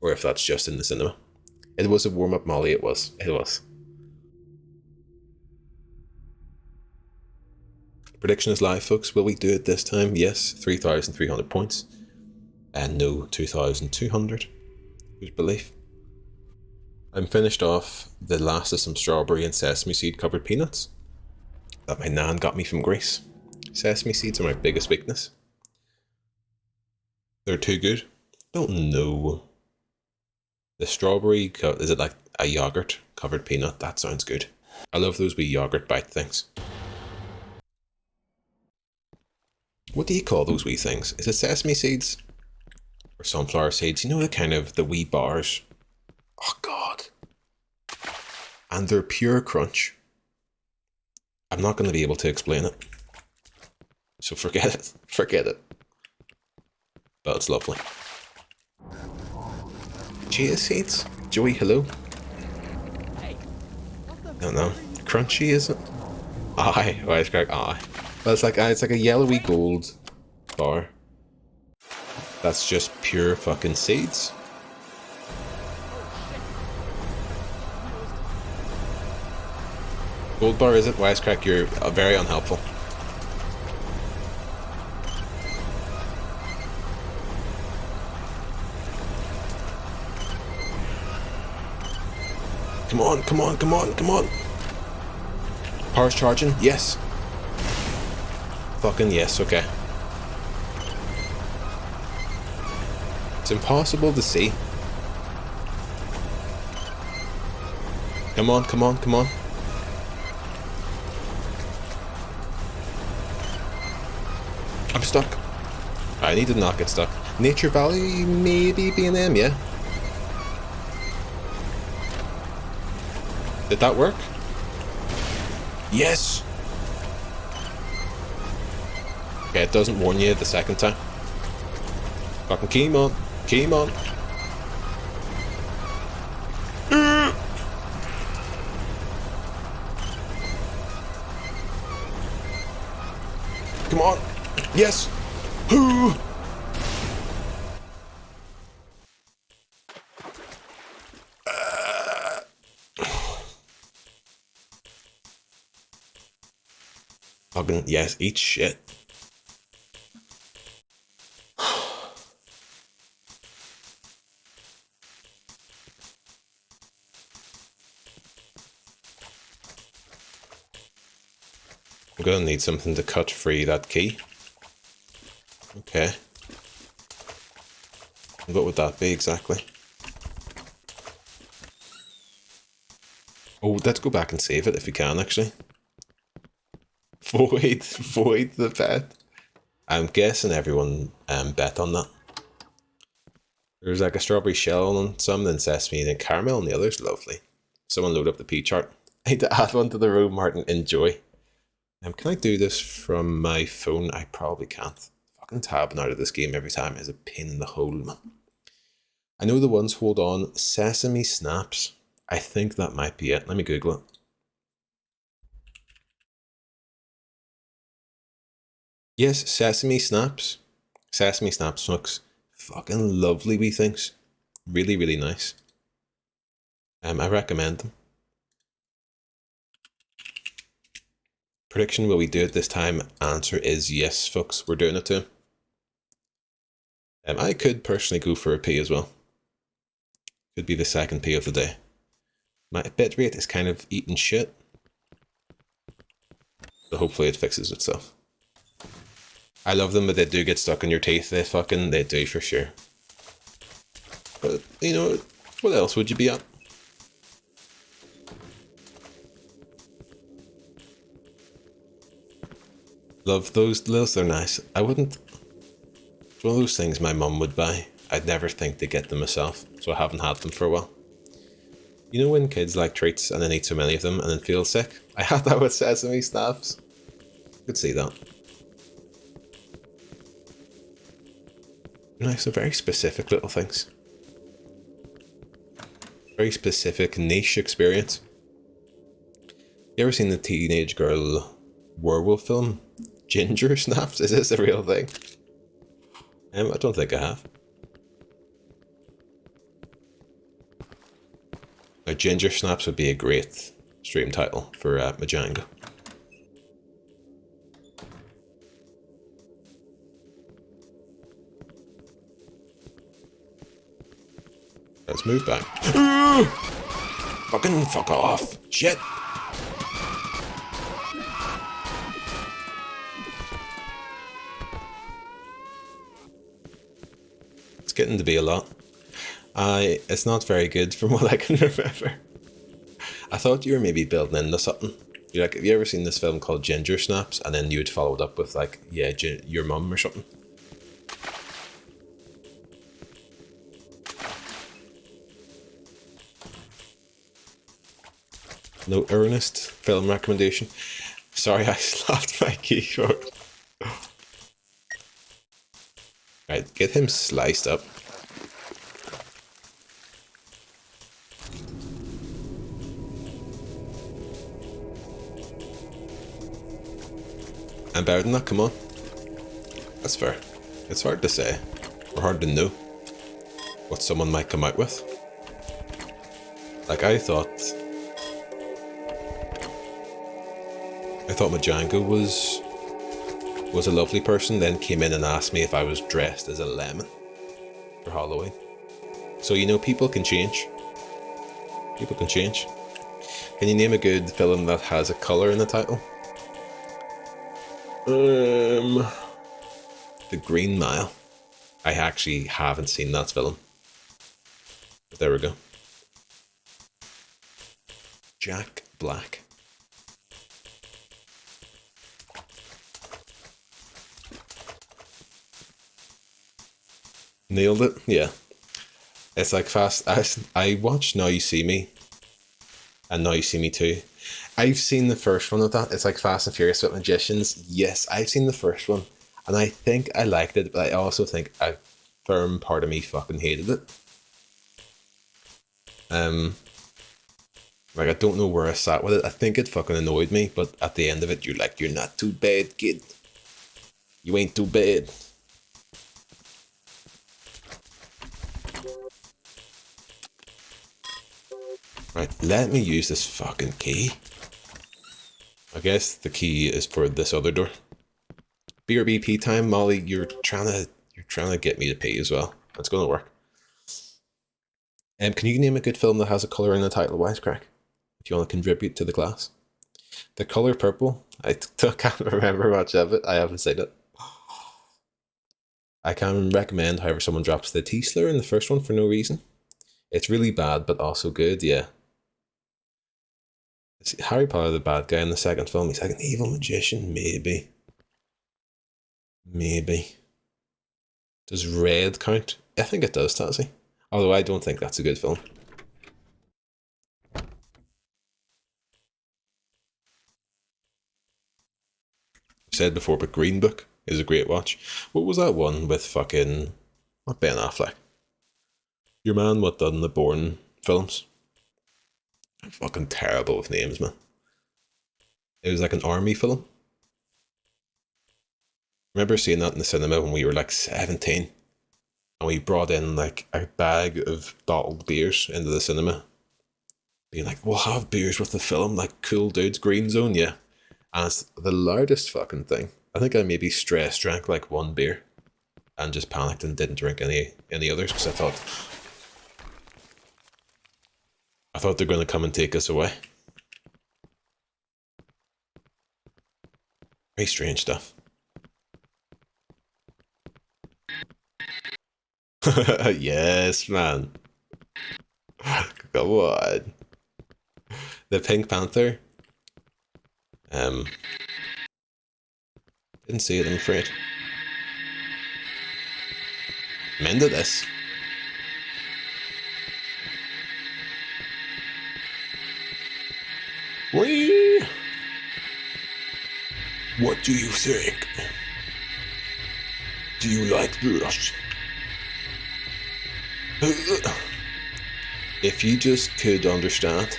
Or if that's just in the cinema. It was a warm-up, Molly, it was. It was. Prediction is live, folks. Will we do it this time? Yes, 3,300 points. And no, 2,200. Whose belief? I'm finished off the last of some strawberry and sesame seed covered peanuts that my nan got me from Greece. Sesame seeds are my biggest weakness. They're too good. Don't know. The strawberry, is it like a yogurt covered peanut? That sounds good. I love those wee yogurt bite things. What do you call those wee things? Is it sesame seeds? Or sunflower seeds? You know, the kind of the wee bars. Oh god. And they're pure crunch. I'm not going to be able to explain it. So forget it. Forget it. But it's lovely. Chia seeds? Joey, hello? I don't know. Crunchy, is it? Aye. Wisecrack, aye. But it's like a yellowy gold bar. That's just pure fucking seeds. Gold bar, is it? Wisecrack, you're very unhelpful. Come on, come on, come on, come on. Power's charging. Yes. Fucking yes, okay. It's impossible to see. Come on, come on, come on. I'm stuck. I need to not get stuck. Nature Valley maybe B&M, yeah? Did that work? Yes! Okay, it doesn't warn you the second time. Fucking keep on. Keep on. Come on. Yes. Fucking yes, eat shit. I'm gonna need something to cut free that key. Okay. What would that be exactly? Oh, let's go back and save it if we can, actually. Void the bet. I'm guessing everyone bet on that. There's like a strawberry shell on some, then sesame, then caramel, and the other's lovely. Someone load up the P chart. I need to add one to the room, Martin. Enjoy. Can I do this from my phone? I probably can't. Fucking tabbing out of this game every time is a pain in the hole, man. I know the ones, hold on. Sesame Snaps. I think that might be it. Let me Google it. Yes, Sesame Snaps. Sesame Snaps looks fucking lovely, wee things. Really, really nice. I recommend them. Prediction, will we do it this time? Answer is yes, folks. We're doing it too. I could personally go for a P as well. Could be the second P of the day. My bit rate is kind of eating shit. So hopefully it fixes itself. I love them, but they do get stuck in your teeth. They do for sure. But, you know, what else would you be at? Love those. They're nice. I wouldn't... It's one of those things my mum would buy. I'd never think to get them myself, so I haven't had them for a while. You know when kids like treats and then eat so many of them and then feel sick? I had that with Sesame Snaps. Could see that. Nice, so very specific little things. Very specific niche experience. You ever seen the teenage girl werewolf film? Ginger Snaps? Is this a real thing? I don't think I have. Now, Ginger Snaps would be a great stream title for Majango. Let's move back. Fucking fuck off. Shit. It's getting to be a lot. It's not very good from what I can remember. I thought you were maybe building into something. You're like, have you ever seen this film called Ginger Snaps? And then you'd follow it up with like, yeah, your mum or something. No earnest film recommendation. Sorry, I slapped my keyboard. Right, get him sliced up. I'm better than that, come on. That's fair. It's hard to say, or hard to know what someone might come out with. Like, I thought Majango was a lovely person, then came in and asked me if I was dressed as a lemon for Halloween. So, you know, people can change. People can change. Can you name a good film that has a colour in the title? The Green Mile. I actually haven't seen that film. But there we go. Jack Black. Nailed it, yeah. It's like fast. I watched Now You See Me and Now You See Me Too. I've seen the first one of that. It's like Fast and Furious with magicians. Yes, I've seen the first one. And I think I liked it, but I also think a firm part of me fucking hated it. Like, I don't know where I sat with it. I think it fucking annoyed me, but at the end of it, you're like, you're not too bad, kid. You ain't too bad. Right, let me use this fucking key. I guess the key is for this other door. BRBP time, Molly. You're trying to get me to pee as well. That's gonna work. Can you name a good film that has a colour in the title? Wisecrack. If you want to contribute to the class. The colour purple. I can't remember much of it. I haven't seen it. I can recommend, however, someone drops the T slur in the first one for no reason. It's really bad, but also good. Yeah. Is Harry Potter the bad guy in the second film? He's like an evil magician, maybe. Maybe. Does Red count? I think it does, Tazzy. Although I don't think that's a good film. I've said before, but Green Book is a great watch. What was that one with fucking... Not Ben Affleck. Your man, what done the Bourne films? I'm fucking terrible with names, man. It was like an army film. I remember seeing that in the cinema when we were like 17. And we brought in like a bag of bottled beers into the cinema. Being like, we'll have beers with the film, like cool dudes, Green Zone, yeah. And it's the loudest fucking thing. I think I maybe stress drank like one beer. And just panicked and didn't drink any others because I thought they're going to come and take us away. Very strange stuff. Yes, man. Go on. The Pink Panther. Didn't see it, I'm afraid. I'm into this. Whee! What do you think? Do you like this? If you just could understand,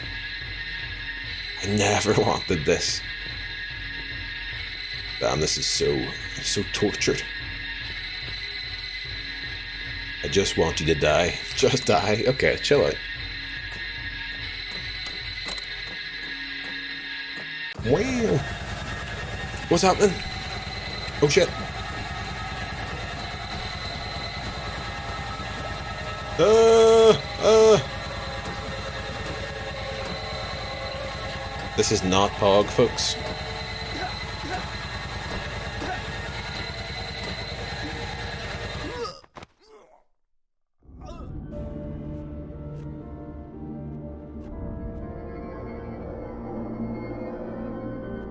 I never wanted this. Damn, this is so tortured. I just want you to die. Just die. Okay, chill out. Wow. What's happening? Oh shit. This is not Pog, folks.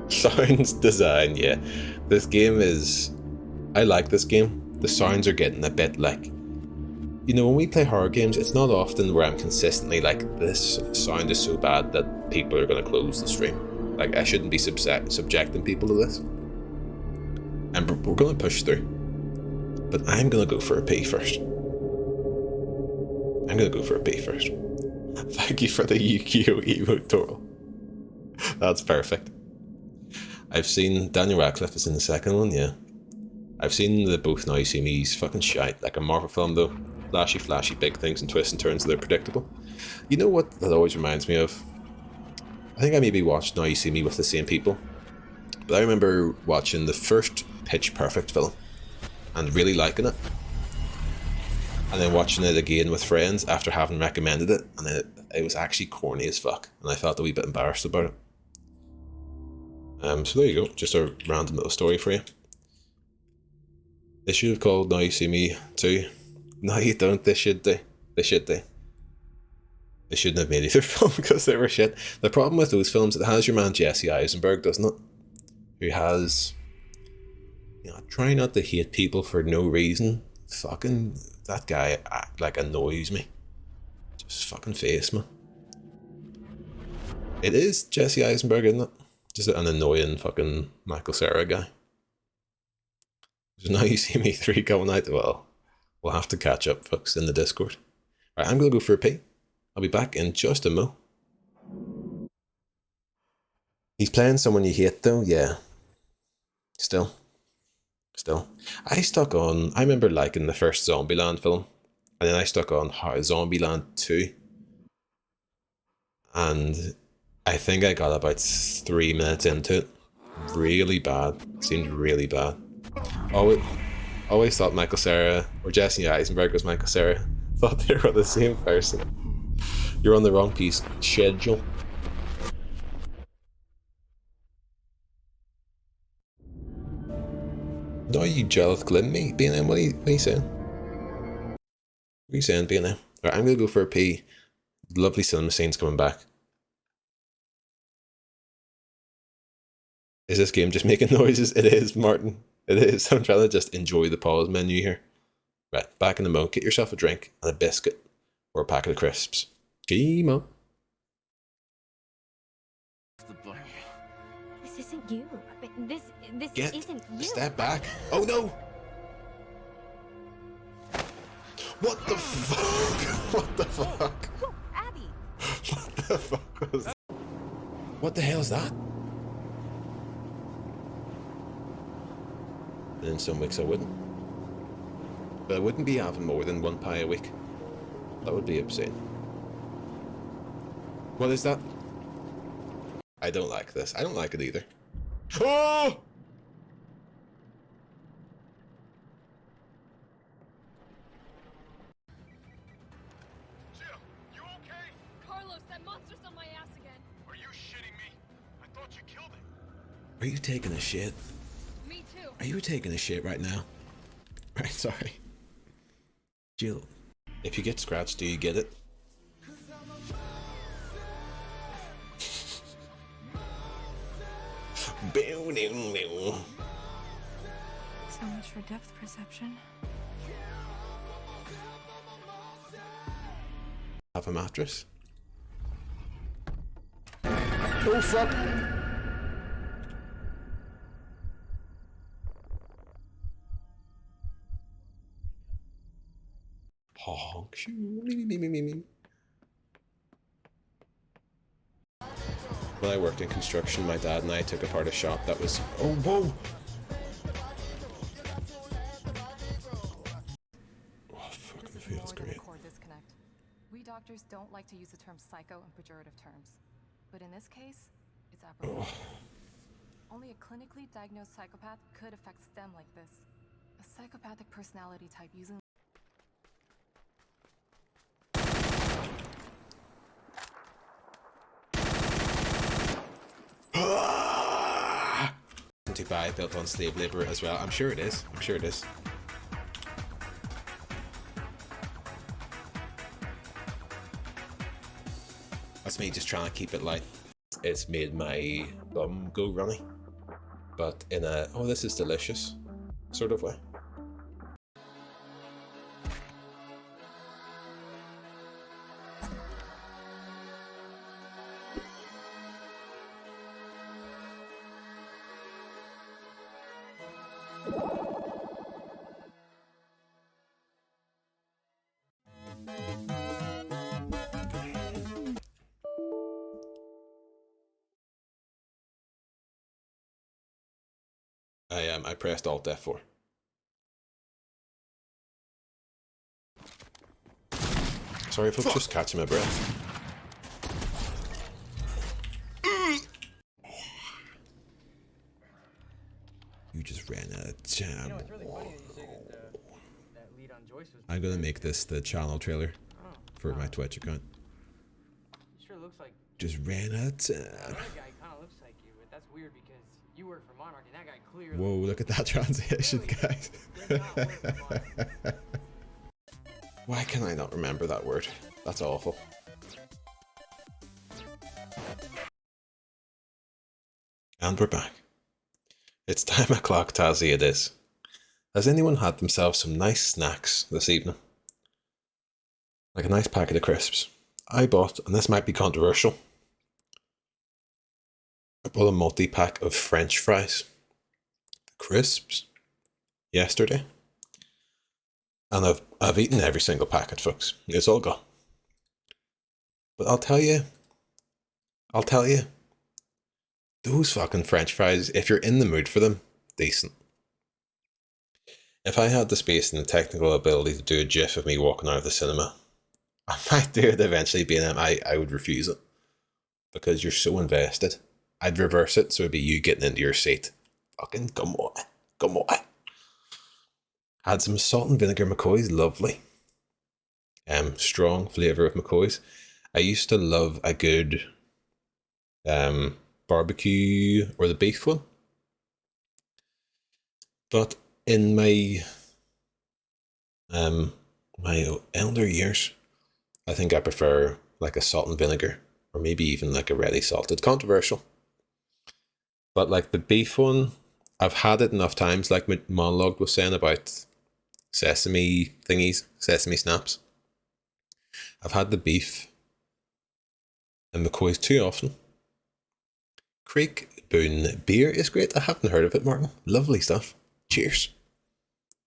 Sounds design, yeah. This game is... I like this game. The sounds are getting a bit like... You know, when we play horror games, it's not often where I'm consistently like, this sound is so bad that people are going to close the stream. Like, I shouldn't be subjecting people to this. And we're going to push through. But I'm going to go for a pee first. Thank you for the Yu-Gi-Oh! Emote, Toral. That's perfect. I've seen Daniel Radcliffe is in the second one, yeah. I've seen the both Now You See Me's fucking shite, like a Marvel film though. Flashy, big things and twists and turns, they're predictable. You know what that always reminds me of? I think I maybe watched Now You See Me with the same people. But I remember watching the first Pitch Perfect film and really liking it. And then watching it again with friends after having recommended it. And then it was actually corny as fuck, and I felt a wee bit embarrassed about it. So there you go, just a random little story for you. They should have called Now You See Me too. No, you don't. They should do. They should do. They shouldn't have made either film because they were shit. The problem with those films, it has your man Jesse Eisenberg, doesn't it? Who has, you know, try not to hate people for no reason. Fucking, that guy, like, annoys me. Just fucking face, man. It is Jesse Eisenberg, isn't it? Just an annoying fucking Michael Cera guy. So Now You See Me 3 coming out. Well, we'll have to catch up, folks, in the Discord. Alright, I'm gonna go for a pee. I'll be back in just a mo. He's playing someone you hate though, yeah. Still. I remember liking the first Zombieland film. And then I stuck on Zombieland 2. And I think I got about 3 minutes into it. Really bad. Seemed really bad. Always thought Michael Cera or Jesse Eisenberg was Michael Cera. Thought they were the same person. You're on the wrong piece. Schedule. No, you jealous Glimesh being in? What are you saying? What are you saying, being in? Alright, I'm gonna go for a pee. Lovely cinema scenes coming back. Is this game just making noises? It is, Martin. It is. I'm trying to just enjoy the pause menu here. Right, back in the mo. Get yourself a drink and a biscuit or a packet of crisps. Game on. This isn't you. This isn't you. Step back. Oh no! What the fuck? What the fuck? Whoa, Abby. What the fuck was that? What the hell is that? And in some weeks I wouldn't. But I wouldn't be having more than 1 pie a week. That would be obscene. What is that? I don't like this. I don't like it either. Oh! Jill, you okay? Carlos, that monster's on my ass again. Are you shitting me? I thought you killed him. Are you taking a shit? Me too. Are you taking a shit right now? Right, sorry. Jill, if you get scratched, do you get it? So much for depth perception. Have a mattress? Oh fuck! Honk. When I worked in construction, my dad and I took apart a shop that was... Oh, whoa! Oh, fucking This is feels more than great. a core disconnect. We doctors don't like to use the term psycho in pejorative terms. But in this case, it's apropos. Only a clinically diagnosed psychopath could affect STEM like this. A psychopathic personality type using To buy, built on slave labor as well. I'm sure it is. I'm sure it is. That's me just trying to keep it light. It's made my bum go runny. But in a, oh, this is delicious sort of way. I pressed Alt F4. Sorry folks, just catching my breath. You just ran out of time. You know, it's really funny that you say that lead on Joyce was. I'm gonna make this the channel trailer for my Twitch account. looks like... Just ran out of That time. other guy kind of looks like you, but that's weird because you work for Monarch and that guy clearly... Whoa, look at that transition, guys. Did not work for Monarch. Why can I not remember that word? That's awful. And we're back. It's time o'clock, Tazzy it is. Has anyone had themselves some nice snacks this evening? Like a nice packet of crisps. I bought, and this might be controversial, I bought a multi-pack of French fries, crisps, yesterday. And I've eaten every single packet, folks. It's all gone. But I'll tell you, those fucking French fries, if you're in the mood for them, decent. If I had the space and the technical ability to do a gif of me walking out of the cinema, I might do it eventually, being I would refuse it. Because you're so invested. I'd reverse it, so it'd be you getting into your seat. Fucking come on. Had some salt and vinegar McCoys, lovely. Strong flavour of McCoys. I used to love a good barbecue or the beef one. But in my my elder years, I think I prefer like a salt and vinegar, or maybe even like a ready salted. Controversial. But like the beef one, I've had it enough times, like my monologue was saying about sesame thingies, sesame snaps. I've had the beef and McCoy's too often. Creek Boone beer is great. I haven't heard of it, Martin. Lovely stuff. Cheers.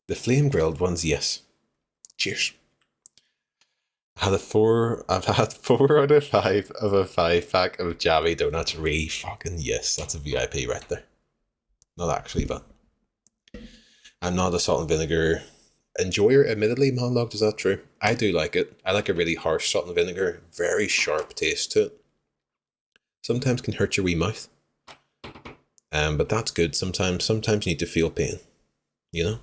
The flame grilled ones, yes. Cheers. I've had 4 out of 5 of a 5-pack of Javi donuts. Fucking yes, that's a VIP right there. Not actually, but I'm not a salt and vinegar enjoyer, admittedly. Monologue, is that true? I do like it. I like a really harsh salt and vinegar, very sharp taste to it. Sometimes can hurt your wee mouth. But that's good sometimes. Sometimes you need to feel pain, you know?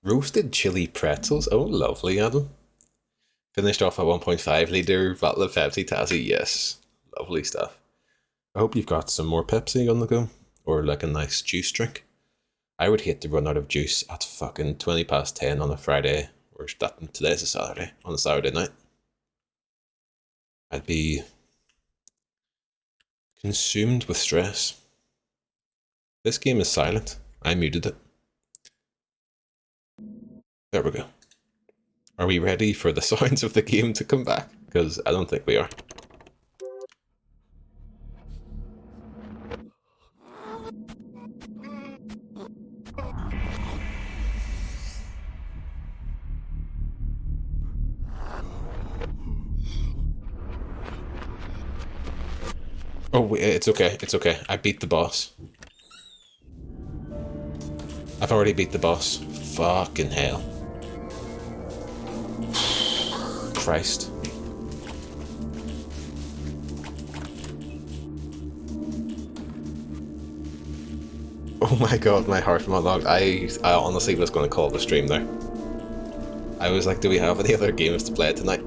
Roasted chili pretzels. Oh, lovely, Adam. Finished off a 1.5 litre bottle of Pepsi Tassie. Yes, lovely stuff. I hope you've got some more Pepsi on the go, or like a nice juice drink. I would hate to run out of juice at fucking 20 past 10 on a Friday, or today's a Saturday, on a Saturday night. I'd be consumed with stress. This game is silent. I muted it. There we go. Are we ready for the sounds of the game to come back? Because I don't think we are. Oh, wait, it's okay. It's okay. I beat the boss. I've already beat the boss. Fucking hell. Christ. Oh my god, my heart monologue. I honestly was going to call the stream there. I was like, do we have any other games to play tonight?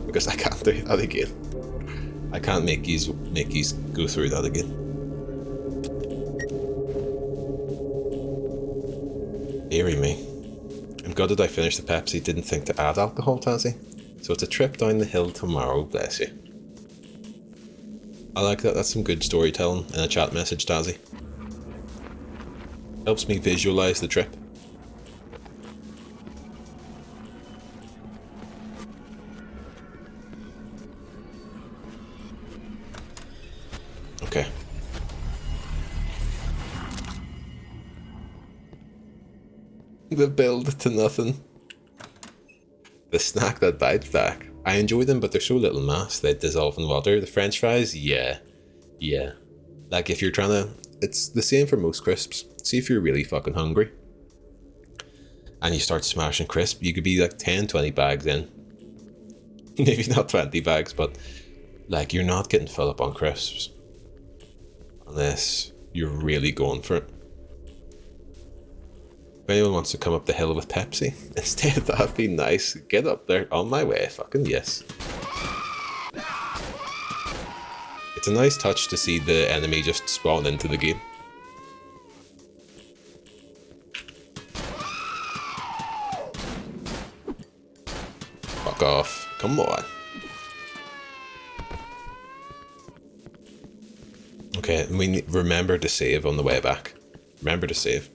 Because I can't do that again. I can't make yous go through that again. Deary me. I'm gutted I finished the Pepsi, didn't think to add alcohol, Tazzy. So it's a trip down the hill tomorrow, bless you. I like that, that's some good storytelling in a chat message, Tazzy. Helps me visualise the trip. Okay. The build to nothing. The snack that bites back. I enjoy them, but they're so little mass, they dissolve in water. The French fries, yeah. Like if you're trying to, it's the same for most crisps. See if you're really fucking hungry and you start smashing crisp, you could be like 10-20 bags in. Maybe not 20 bags, but like you're not getting full up on crisps. Unless you're really going for it. If anyone wants to come up the hill with Pepsi instead, that'd be nice. Get up there, on my way, fucking yes. It's a nice touch to see the enemy just spawn into the game. Fuck off, come on. Okay, we remember to save on the way back. Remember to save.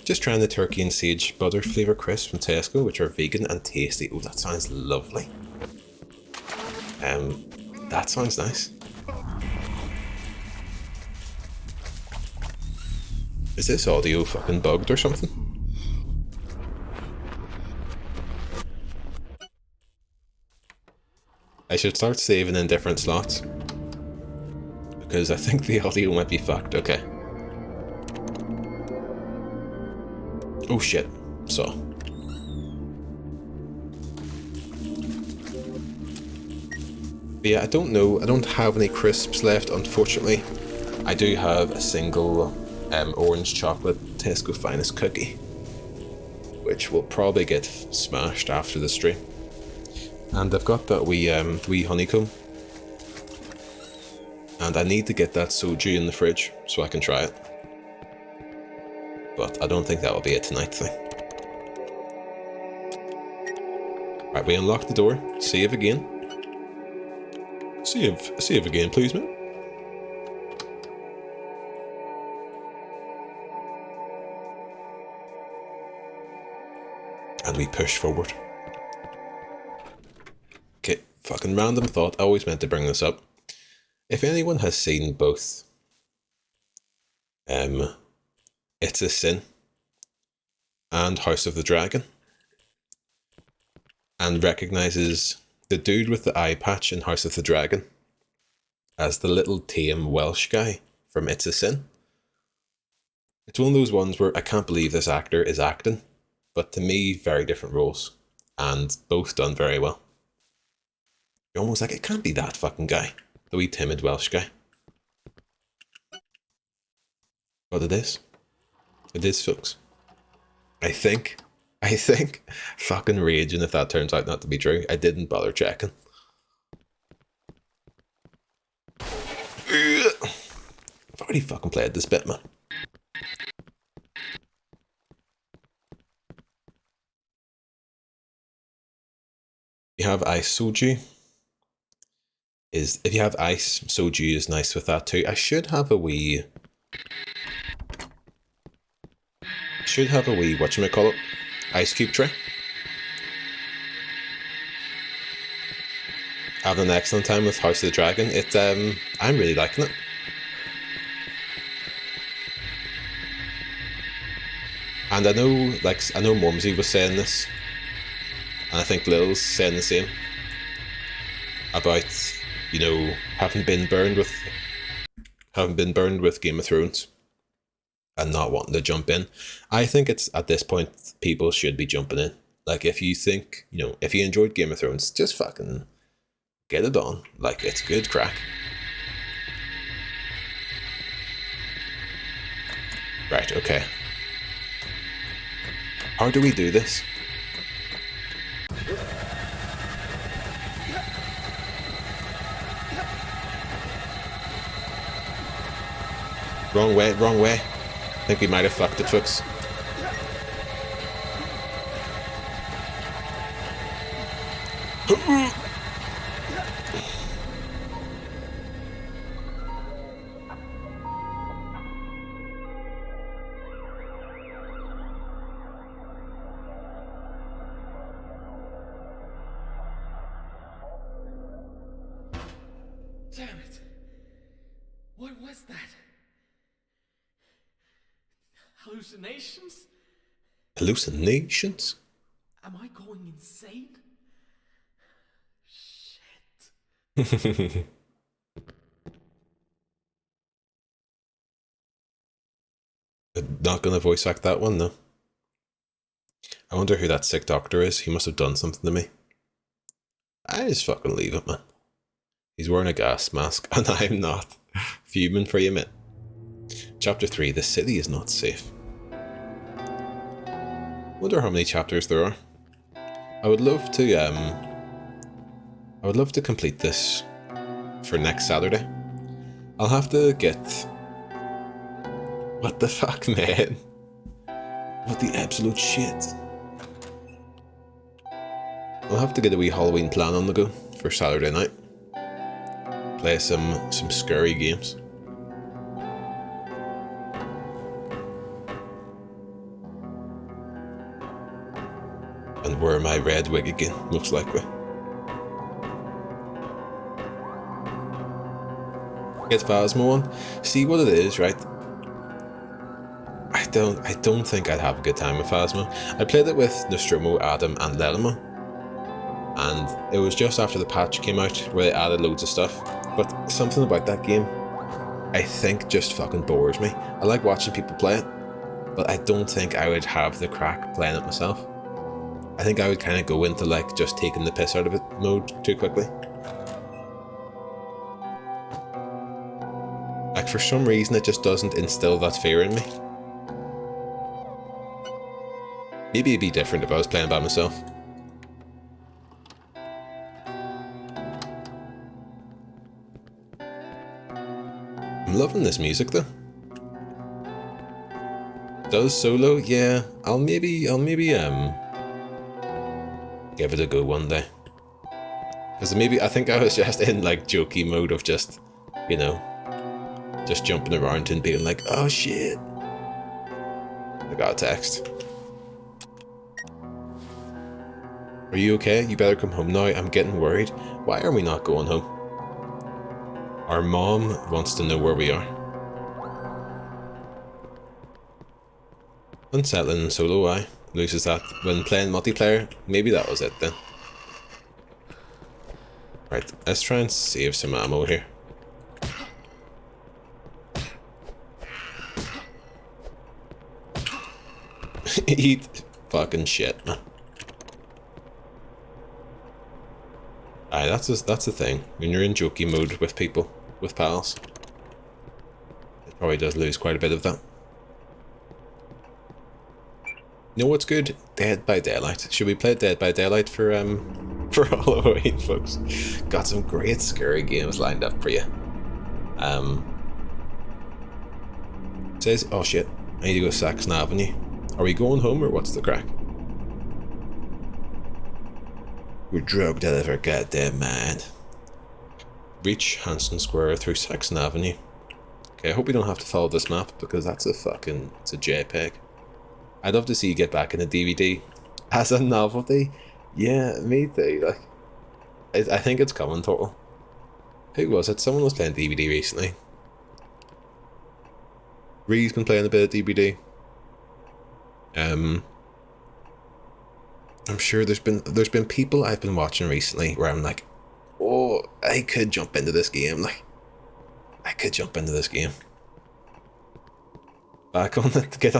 Just trying the turkey and sage butter flavour crisps from Tesco, which are vegan and tasty. Oh, that sounds lovely. That sounds nice. Is this audio fucking bugged or something? I should start saving in different slots. Because I think the audio might be fucked. Okay. Oh shit. So. But yeah, I don't know. I don't have any crisps left, unfortunately. I do have a single orange chocolate Tesco Finest cookie, which will probably get smashed after the stream. And I've got that wee honeycomb. And I need to get that soju in the fridge so I can try it. But I don't think that will be a tonight thing. Right, we unlock the door. Save again. Save again, please, man. And we push forward. Okay, fucking random thought. I always meant to bring this up. If anyone has seen both It's a Sin and House of the Dragon, and recognises the dude with the eye patch in House of the Dragon as the little tame Welsh guy from It's a Sin. It's one of those ones where I can't believe this actor is acting, but to me, very different roles, and both done very well. You're almost like, it can't be that fucking guy, the wee timid Welsh guy. But it is. It is, folks. I think, fucking raging if that turns out not to be true. I didn't bother checking. I've already fucking played this bit, man. You have ice soju. If you have ice, soju is nice with that too. I should have a wee whatchamacallit, ice cube tray. Having an excellent time with House of the Dragon. I'm really liking it. And I know Mumsy was saying this, and I think Lil's saying the same about, you know, having been burned with Game of Thrones and not wanting to jump in. I think it's at this point people should be jumping in. Like, if you think, you know, if you enjoyed Game of Thrones, just fucking get it on. Like, it's good crack. Right, okay. How do we do this? Wrong way, wrong way. I think we might have fucked it, folks. Damn it! What was that? Hallucinations? Hallucinations? Am I going insane? Shit. Not gonna voice act that one, though. I wonder who that sick doctor is. He must have done something to me. I just fucking leave it, man. He's wearing a gas mask, and I'm not. Fuming for you, mate. Chapter 3, the city is not safe. Wonder how many chapters there are. I would love to complete this for next Saturday. I'll have to get... What the fuck, man? What the absolute shit? I'll have to get a wee Halloween plan on the go for Saturday night. Play some scary games. And wear my red wig again, most likely. Get Phasma one. See what it is, right? I don't think I'd have a good time with Phasma. I played it with Nostromo, Adam, and Lelma, and it was just after the patch came out where they added loads of stuff. But something about that game, I think, just fucking bores me. I like watching people play it, but I don't think I would have the crack playing it myself. I think I would kind of go into like just taking the piss out of it mode too quickly. Like for some reason it just doesn't instill that fear in me. Maybe it'd be different if I was playing by myself. I'm loving this music though. Does solo? Yeah, I'll maybe give it a go one day. Because I think I was just in like jokey mode of just, you know, just jumping around and being like, oh shit. I got a text. Are you okay? You better come home now. I'm getting worried. Why are we not going home? Our mom wants to know where we are. Unsettling solo, why? Loses that when playing multiplayer. Maybe that was it then. Right, let's try and save some ammo here. Eat fucking shit, man. Aye, that's the thing. When you're in jokey mode with people, with pals, it probably does lose quite a bit of that. You know what's good? Dead by Daylight. Should we play Dead by Daylight for Halloween, folks? Got some great scary games lined up for you. Says, oh shit, I need to go Saxon Avenue. Are we going home or what's the crack? We're drugged out of our goddamn mind. Reach Hanson Square through Saxon Avenue. Okay, I hope we don't have to follow this map because it's a JPEG. I'd love to see you get back in a DVD as a novelty. Yeah, me too. Like, I think it's coming, total. Who was it? Someone was playing DVD recently. Ree's been playing a bit of DVD. I'm sure there's been people I've been watching recently where I'm like, oh, I could jump into this game. Like, I could jump into this game. Get on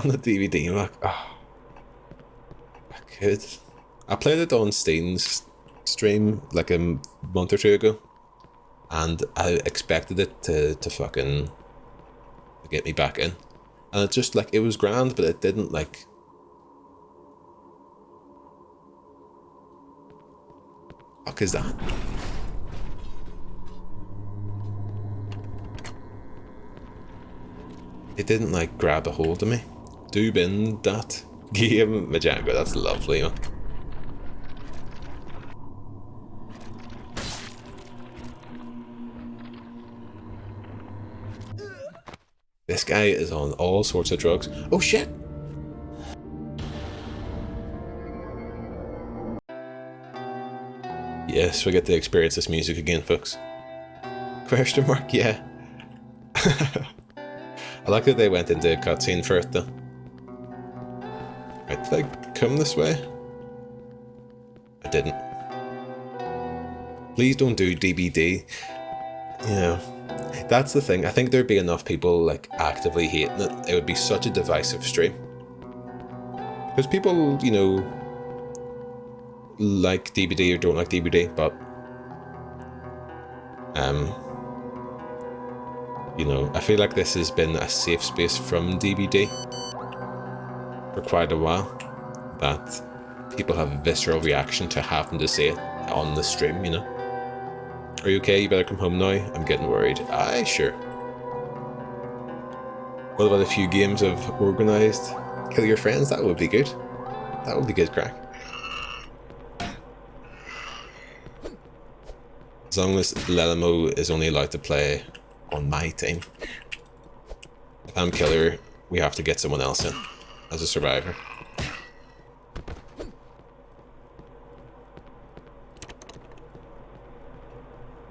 the DVD. I'm like, oh, I could. I played it on Stein's stream like a month or two ago, and I expected it to fucking get me back in, and it just like it was grand, but it didn't like. Fuck is that? It didn't like grab a hold of me. Do bin that game, Majango. That's lovely, man. This guy is on all sorts of drugs. Oh shit! Yes, we get to experience this music again, folks. Question mark? Yeah. I like that they went into a cutscene for it, though. Right, did I come this way? I didn't. Please don't do DBD. You know, that's the thing. I think there'd be enough people, like, actively hating it. It would be such a divisive stream. Because people, you know, like DBD or don't like DBD, but You know, I feel like this has been a safe space from DBD for quite a while, that people have a visceral reaction to having to say it on the stream, you know. Are you okay? You better come home now. I'm getting worried. Aye, sure. What about a few games of organised kill your friends? That would be good. That would be good crack. As long as Lelimo is only allowed to play on my team. If I'm killer, we have to get someone else in as a survivor.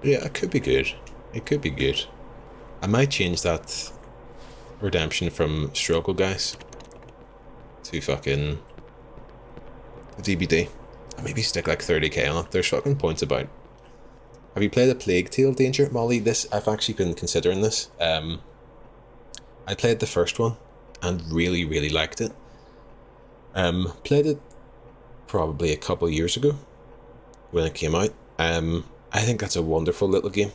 Yeah, it could be good. It could be good. I might change that redemption from struggle guys to fucking DBD. And maybe stick like 30k on it. There's fucking points about. Have you played a Plague Tale Danger, Molly? This, I've actually been considering this. I played the first one and really, really liked it. Played it probably a couple of years ago when it came out. I think that's a wonderful little game.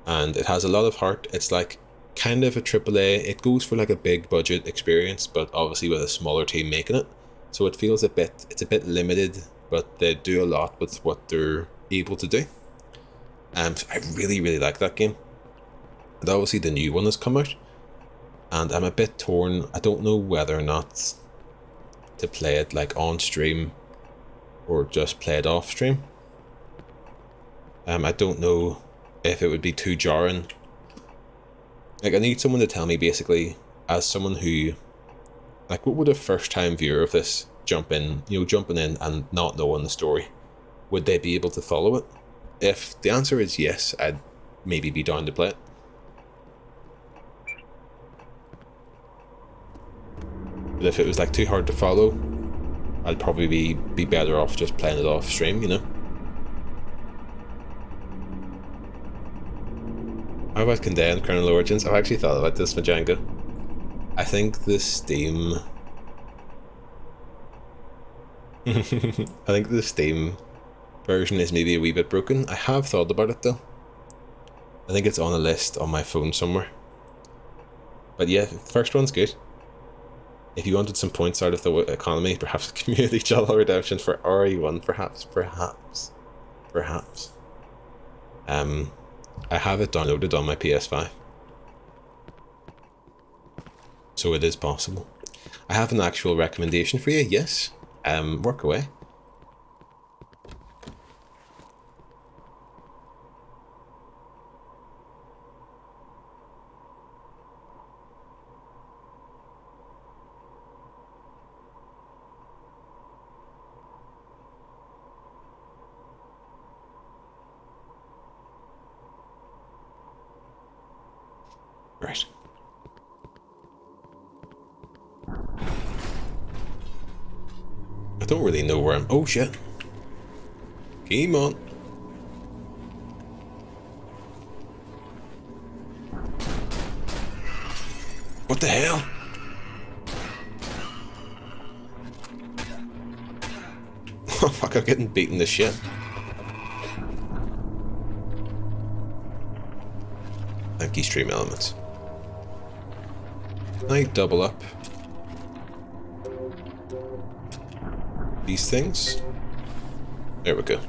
And it has a lot of heart. It's like kind of a AAA. It goes for like a big budget experience, but obviously with a smaller team making it. So it feels it's a bit limited, but they do a lot with what they're able to do. So I really, really like that game. And obviously the new one has come out. And I'm a bit torn. I don't know whether or not to play it like on stream or just play it off stream. I don't know if it would be too jarring. Like, I need someone to tell me basically, as someone who, like, what would a first time viewer of this jumping in and not knowing the story, would they be able to follow it? If the answer is yes, I'd maybe be down to play it. But if it was like too hard to follow, I'd probably be better off just playing it off stream, you know? How about Condemned Colonel Origins? I've actually thought about this, Majango. I think the Steam... I think the Steam version is maybe a wee bit broken. I have thought about it though. I think it's on a list on my phone somewhere. But yeah, the first one's good. If you wanted some points out of the economy, perhaps a community channel redemption for RE1, perhaps. I have it downloaded on my PS5. So it is possible. I have an actual recommendation for you, yes. Work away. Right. I don't really know where I'm... Oh shit. Come on. What the hell? Oh fuck, I'm getting beaten to shit. Thank you, stream elements. Can I double up these things? There we go.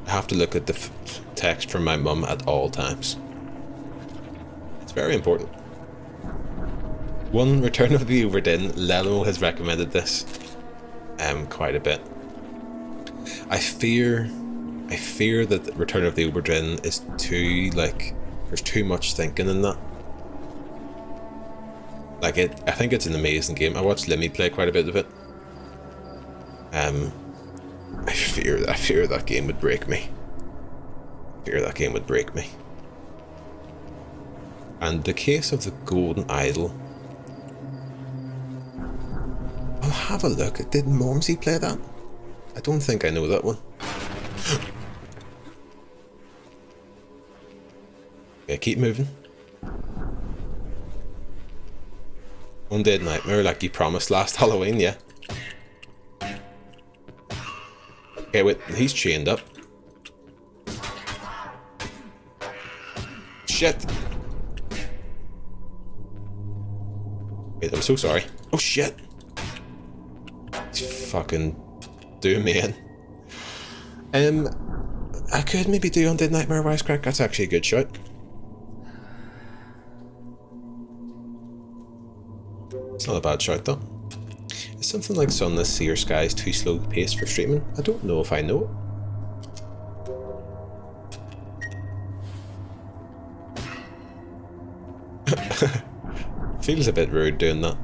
I have to look at the text from my mum at all times. It's very important. One, Return of the Obra Dinn. Lelmo has recommended this quite a bit. I fear that Return of the Obra Dinn is too, like, there's too much thinking in that. Like, I think it's an amazing game. I watched Limmy play quite a bit of it. I fear that game would break me. And the case of the Golden Idol. I'll have a look. Did Momsy play that? I don't think I know that one. Okay, keep moving. Undead Nightmare, like you promised last Halloween, yeah. Okay, wait, he's chained up. shit! Wait, I'm so sorry. Oh shit! He's fucking doing me in. I could maybe do Undead Nightmare Wisecrack. That's actually a good shot. It's not a bad shot though. Is something like Sunless Sea or Skies too slow paced for streaming? I don't know if I know it. Feels a bit rude doing that.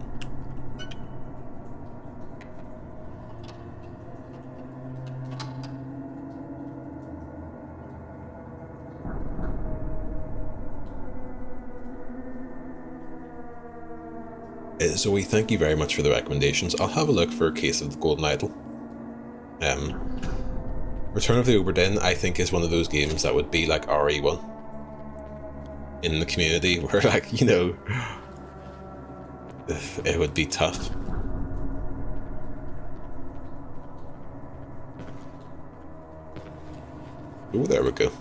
Zoe, thank you very much for the recommendations. I'll have a look for a case of the Golden Idol. Return of the Obra Dinn, I think, is one of those games that would be like RE1 in the community, where, like, you know, it would be tough. Oh, there we go.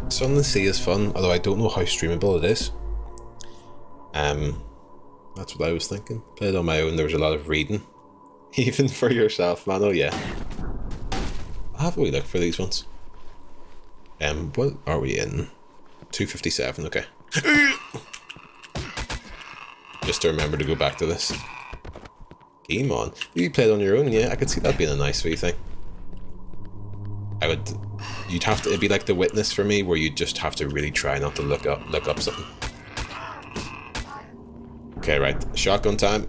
Sunless Sea is fun, although I don't know how streamable it is. That's what I was thinking. Play it on my own, there was a lot of reading. Even for yourself, man, oh yeah. I'll have a wee look for these ones. What are we in? 257, okay. Just to remember to go back to this. Game on. You play it on your own, yeah, I could see that being a nice wee thing. You'd have to, it'd be like The Witness for me, where you'd just have to really try not to look up something. Okay, right, shotgun time.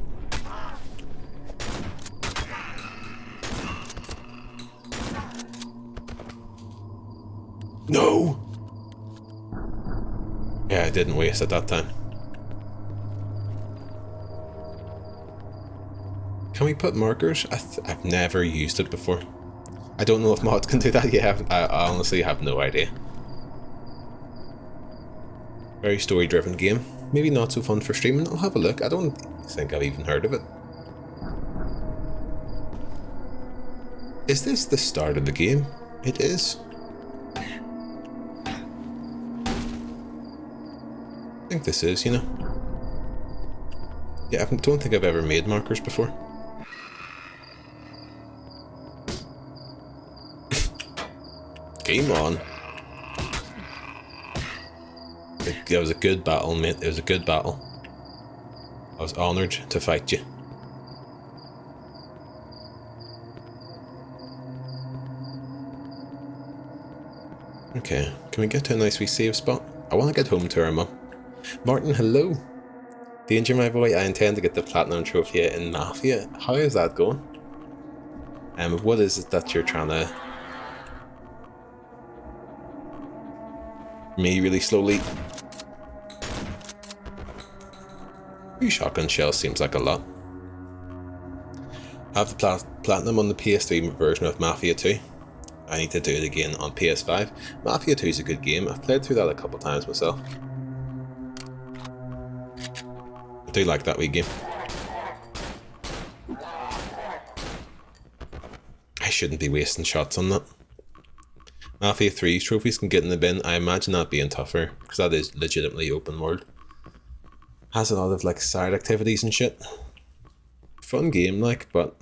No! Yeah, I didn't waste at that time. Can we put markers? I've never used it before. I don't know if mods can do that. Yeah, I honestly have no idea. Very story-driven game. Maybe not so fun for streaming. I'll have a look. I don't think I've even heard of it. Is this the start of the game? It is. I think this is, you know. Yeah, I don't think I've ever made markers before. Game on. It was a good battle, mate. It was a good battle. I was honoured to fight you. Okay, can we get to a nice wee save spot? I want to get home to our mum. Martin, hello. Danger, my boy. I intend to get the platinum trophy in Mafia. How is that going? What is it that you're trying to... Me really slowly. 3 shotgun shells seems like a lot. I have the platinum on the PS3 version of Mafia 2. I need to do it again on PS5. Mafia 2 is a good game. I've played through that a couple times myself. I do like that wee game. I shouldn't be wasting shots on that. Mafia 3's trophies can get in the bin. I imagine that being tougher, because that is legitimately open world. Has a lot of like side activities and shit. Fun game, like, but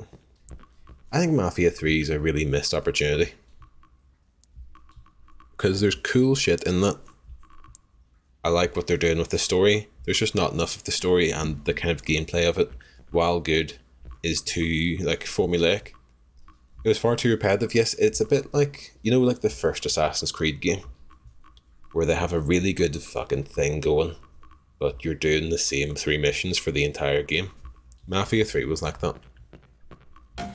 I think Mafia 3 is a really missed opportunity. Because there's cool shit in that. I like what they're doing with the story. There's just not enough of the story, and the kind of gameplay of it, while good, is too like formulaic. It was far too repetitive. Yes, it's a bit like, you know, like the first Assassin's Creed game, where they have a really good fucking thing going, but you're doing the same 3 missions for the entire game. Mafia 3 was like that. I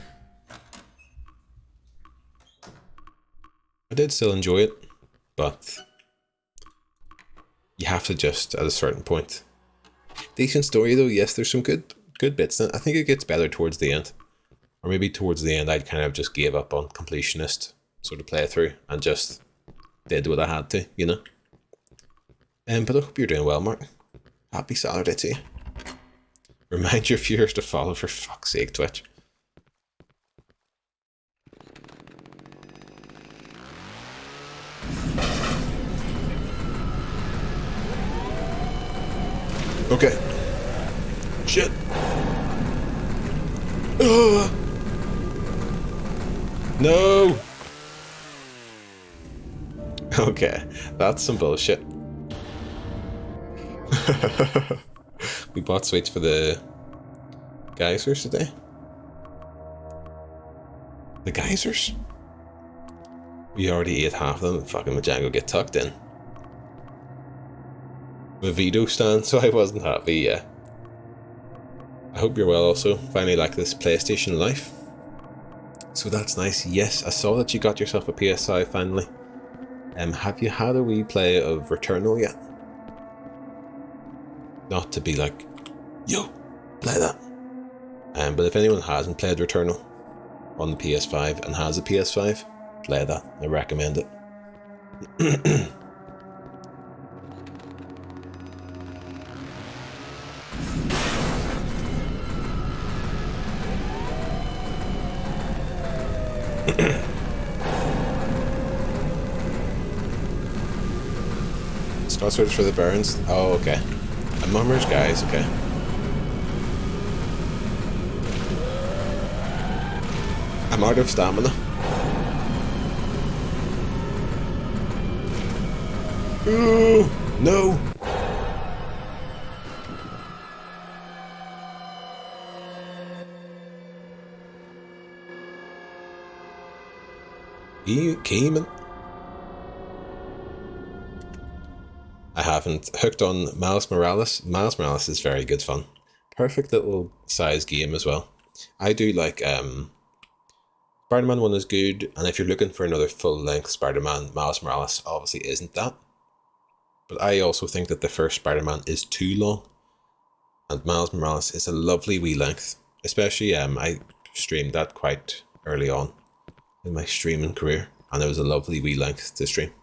did still enjoy it, but you have to just at a certain point. Decent story though, yes, there's some good bits in it. I think it gets better towards the end. Or maybe towards the end I kind of just gave up on completionist sort of playthrough and just did what I had to, you know. But I hope you're doing well, Martin. Happy Saturday to you. Remind your viewers to follow, for fuck's sake, Twitch. Okay. Shit. No! Okay, that's some bullshit. We bought sweets for the geysers today. The geysers? We already ate half of them. Fucking Majango get tucked in. The veto stand, so I wasn't happy, yeah. I hope you're well also. Finally like this PlayStation life. So that's nice. Yes, I saw that you got yourself a PS5 finally. Have you had a wee play of Returnal yet? Not to be like, yo, play that. But if anyone hasn't played Returnal on the PS5 and has a PS5, play that. I recommend it. Scott's orders for the burns. Oh, okay. And Mummers, guys, okay. I'm out of stamina. Ooh, no! You came in. I haven't hooked on Miles Morales. Miles Morales is very good fun. Perfect little size game as well. I do like Spider-Man 1 is good, and if you're looking for another full-length Spider-Man, Miles Morales obviously isn't that. But I also think that the first Spider-Man is too long, and Miles Morales is a lovely wee length. Especially I streamed that quite early on in my streaming career, and it was a lovely wee length to stream.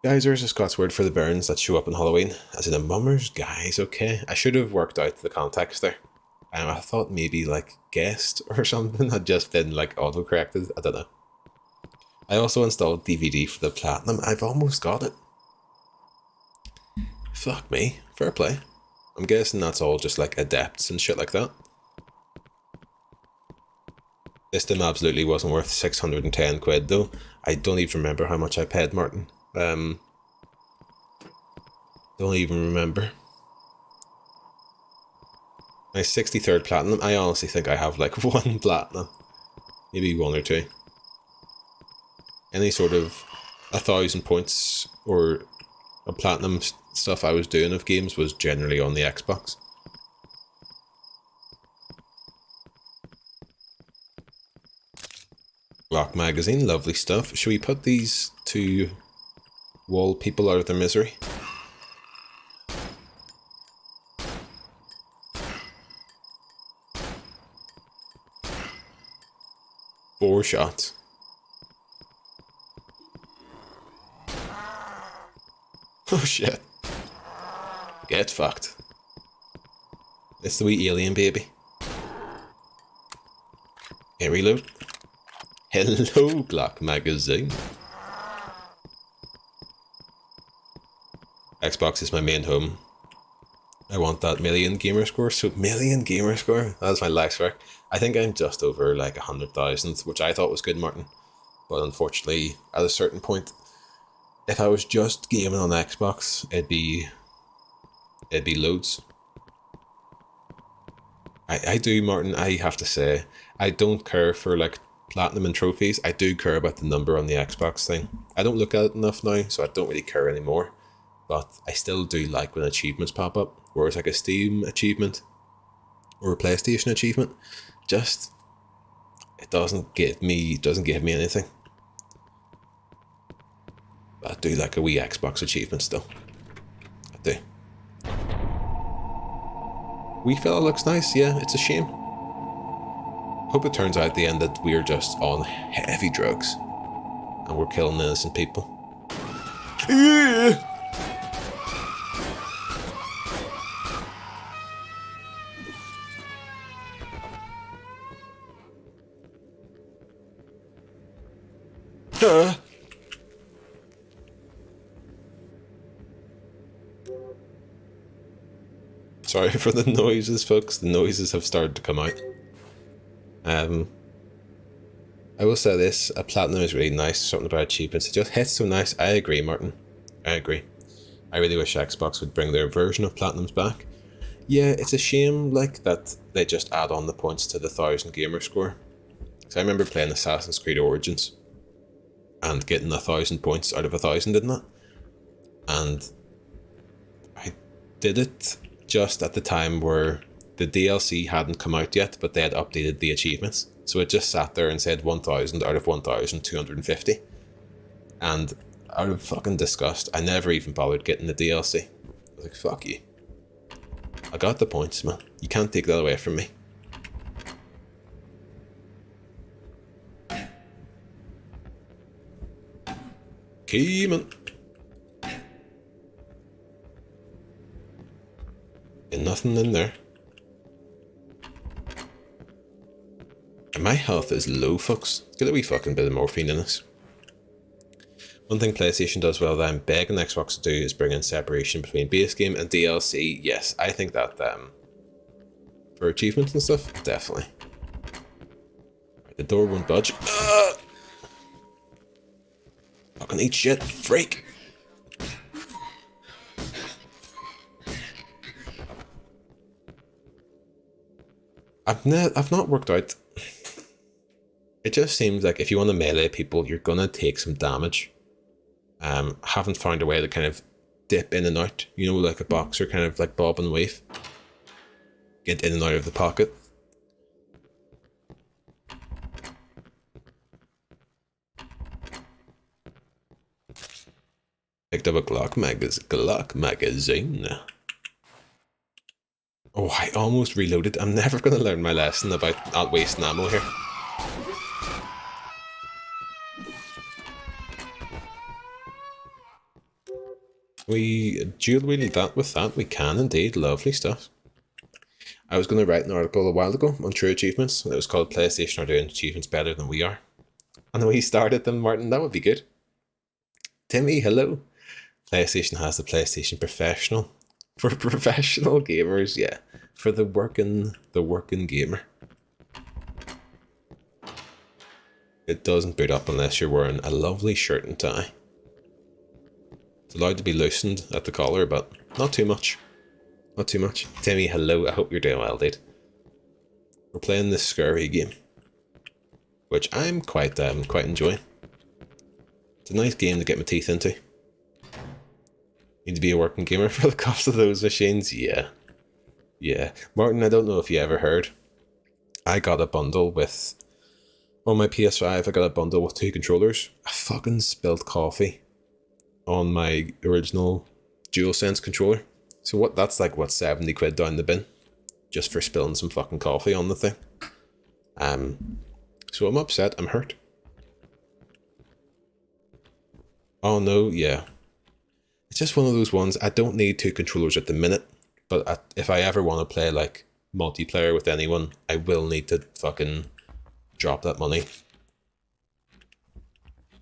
Geysers is Scott's word for the burns that show up on Halloween, as in a mummers, guys, okay. I should have worked out the context there. I thought maybe like guest or something had just been like auto-corrected, I don't know. I also installed DVD for the Platinum. I've almost got it. Fuck me, fair play. I'm guessing that's all just like adepts and shit like that. This thing absolutely wasn't worth 610 quid though. I don't even remember how much I paid, Martin. Don't even remember. My 63rd platinum. I honestly think I have like one platinum. Maybe one or two. Any sort of 1,000 points or a platinum stuff I was doing of games was generally on the Xbox. Rock magazine, lovely stuff. Should we put these two wall people out of their misery? Four shots. Oh shit. Get fucked. It's the wee alien baby. Okay, reload. Hello, Glock magazine. Xbox is my main home. I want that million gamer score. So million gamer score? That's my life's work. I think I'm just over like 100,000, which I thought was good, Martin. But unfortunately, at a certain point, if I was just gaming on Xbox, it'd be loads. I do, Martin, I have to say, I don't care for like platinum and trophies. I do care about the number on the Xbox thing. I don't look at it enough now, so I don't really care anymore. But I still do like when achievements pop up, whereas like a Steam achievement or a PlayStation achievement, just it doesn't give me anything. But I do like a wee Xbox achievement still. I do. Wee fella looks nice, yeah, it's a shame. Hope it turns out at the end that we're just on heavy drugs and we're killing innocent people. Sorry for the noises, folks. The noises have started to come out. I will say this, a platinum is really nice, something about achievements. It just hits so nice. I agree, Martin. I agree. I really wish Xbox would bring their version of platinums back. Yeah, it's a shame, like, that they just add on the points to the 1000 gamer score. Because I remember playing Assassin's Creed Origins and getting 1000 points out of 1000, didn't it? And I did it just at the time where the DLC hadn't come out yet, but they had updated the achievements. So it just sat there and said 1000 out of 1250. And out of fucking disgust, I never even bothered getting the DLC. I was like, fuck you. I got the points, man. You can't take that away from me. Keyman. And nothing in there. And my health is low, folks. Let's get a wee fucking bit of morphine in this. One thing PlayStation does well that I'm begging Xbox to do is bring in separation between base game and DLC. Yes, I think that for achievements and stuff, definitely. Right, the door won't budge. Fucking eat shit, freak. I've not worked out. It just seems like if you want to melee people, you're gonna take some damage. Haven't found a way to kind of dip in and out, you know, like a boxer, kind of like bob and weave. Get in and out of the pocket. Picked up a Glock magazine. Oh, I almost reloaded. I'm never going to learn my lesson about not wasting ammo here. We dual wielded that with that. We can indeed. Lovely stuff. I was going to write an article a while ago on true achievements. It was called PlayStation are doing achievements better than we are. And we started them, Martin. That would be good. Timmy, hello. PlayStation has the PlayStation Professional. For professional gamers, yeah. For the working gamer. It doesn't boot up unless you're wearing a lovely shirt and tie. It's allowed to be loosened at the collar, but not too much. Not too much. Timmy, hello. I hope you're doing well, dude. We're playing this scary game, which I'm quite enjoying. It's a nice game to get my teeth into. Need to be a working gamer for the cost of those machines? Yeah. Yeah. Martin, I don't know if you ever heard. I got a bundle with... On my PS5, I got a bundle with 2 controllers. I fucking spilled coffee on my original DualSense controller. So that's like, 70 quid down the bin? Just for spilling some fucking coffee on the thing. So I'm upset, I'm hurt. Oh no, yeah. It's just one of those ones, I don't need 2 controllers at the minute, but if I ever want to play like multiplayer with anyone, I will need to fucking drop that money.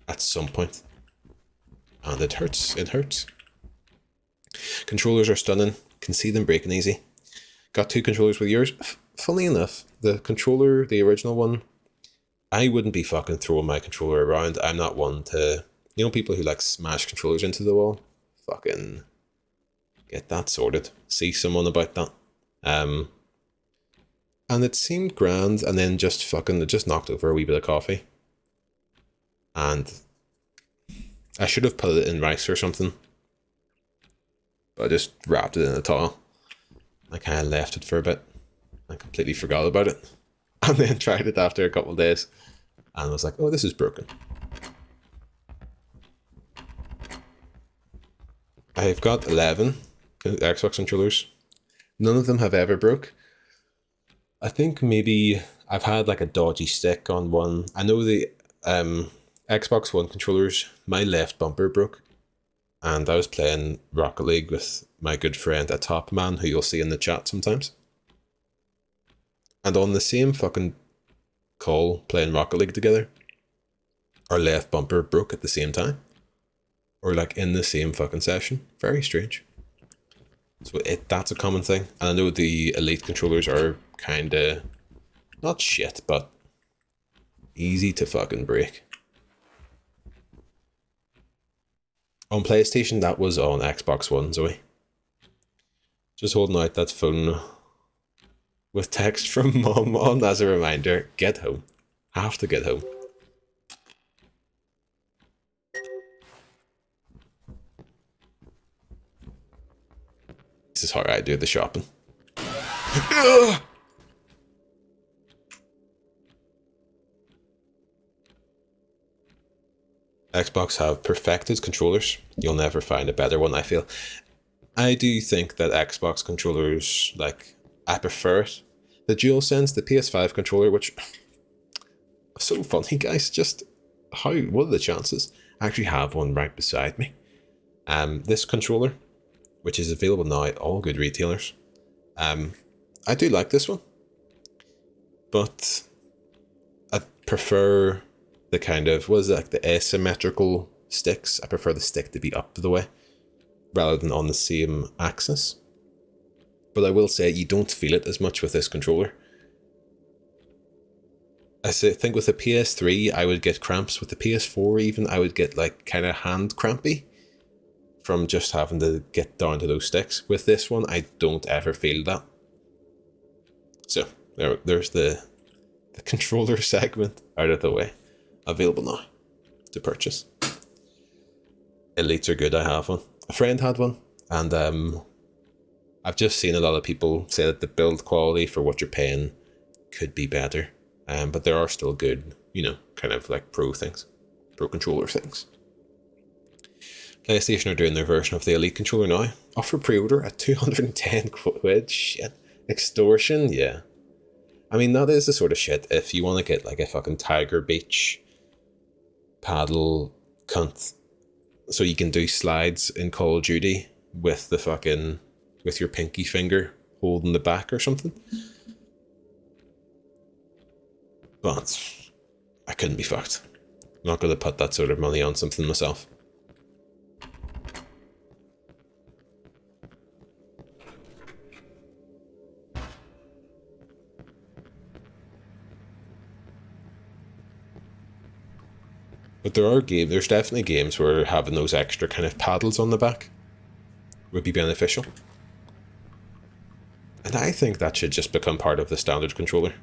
At some point. And it hurts, it hurts. Controllers are stunning, can see them breaking easy. Got 2 controllers with yours. Funny enough, the controller, the original one, I wouldn't be fucking throwing my controller around. I'm not one to, you know, people who like smash controllers into the wall. Fucking get that sorted. See someone about that. And it seemed grand, and then just fucking, it just knocked over a wee bit of coffee. And I should have put it in rice or something. But I just wrapped it in a towel. I kind of left it for a bit. I completely forgot about it. And then tried it after a couple of days. And was like, oh, this is broken. I've got 11 Xbox controllers. None of them have ever broke. I think maybe I've had like a dodgy stick on one. I know the Xbox One controllers, my left bumper broke. And I was playing Rocket League with my good friend at Top Man, who you'll see in the chat sometimes. And on the same fucking call, playing Rocket League together, our left bumper broke at the same time. Or like in the same fucking session. Very strange. So that's a common thing. And I know the Elite controllers are kind of not shit, but easy to fucking break. On PlayStation, that was on Xbox One, Zoe. Just holding out that phone with text from Mom on as a reminder. Get home. Have to get home. This is how I do the shopping. Xbox have perfected controllers. You'll never find a better one, I feel. I do think that Xbox controllers, like, I prefer it. The DualSense, the PS5 controller, which... so funny, guys. Just what are the chances? I actually have one right beside me. This controller, which is available now at all good retailers. I do like this one. But I prefer the kind of, what is it, like the asymmetrical sticks. I prefer the stick to be up to the way rather than on the same axis. But I will say you don't feel it as much with this controller. I think with the PS3 I would get cramps. With the PS4 even I would get like kind of hand crampy from just having to get down to those sticks. With this one I don't ever feel that. So there's the controller segment out of the way. Available now to purchase. Elites are good, I have one. A friend had one, and I've just seen a lot of people say that the build quality for what you're paying could be better. But there are still good, you know, kind of like pro controller things. PlayStation are doing their version of the Elite controller now. Offer pre-order at 210 quid. Shit. Extortion, yeah. I mean, that is the sort of shit, if you want to get like a fucking Tiger Beach paddle cunt so you can do slides in Call of Duty with the fucking, with your pinky finger holding the back or something. But I couldn't be fucked. I'm not going to put that sort of money on something myself. But there's definitely games where having those extra kind of paddles on the back would be beneficial. And I think that should just become part of the standard controller.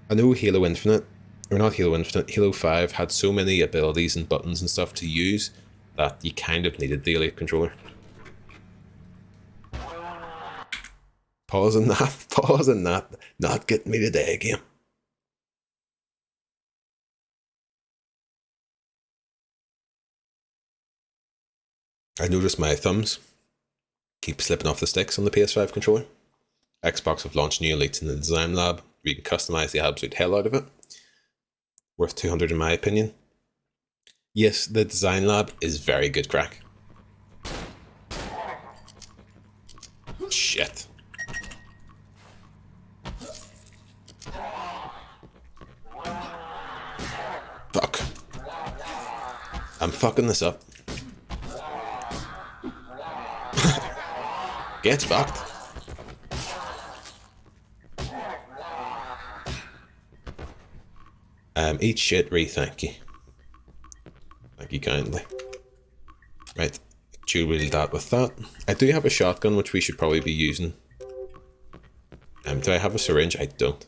I know Halo Infinite, or not Halo Infinite, Halo 5 had so many abilities and buttons and stuff to use that you kind of needed the Elite controller. Pausing that, not getting me today again. I noticed my thumbs keep slipping off the sticks on the PS5 controller. Xbox have launched new Elites in the Design Lab, where you can customize the absolute hell out of it. Worth 200 in my opinion. Yes, the Design Lab is very good crack. Shit. Fuck. I'm fucking this up. Get fucked. Eat shit, thank you. Thank you kindly. Right, dual wield that with that. I do have a shotgun which we should probably be using. Do I have a syringe? I don't.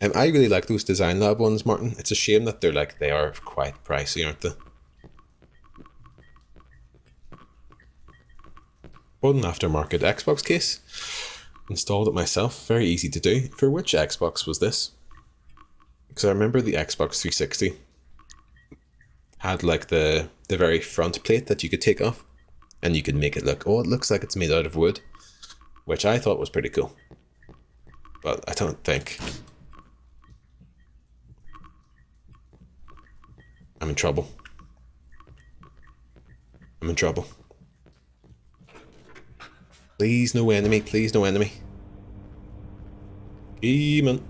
I really like those Design Lab ones, Martin. It's a shame that they are quite pricey, aren't they? Bought an aftermarket Xbox case. Installed it myself. Very easy to do. For which Xbox was this? Because I remember the Xbox 360 had like the very front plate that you could take off. And you could make it look, oh, it looks like it's made out of wood. Which I thought was pretty cool. But I don't think... I'm in trouble. I'm in trouble. Please no enemy, please no enemy. Demon.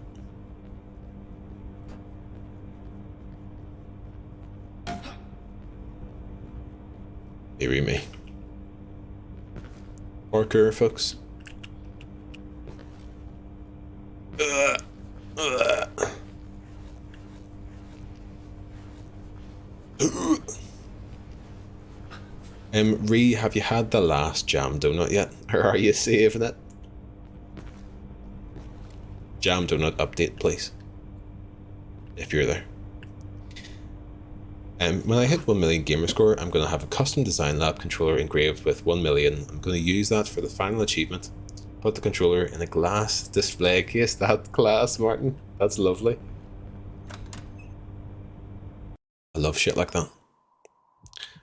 Deary me. Parkour, folks. Ree, have you had the last jam donut yet? Or are you saving it? Jam donut update, please. If you're there. When I hit 1 million gamer score, I'm going to have a custom design lab controller engraved with 1 million. I'm going to use that for the final achievement. Put the controller in a glass display case. That glass, Martin. That's lovely. I love shit like that.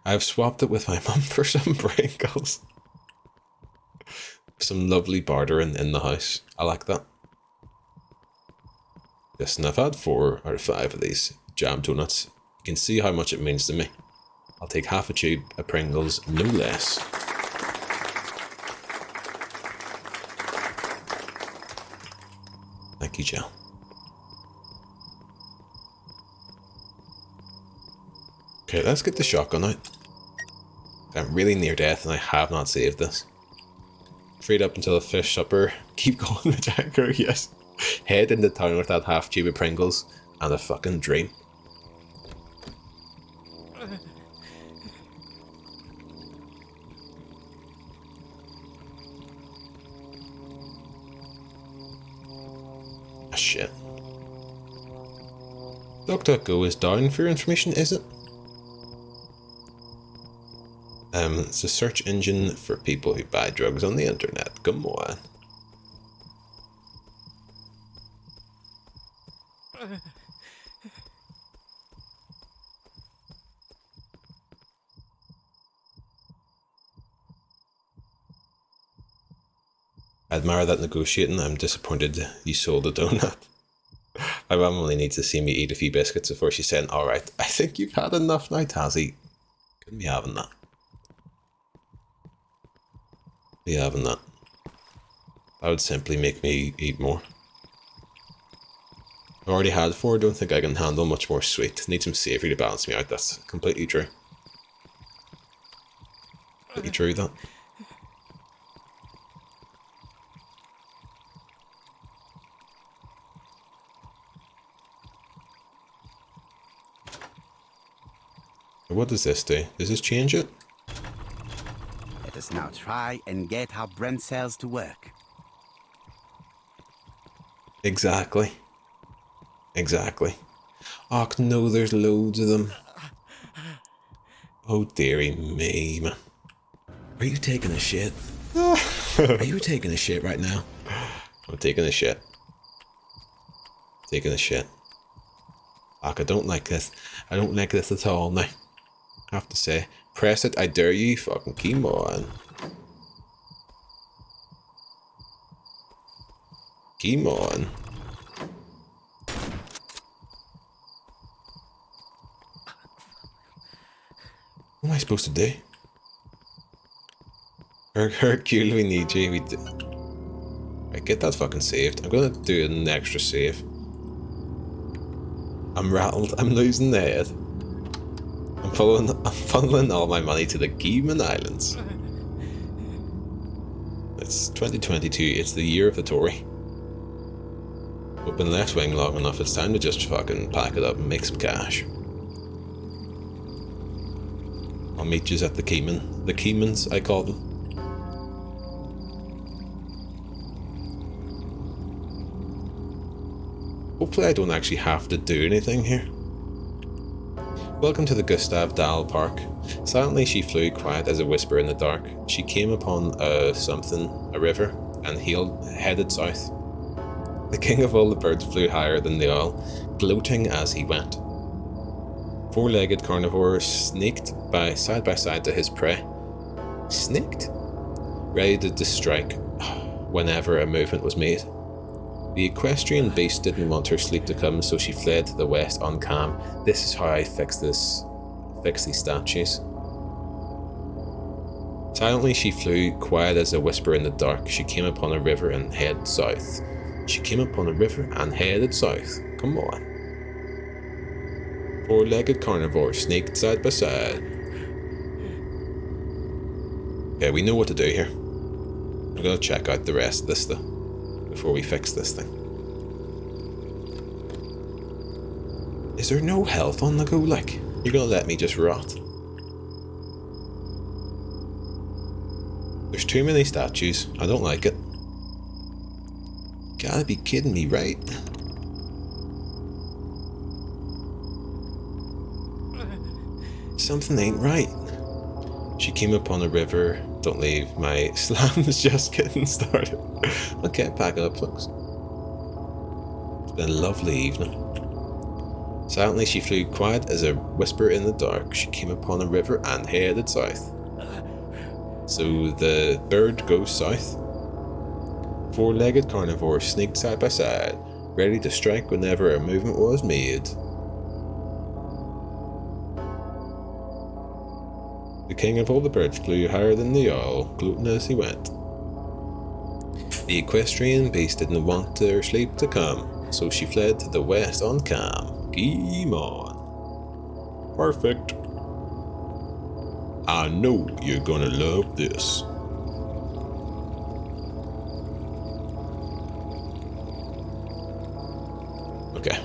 I've swapped it with my mum for some Pringles. Some lovely bartering in the house. I like that. Listen, I've had 4 out of 5 of these jam donuts. You can see how much it means to me. I'll take half a tube of Pringles, no less. Thank you, Jill. Okay, let's get the shotgun out. I'm really near death and I have not saved this. Straight up until the fish supper. Keep going, Majanko, yes. Head into town with that half tube of Pringles and a fucking dream. Ah, shit. DuckDuckGo is down for your information, is it? It's a search engine for people who buy drugs on the internet. Come on. I admire that negotiating. I'm disappointed you sold a donut. My mum only needs to see me eat a few biscuits before she's saying, alright, I think you've had enough now, Tazzy. Couldn't be having that. Be having that. That would simply make me eat more. I already had 4, don't think I can handle much more sweet. Need some savoury to balance me out, that's completely true. Completely true, that. What does this do? Does this change it? Let us now try and get our brain cells to work. Exactly. Exactly. Oh no, there's loads of them. Oh dearie me, man. Are you taking a shit? Are you taking a shit right now? I'm taking a shit. Taking a shit. Fuck, I don't like this. I don't like this at all now. I have to say. Press it, I dare you. Fucking come on. Come on. What am I supposed to do? Hercule, we need you. Right, get that fucking saved. I'm gonna do an extra save. I'm rattled. I'm losing the head. I'm funneling all my money to the Cayman Islands. It's 2022. It's the year of the Tory. We've been left wing long enough. It's time to just fucking pack it up and make some cash. I'll meet you at the Cayman. The Caymans, I call them. Hopefully I don't actually have to do anything here. Welcome to the Gustav Dahl Park. Silently she flew, quiet as a whisper in the dark. She came upon a river, and headed south. The king of all the birds flew higher than the owl, gloating as he went. 4-legged carnivore snaked by side to his prey. Snaked? Ready to strike whenever a movement was made. The equestrian beast didn't want her sleep to come, so she fled to the west on calm. This is how I fix these statues. Silently she flew, quiet as a whisper in the dark. She came upon a river and headed south. She came upon a river and headed south. Come on. 4-legged carnivore snaked side by side. Okay, we know what to do here. We're gonna check out the rest of this though, before we fix this thing. Is there no health on the go, like? You're gonna let me just rot? There's too many statues. I don't like it. Gotta be kidding me, right? Something ain't right. She came upon a river. Don't leave. My slam's just getting started. Okay, pack it up, folks. It's been a lovely evening. Silently she flew, quiet as a whisper in the dark. She came upon a river and headed south. So the bird goes south. Four-legged carnivores sneaked side by side, ready to strike whenever a movement was made. The king of all the birds flew higher than the owl, gloating as he went. The equestrian beast didn't want her sleep to come, so she fled to the west on calm. Game on. Perfect. I know you're gonna love this. Okay.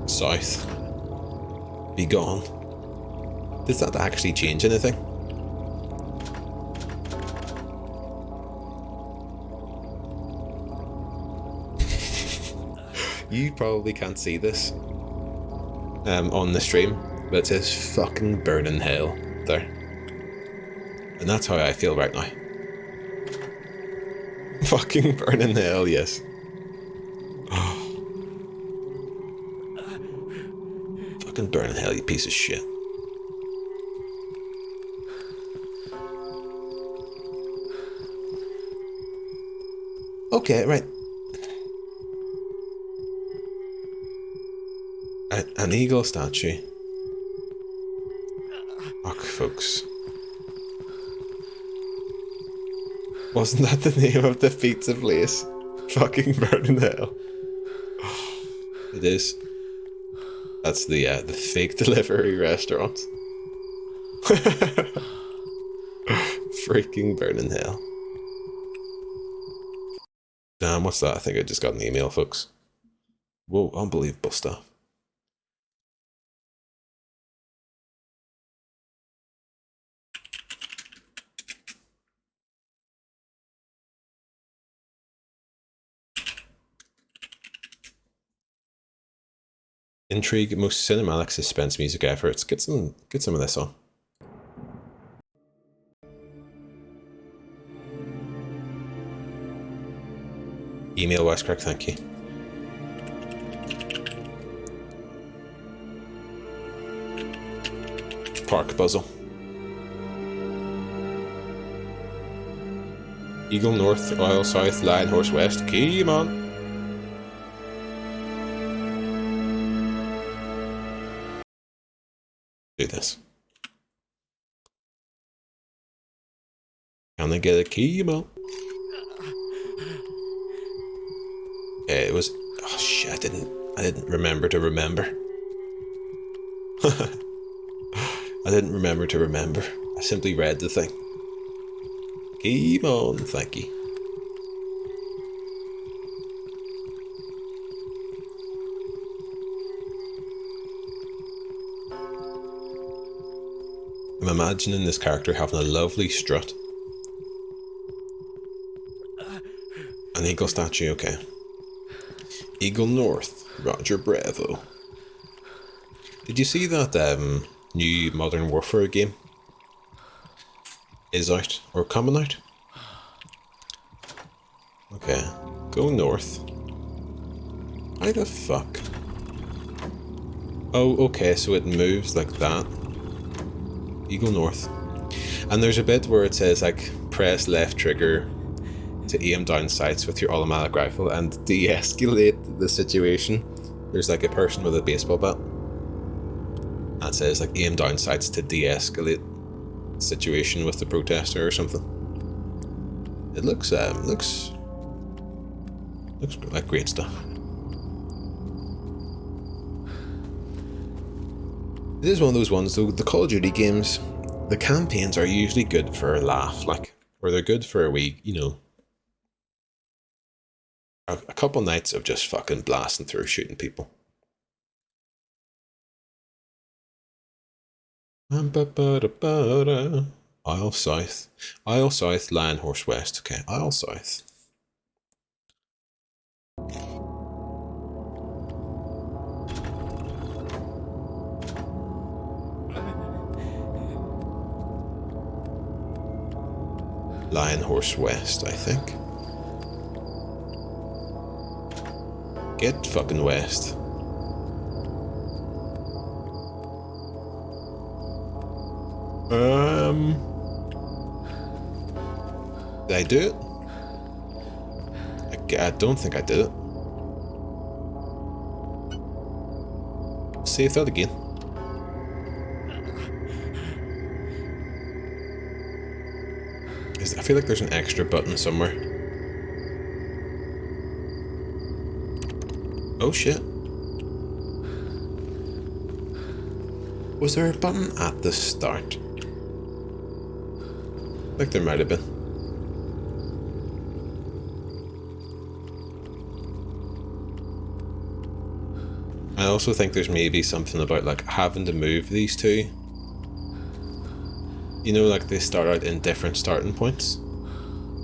South. Be gone. Does that actually change anything? You probably can't see this on the stream, but it says fucking burning hell there. And that's how I feel right now. Fucking burning hell, yes. Fucking burning hell, you piece of shit. Okay, right. An eagle statue. Fuck, folks. Wasn't that the name of the pizza place? Fucking burning hell. It is. That's the fake delivery restaurant. Freaking burning hell. Damn, what's that? I think I just got an email, folks. Whoa, unbelievable stuff. Intrigue, most cinematic suspense music ever. Let's get some of this on. Email Wisecrack, thank you. Park puzzle. Eagle North, Oil South, Lion Horse West. Come on. Do this. Can I get a key, Mo? It was. Oh shit! I didn't remember to remember. I didn't remember to remember. I simply read the thing. Keep on, thank you. I'm imagining this character having a lovely strut. An eagle statue, okay. Eagle North, Roger Bravo. Did you see that new Modern Warfare game is out, or coming out? Okay, go north. How the fuck? Oh, okay, so it moves like that. Eagle North. And there's a bit where it says like press left trigger to aim down sights with your automatic rifle and de-escalate the situation. There's like a person with a baseball bat that says like aim down sights to de-escalate the situation with the protester or something. It looks like great stuff. It is one of those ones though, the Call of Duty games, the campaigns are usually good for a laugh, like, or they're good for a wee, you know, a couple nights of just fucking blasting through shooting people. Isle South. Isle South, Lion Horse West. Okay, Isle South. Lion Horse West, I think. Get fucking west. Did I do it? I don't think I did it. Save that again. I feel like there's an extra button somewhere. Oh shit. Was there a button at the start? I think there might have been. I also think there's maybe something about like having to move these two. You know, like they start out in different starting points.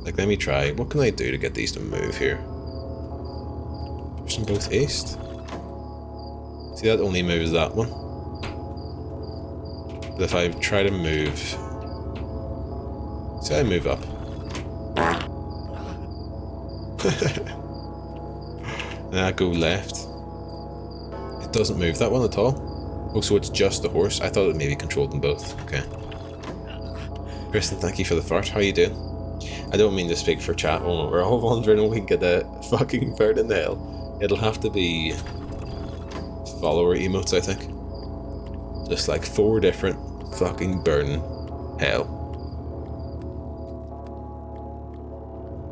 Like, let me try. What can I do to get these to move here? Push them both east. See, that only moves that one. But if I try to move... See, I move up. And I go left. It doesn't move that one at all. Oh, so it's just the horse? I thought it maybe controlled them both. Okay. Kristen, thank you for the fart. How you doing? I don't mean to speak for chat. Oh, we're all wondering when we can get a fucking bird in hell. It'll have to be follower emotes, I think. Just like 4 different fucking burn hell.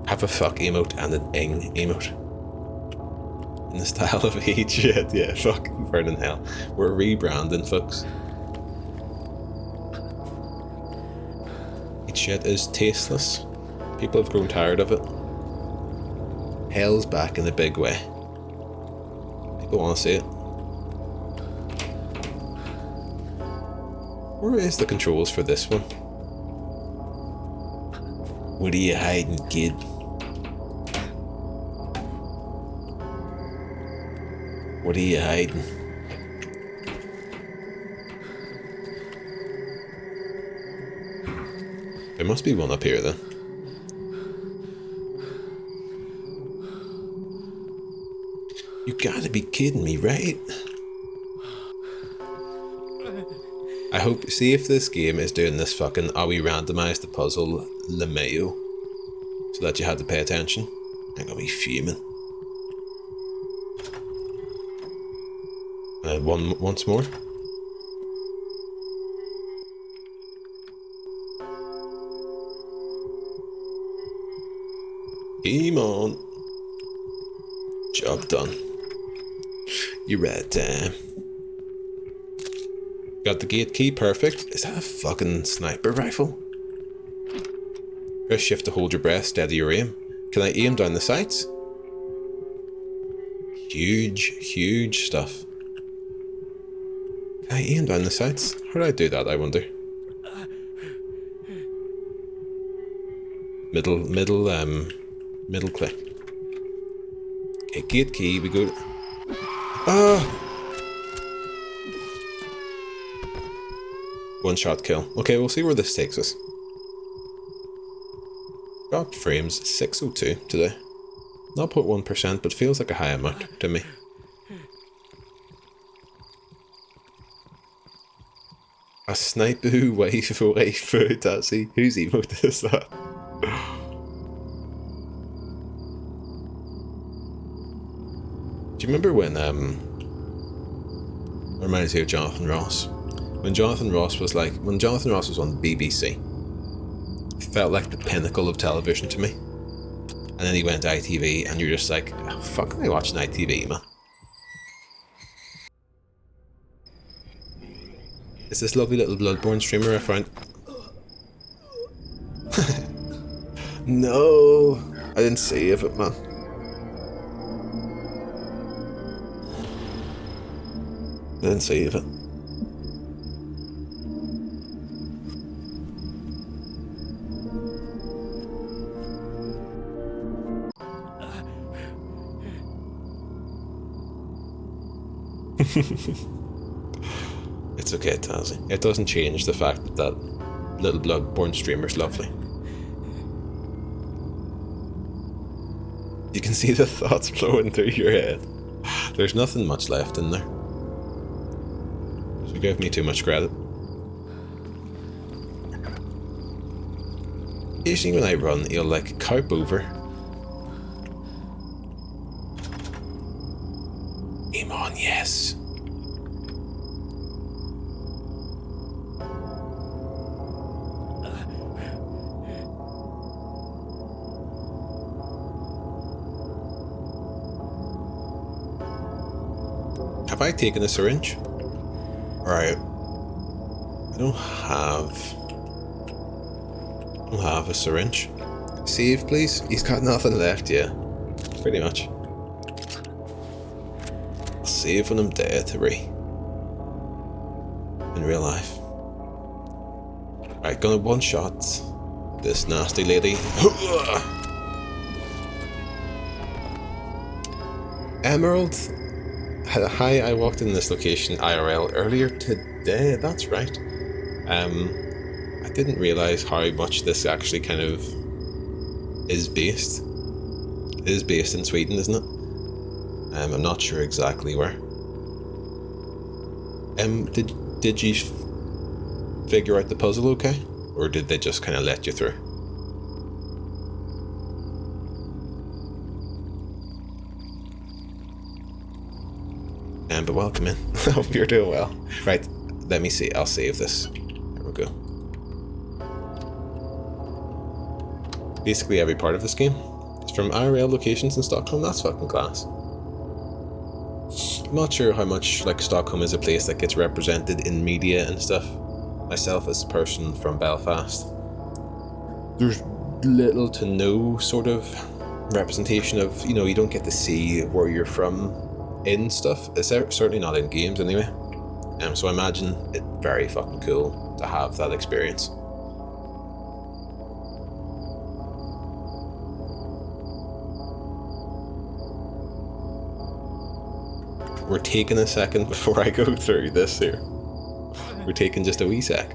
Have a fuck emote and an ing emote. In the style of each shit, yeah, fucking burn in hell. We're rebranding, folks. Shit is tasteless. People have grown tired of it. Hell's back in a big way. People want to see it. Where is the controls for this one? What are you hiding, kid? What are you hiding? There must be one up here then. You gotta be kidding me, right? I hope, see if this game is doing this fucking, we randomised the puzzle LeMayo, so that you had to pay attention. I'm gonna be fuming. Once more. Come on. Job done. You're right, got the gate key, perfect. Is that a fucking sniper rifle? Press shift to hold your breath, steady your aim. Can I aim down the sights? Huge stuff. Can I aim down the sights? How do I do that, I wonder? Middle click. Okay, gate key, we go... One shot kill. Okay, we'll see where this takes us. Drop frames 602 today. 0.1%, but feels like a high amount to me. A sniper waifu, does he? Whose emote is that? Do you remember when, reminds me of Jonathan Ross. When Jonathan Ross was on the BBC, it felt like the pinnacle of television to me. And then he went to ITV and you're just like, oh, fuck, am I watching ITV, man? It's this lovely little Bloodborne streamer I found. No, I didn't save it, man. I didn't save it. It's okay, Tazzy. It doesn't change the fact that that little Bloodborne streamer's lovely. You can see the thoughts flowing through your head. There's nothing much left in there. So give me too much credit. Usually when I run, he'll like carp over. Aim on, yes. Have I taken a syringe? Alright. I don't have a syringe. Save, please. He's got nothing left, yeah. Pretty much. I'll save when I'm dead, Harry. In real life. Right, gonna one-shot this nasty lady. Emerald. Hi, I walked in this location IRL earlier today, that's right. I didn't realise how much this actually kind of is based. It is based in Sweden, isn't it? I'm not sure exactly where. Did you figure out the puzzle okay? Or did they just kind of let you through? But welcome in. I hope you're doing well. Right, let me see. I'll save this. There we go. Basically every part of this game is from IRL locations in Stockholm. That's fucking class. I'm not sure how much like Stockholm is a place that gets represented in media and stuff. Myself as a person from Belfast, there's little to no sort of representation of, you know, you don't get to see where you're from in stuff. It's certainly not in games anyway. So I imagine it very fucking cool to have that experience. We're taking a second before I go through this here. We're taking just a wee sec.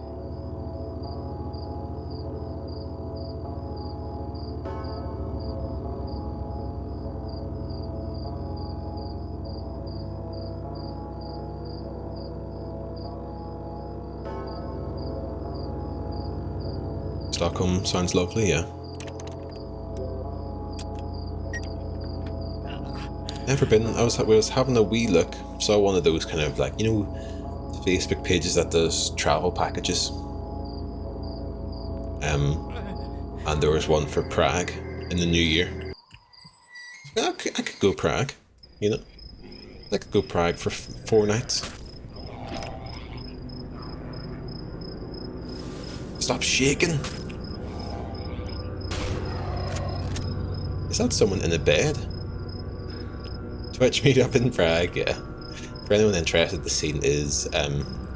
Stockholm sounds lovely, yeah. Never been. I was having a wee look. Saw one of those kind of like, you know, Facebook pages that does travel packages. And there was one for Prague in the new year. I could go Prague, you know. I could go Prague for 4 nights. Stop shaking. Is that someone in a bed? Twitch meetup in Prague, yeah. For anyone interested, the scene is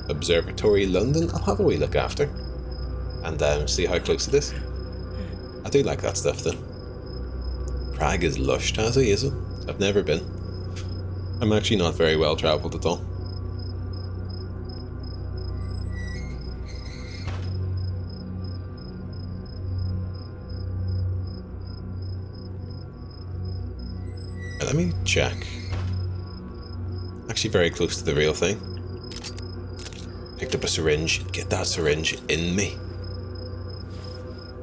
Observatory London. I'll have a wee look after. And see how close it is. I do like that stuff though. Prague is lush, Tazzy, is it? I've never been. I'm actually not very well travelled at all. Let me check. Actually very close to the real thing. Picked up a syringe. Get that syringe in me.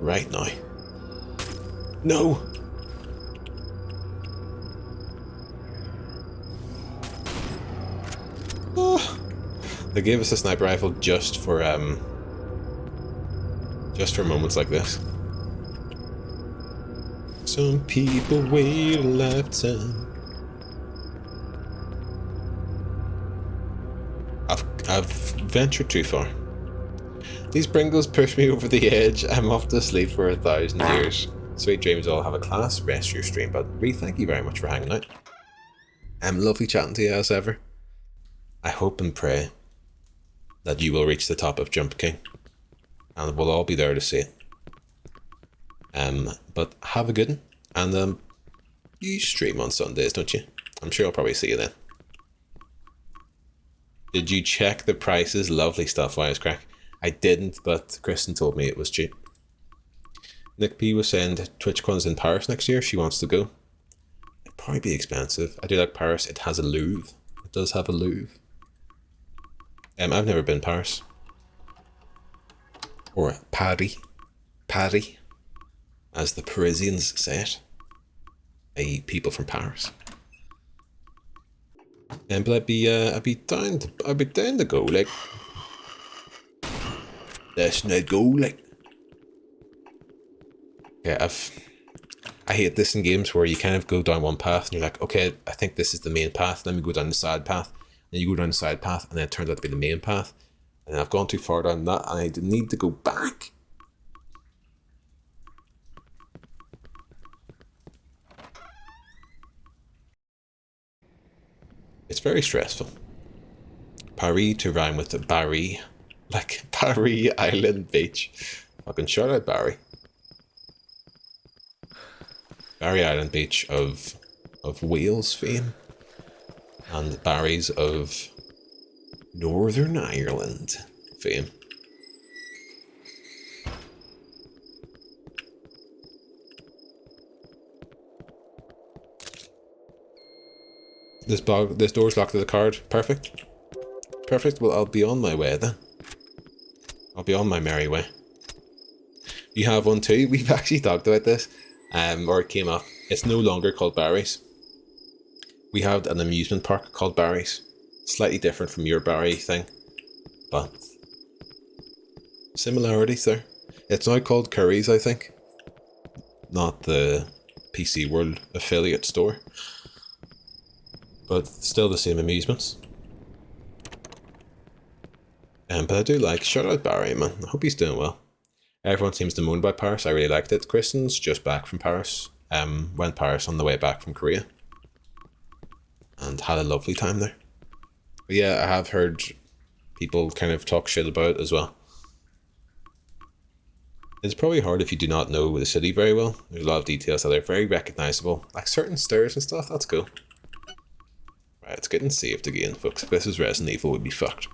Right now. No! Oh. They gave us a sniper rifle just for moments like this. Some people wait a lifetime. I've ventured too far. These Pringles push me over the edge. I'm off to sleep for 1,000 years. Sweet dreams all. Have a class rest of your stream, but really thank you very much for hanging out. Lovely chatting to you as ever. I hope and pray that you will reach the top of Jump King, and we'll all be there to see it. But have a good one, and you stream on Sundays, don't you? I'm sure I'll probably see you then. Did you check the prices? Lovely stuff, Wisecrack. I didn't, but Kristen told me it was cheap. Nick P was saying that TwitchCon's in Paris next year. She wants to go. It'd probably be expensive. I do like Paris. It has a Louvre. It does have a Louvre. I've never been Paris. Or Paris. Paris. As the Parisians say it. I.e. people from Paris. But I'd be down to go, like. Let's not go, like. Yeah, I hate this in games where you kind of go down one path and you're like, okay, I think this is the main path. Let me go down the side path. And you go down the side path, and then it turns out to be the main path. And I've gone too far down that, and I need to go back. It's very stressful. Paris to rhyme with the Barry. Like Barry Island Beach. Fucking shout out Barry. Barry Island Beach of Wales fame. And Barry's of Northern Ireland fame. This door's locked to the card. Perfect. Perfect. Well, I'll be on my way then. I'll be on my merry way. You have one too? We've actually talked about this. Or it came up. It's no longer called Barry's. We have an amusement park called Barry's. Slightly different from your Barry thing. But similarities there. It's now called Curry's, I think. Not the PC World affiliate store. But still the same amusements. But I do like, shout out Barry, man. I hope he's doing well. Everyone seems to moan about Paris. I really liked it. Kristen's just back from Paris. Went Paris on the way back from Korea. And had a lovely time there. But yeah, I have heard people kind of talk shit about it as well. It's probably hard if you do not know the city very well. There's a lot of details that are very recognizable. Like certain stairs and stuff, that's cool. Right, it's getting saved again, folks. If this is Resident Evil, we'd be fucked.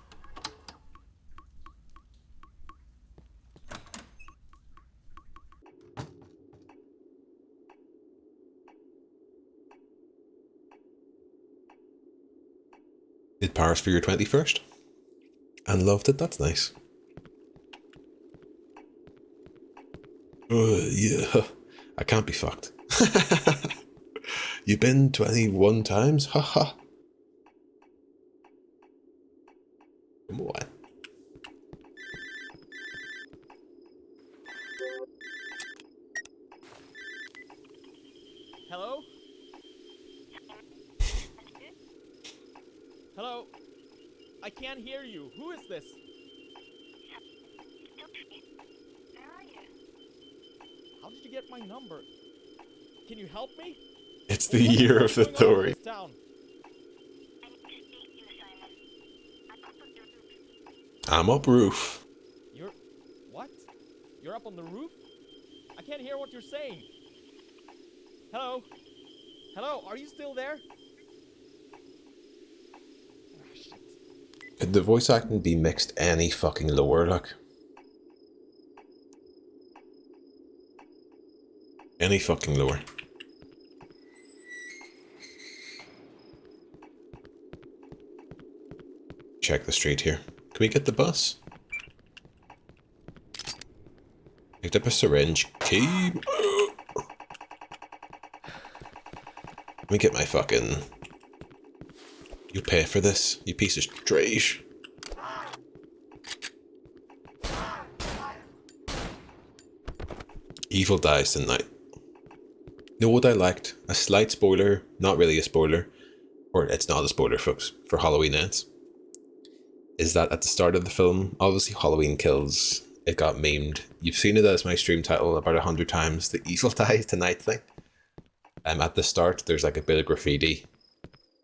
Did Paris for your 21st? And loved it, that's nice. Yeah, I can't be fucked. You've been 21 times? Haha. Come on. Hello? Hello? I can't hear you. Who is this? How did you get my number? Can you help me? It's the year of the Tory. I'm up roof. You're... what? You're up on the roof? I can't hear what you're saying. Hello? Hello, are you still there? Ah, shit. Could the voice acting be mixed any fucking lower, like? Any fucking lower. Check the street here. Can we get the bus? Picked up a syringe. Key. Let me get my fucking... You pay for this, you piece of trash. Evil dies tonight. You know what I liked? A slight spoiler, not really a spoiler, or it's not a spoiler, folks, for Halloween Ends, is that at the start of the film, obviously Halloween kills it got memed. You've seen it as my stream title about 100 times, the Evil Dies Tonight thing. At the start, there's like a bit of graffiti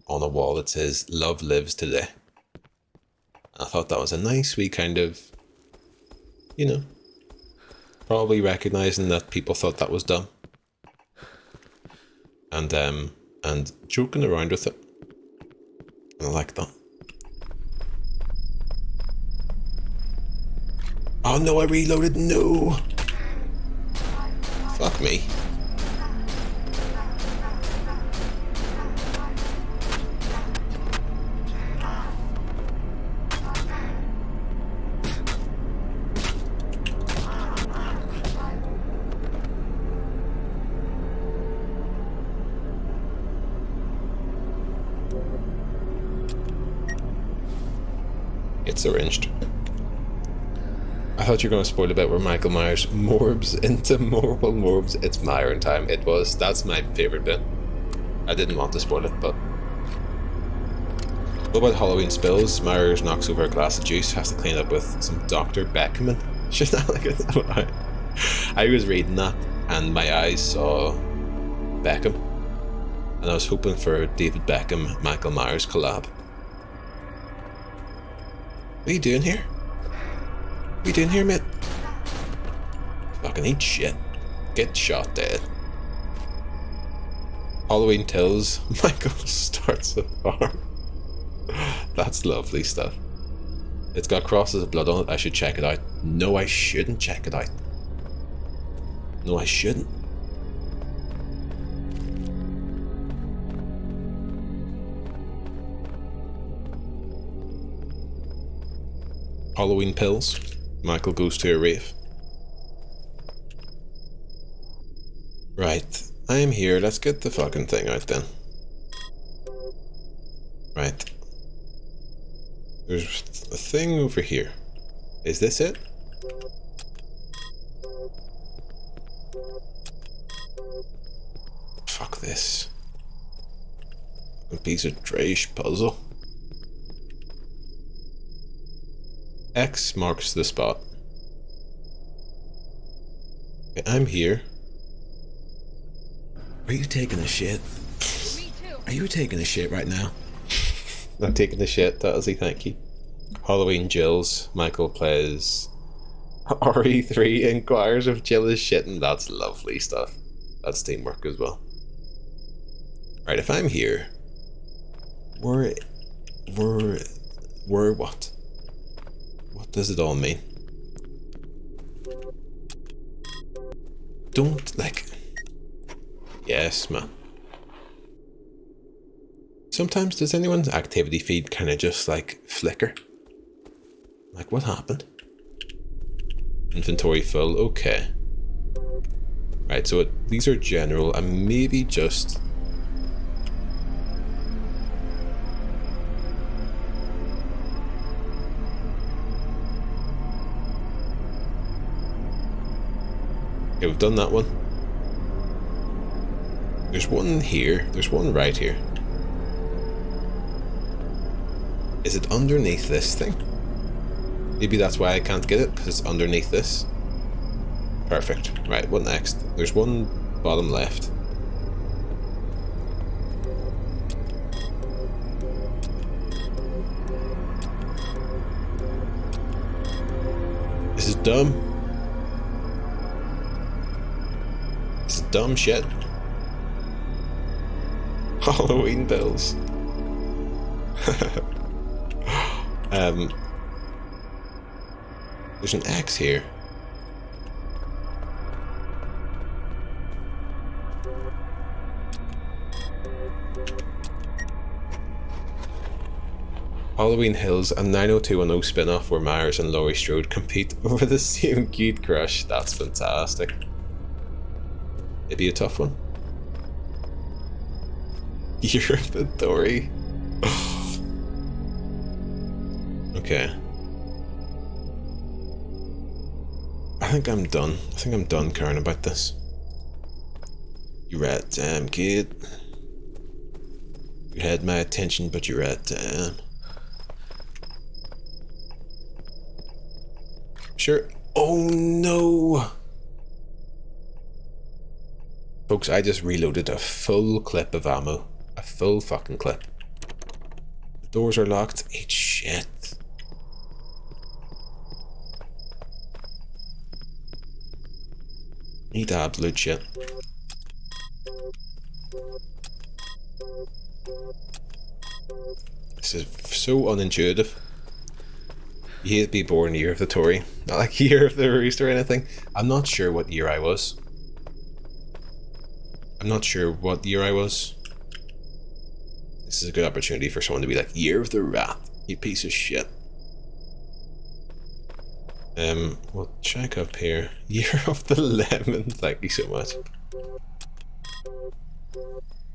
on a wall that says, "Love lives today." I thought that was a nice wee kind of, you know, probably recognizing that people thought that was dumb. And joking around with it. I like that. Oh no, I reloaded, no! Fuck me. It's arranged. I thought you were going to spoil a bit where Michael Myers morbs into Mortal Morbs. It's Myron time. It was. That's my favourite bit. I didn't want to spoil it, but... What about Halloween spills? Myers knocks over a glass of juice, has to clean it up with some Dr. Beckman shenanigans. I was reading that, and my eyes saw Beckham. And I was hoping for David Beckham, Michael Myers collab. What are you doing here? What are you doing here, mate? Fucking eat shit. Get shot dead. Halloween tells Michael starts a farm. That's lovely stuff. It's got crosses of blood on it. I should check it out. No, I shouldn't check it out. No, I shouldn't. Halloween pills. Michael goes to a rave. Right, I am here. Let's get the fucking thing out then. Right. There's a thing over here. Is this it? Fuck this. A piece of trash puzzle. X marks the spot. Okay, I'm here. Are you taking a shit? Me too. Are you taking a shit right now? I'm taking a shit, Dazzy, thank you. Halloween Jills. Michael plays RE3 inquires if Jill is shitting. That's lovely stuff. That's teamwork as well. Right, if I'm here, we're what? What does it all mean? Don't, like... Yes, man. Sometimes does anyone's activity feed kind of just, like, flicker? Like, what happened? Inventory full, okay. Right, so these are general, and maybe just... Okay, we've done that one. There's one here. There's one right here. Is it underneath this thing? Maybe that's why I can't get it, because it's underneath this. Perfect. Right, what next? There's one bottom left. This is dumb. This is dumb shit. Halloween bills. There's an X here. Halloween Hills, a 90210 spin-off where Myers and Laurie Strode compete over the same cute crush. That's fantastic. It'd be a tough one. You're the Dory. Okay. I think I'm done. I think I'm done caring about this. You're right, damn kid. You had my attention, but you're right, damn. Sure, Oh no! Folks, I just reloaded a full clip of ammo. A full fucking clip. The doors are locked. Eat shit. Eat absolute shit. This is so unintuitive. You hate to be born year of the Tory. Not like year of the Roost or anything. I'm not sure what year I was. I'm not sure what year I was. This is a good opportunity for someone to be like, year of the rat, you piece of shit. We'll check up here. Year of the lemon, thank you so much.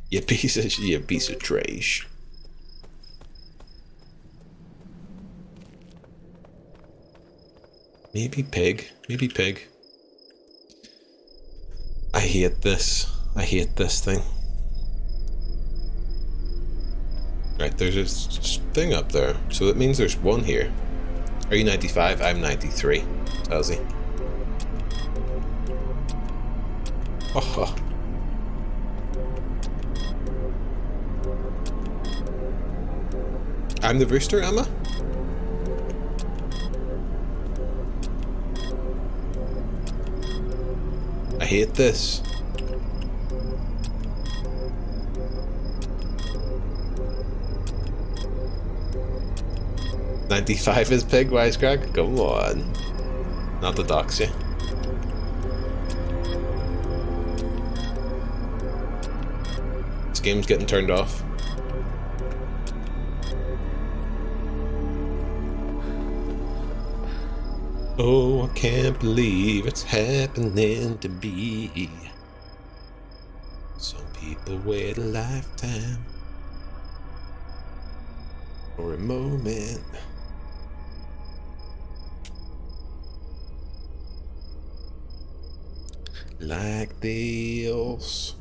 You piece of trash. Maybe pig. Maybe pig. I hate this. I hate this thing. Right, there's this thing up there. So that means there's one here. Are you 95? I'm 93. Tells he. Oh. I'm the rooster, Emma? I hate this. "95 is pig, wisecrack? Come on. Not the dox you. This game's getting turned off. Oh, I can't believe it's happening to me. Some people wait a lifetime for a moment. Like this.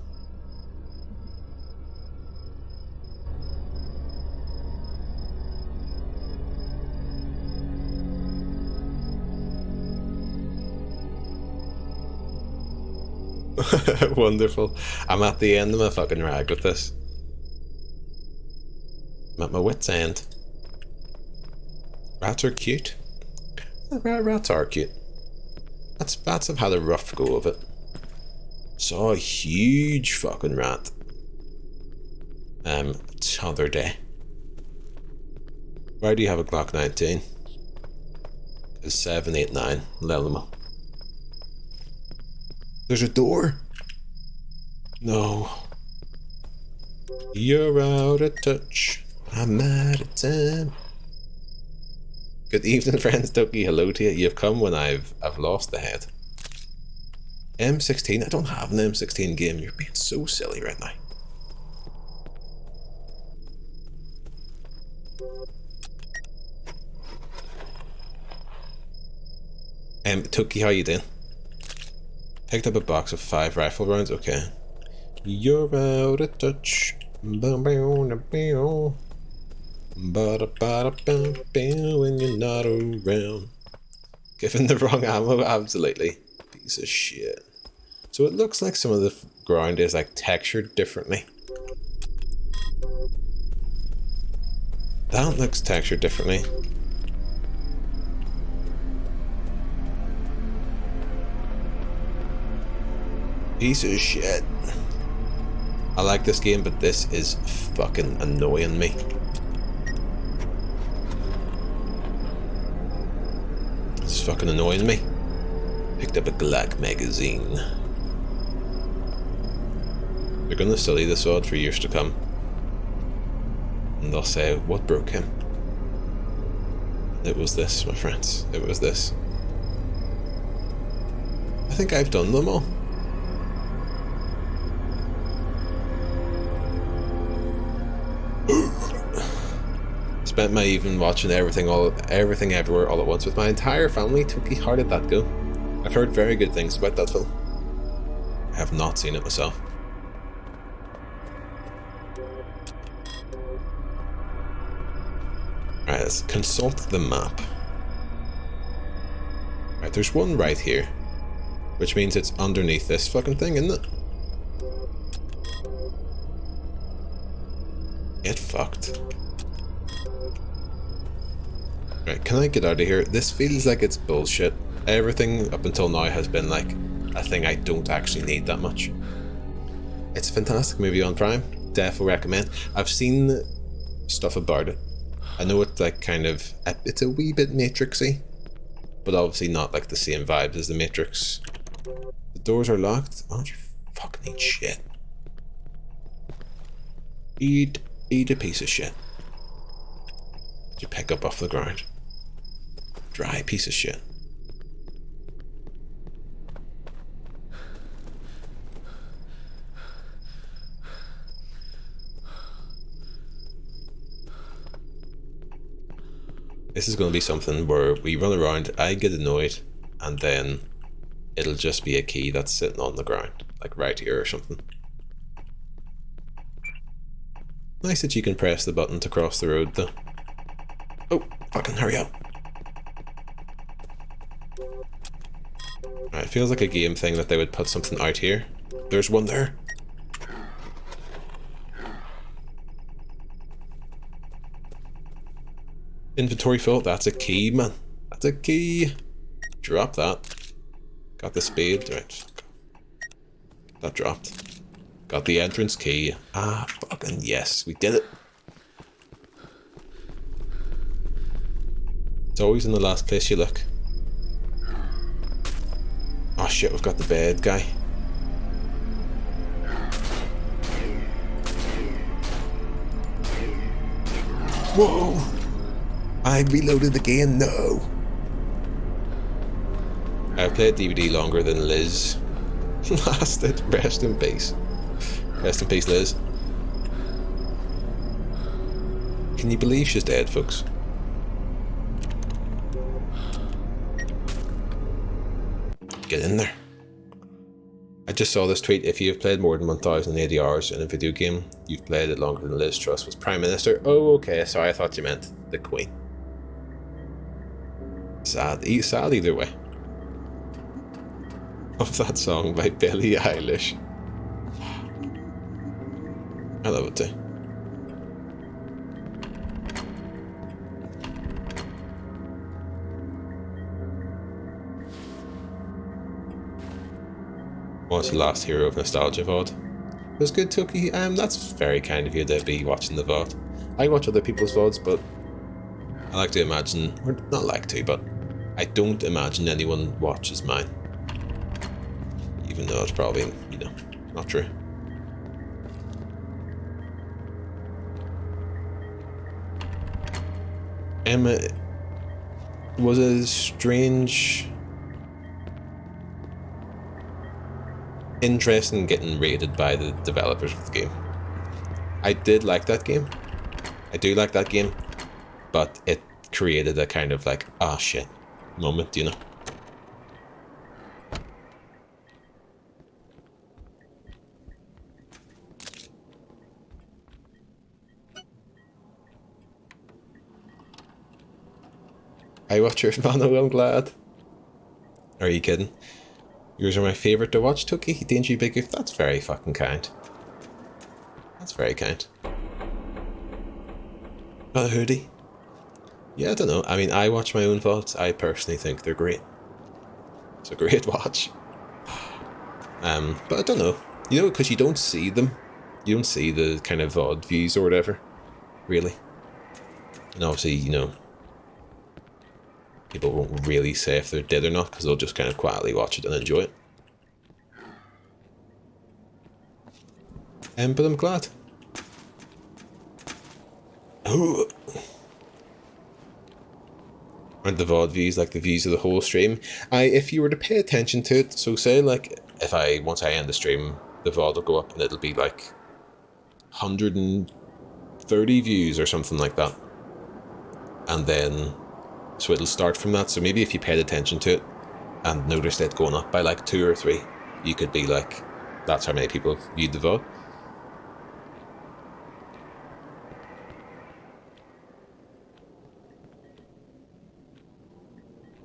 Wonderful. I'm at the end of my fucking rag with this. I'm at my wit's end. Rats are cute. Rats are cute. Bats have had a rough go of it. Saw a huge fucking rat. The other day. Why do you have a Glock 19? It's 789. Lelma. There's a door. No. You're out of touch. I'm out of time. Good evening, friends. Doki, hello to you. You've come when I've lost the head. M16? I don't have an M16 game. You're being so silly right now. Toki, how you doing? Picked up a box of 5 rifle rounds. Okay. You're out of touch. When you're not around. Given the wrong ammo, absolutely. Piece of shit. So it looks like some of the ground is like textured differently. That looks textured differently. Piece of shit. I like this game, but this is fucking annoying me. This is fucking annoying me. Picked up a Glock magazine. They're gonna study this odd for years to come. And they'll say, what broke him? It was this, my friends. It was this. I think I've done them all. Spent my evening watching everything everywhere all at once with my entire family. Toki, how did that go? I've heard very good things about that film. I have not seen it myself. Right, let's consult the map. Right, there's one right here. Which means it's underneath this fucking thing, isn't it? Get fucked. Right, can I get out of here? This feels like it's bullshit. Everything up until now has been like a thing I don't actually need that much. It's a fantastic movie on Prime. Definitely recommend. I've seen stuff about it. I know it's like kind of, it's a wee bit Matrixy, but obviously not like the same vibes as the Matrix. The doors are locked. Oh, you fucking eat shit. Eat a piece of shit. Did you pick up off the ground? Dry piece of shit. This is going to be something where we run around, I get annoyed, and then it'll just be a key that's sitting on the ground, like right here or something. Nice that you can press the button to cross the road though. Oh, fucking hurry up. Right, it feels like a game thing that they would put something out here. There's one there. Inventory full, that's a key, man. That's a key. Drop that. Got the spade, right. That dropped. Got the entrance key. Ah, fucking yes, we did it. It's always in the last place you look. Oh shit, we've got the bed guy. Whoa! I reloaded again, no! I've played DVD longer than Liz lasted. Rest in peace. Rest in peace, Liz. Can you believe she's dead, folks? Get in there. I just saw this tweet. If you have played more than 1,080 hours in a video game, you've played it longer than Liz Truss was Prime Minister. Oh, okay. Sorry, I thought you meant the Queen. Sad either way. Of that song by Billie Eilish. I love it too. What's the last hero of nostalgia VOD? It was good, Toki. That's very kind of you to be watching the VOD. I watch other people's VODs, but I like to imagine, or not like to, but I don't imagine anyone watches mine. Even though it's probably, you know, not true. Emma was a strange, interesting getting raided by the developers of the game. I did like that game. I do like that game, but it created a kind of like, ah shit moment, you know. I watch yours, Mano, I'm glad. Are you kidding? Yours are my favourite to watch, Toki. Dingy Big Goof. That's very fucking kind. That's very kind. A hoodie? Yeah, I don't know. I mean, I watch my own VODs. I personally think they're great. It's a great watch. But I don't know. You know, because you don't see them. You don't see the kind of VOD views or whatever. Really. And obviously, you know, people won't really say if they're dead or not, because they'll just kind of quietly watch it and enjoy it. But I'm glad. Oh. Aren't the VOD views like the views of the whole stream? If you were to pay attention to it, so say like, once I end the stream, the VOD will go up and it'll be like 130 views or something like that. And then, so it'll start from that. So maybe if you paid attention to it and noticed it going up by like 2 or 3, you could be like, that's how many people have viewed the VOD.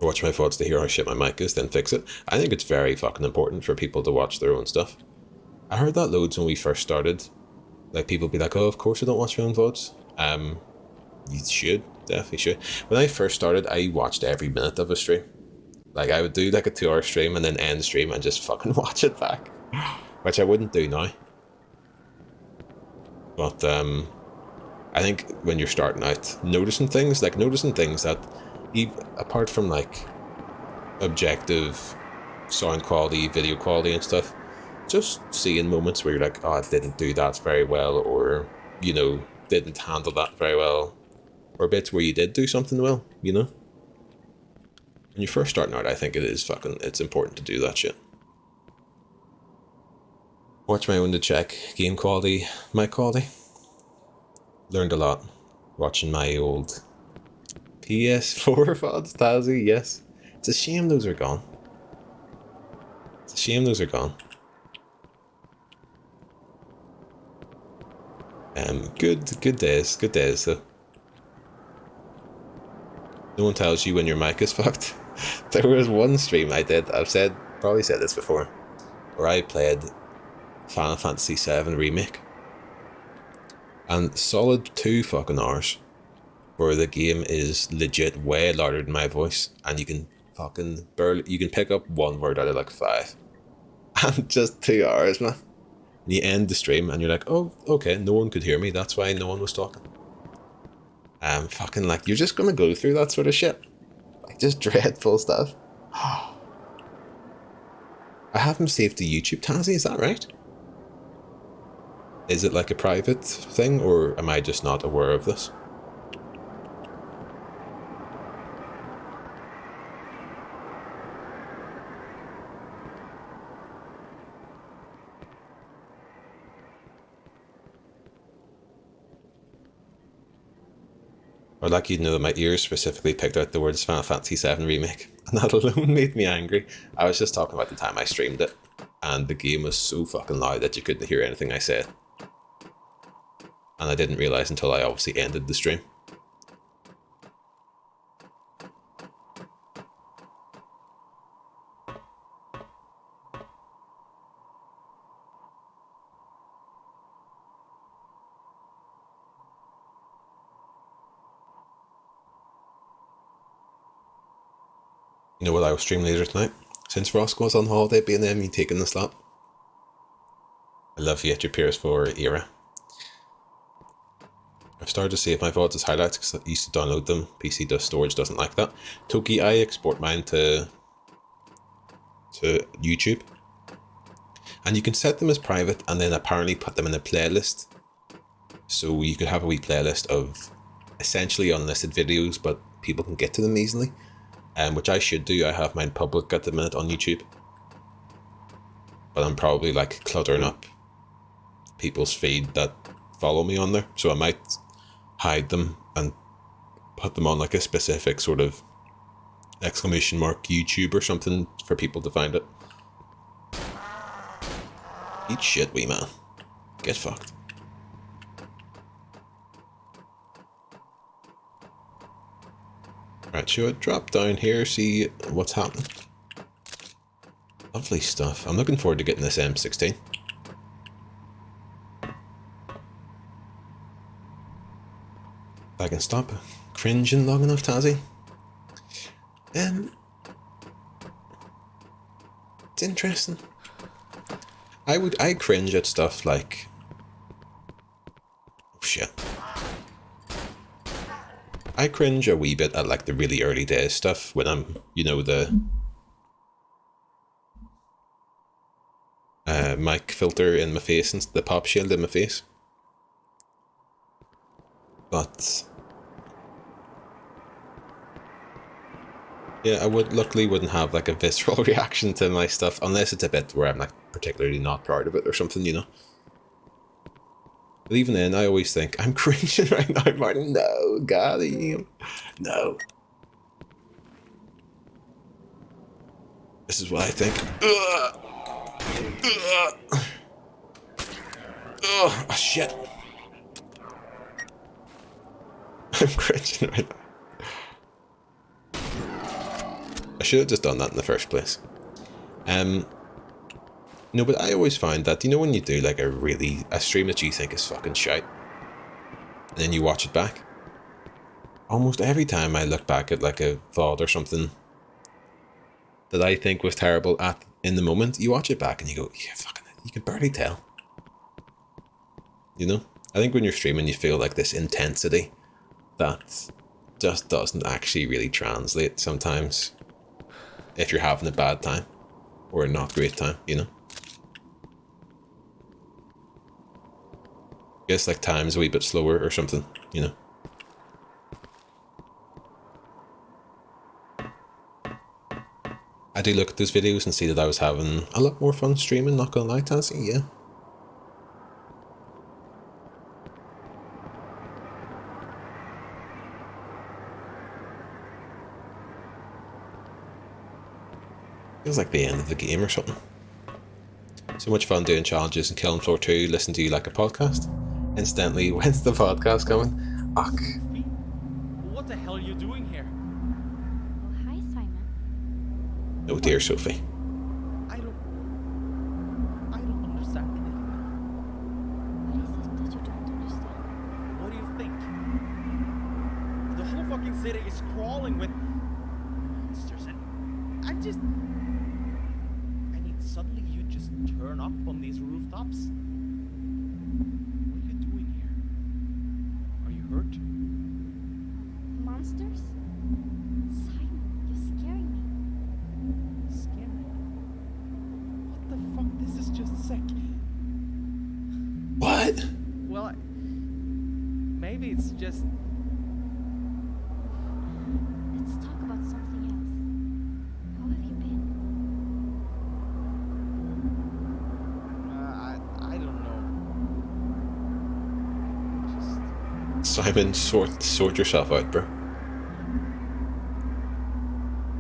Watch my VODs to hear how shit my mic is, then fix it. I think it's very fucking important for people to watch their own stuff. I heard that loads when we first started. Like, people be like, oh, of course I don't watch your own VODs. You should, definitely should. When I first started, I watched every minute of a stream. Like, I would do like a 2-hour stream and then end the stream and just fucking watch it back. Which I wouldn't do now. But, I think when you're starting out, noticing things that, apart from like objective sound quality, video quality and stuff, just seeing moments where you're like, oh, I didn't do that very well, or, you know, didn't handle that very well, or bits where you did do something well, you know? When you're first starting out, I think it's important to do that shit. Watch my own to check game quality, mic quality. Learned a lot watching my old PS4 VODs, Tazzy, yes. It's a shame those are gone. It's a shame those are gone. Good days though. No one tells you when your mic is fucked. There was one stream I did, probably said this before, where I played Final Fantasy VII Remake. And solid 2 fucking hours where the game is legit way louder than my voice, and you can fucking you can pick up 1 word out of like 5. And just 2 hours, man. And you end the stream and you're like, oh, okay, no one could hear me, that's why no one was talking. Fucking like, you're just gonna go through that sort of shit. Like, just dreadful stuff. I have them saved to YouTube, Tazzy, is that right? Is it like a private thing, or am I just not aware of this? I'd like you to know that my ears specifically picked out the words Final Fantasy VII Remake, and that alone made me angry. I was just talking about the time I streamed it, and the game was so fucking loud that you couldn't hear anything I said. And I didn't realise until I obviously ended the stream. You know what I will stream later tonight? Since Roscoe's on holiday, B&M, you taking the slot? I love you at your PS4 era. I've started to save my VODs as highlights because I used to download them. PC storage doesn't like that. Toki, I export mine to YouTube. And you can set them as private and then apparently put them in a playlist. So you could have a wee playlist of essentially unlisted videos, but people can get to them easily. Which I should do. I have mine public at the minute on YouTube. But I'm probably like cluttering up people's feed that follow me on there. So I might hide them and put them on like a specific sort of exclamation mark YouTube or something for people to find it. Eat shit, wee man. Get fucked. Right, should I drop down here, see what's happening? Lovely stuff. I'm looking forward to getting this M16. If I can stop cringing long enough, Tazzy. It's interesting. I cringe at stuff like... Oh shit. I cringe a wee bit at like the really early days stuff when I'm, you know, the mic filter in my face and the pop shield in my face. But yeah, I luckily wouldn't have like a visceral reaction to my stuff unless it's a bit where I'm like particularly not proud of it or something, you know. But even then, I always think, I'm cringing right now, Martin. No, God, no. This is what I think. Oh, shit. I'm cringing right now. I should have just done that in the first place. No, but I always find that, you know, when you do like a stream that you think is fucking shite, and then you watch it back, almost every time I look back at like a VOD or something that I think was terrible in the moment, you watch it back and you go, yeah, fucking, you can barely tell. You know? I think when you're streaming, you feel like this intensity that just doesn't actually really translate sometimes if you're having a bad time or a not great time, you know? I guess like time's a wee bit slower or something, you know? I do look at those videos and see that I was having a lot more fun streaming, not gonna lie, Tansy, yeah. Feels like the end of the game or something. So much fun doing challenges and killing floor 2, listen to you like a podcast. Incidentally, when's the podcast coming? Ugh. What the hell are you doing here? Oh, hi, Simon. Oh dear, Sophie. I don't understand anything now. What is it that you don't understand? What do you think? The whole fucking city is crawling with monsters, and I mean, suddenly you just turn up on these rooftops? What are you doing here? Are you hurt? Monsters? Simon, you're scaring me. Scary? What the fuck? This is just sick. What? Well, maybe it's just... Let's talk about something else. How have you been? I don't know. Just... Simon, sort yourself out, bro.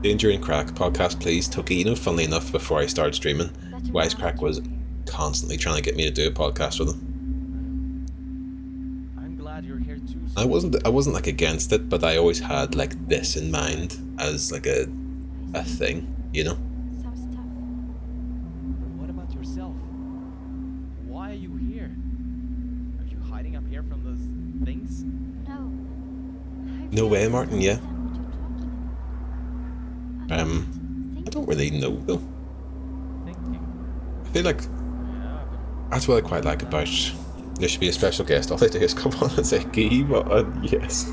Danger and Crack podcast, please. Toki, you know, funnily enough, before I started streaming, Wisecrack was constantly trying to get me to do a podcast with him. I'm glad you're here too. I wasn't like against it, but I always had like this in mind as like a thing, you know? Sounds tough. But what about yourself? Why are you here? Are you hiding up here from those things? No. No way, Martin, yeah. I I don't really know though. Thinking. I feel like Yeah, but that's what I quite like about there should be a special guest. All they do is come on and say, "Give on, yes."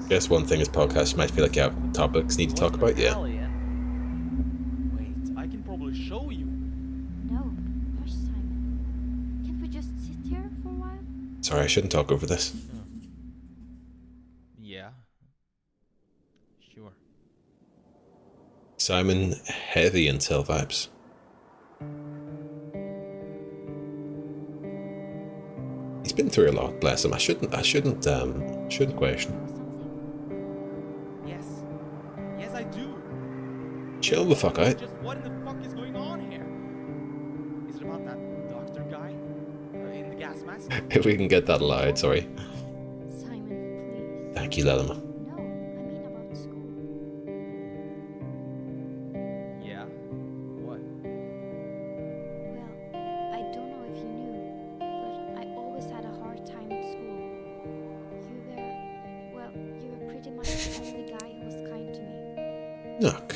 Guess one thing is podcasts, you might feel like you have topics you need to talk about, yeah. Wait, I can probably show you. No, hush, Simon. Can't we just sit here for a while? Sorry, I shouldn't talk over this. Yeah. Sure. Simon, heavy intel vibes. He's been through a lot, bless him. I shouldn't question. Yes. Yes, I do. Chill the fuck out. Just what in the fuck is going on here? Is it about that doctor guy in the gas mask? If we can get that allowed, sorry. Simon, please. Thank you, Lelima. No, I mean about school. Yeah. What? Well, I don't know if you knew, but I always had a hard time at school. You were pretty much the only guy who was kind to me. Look.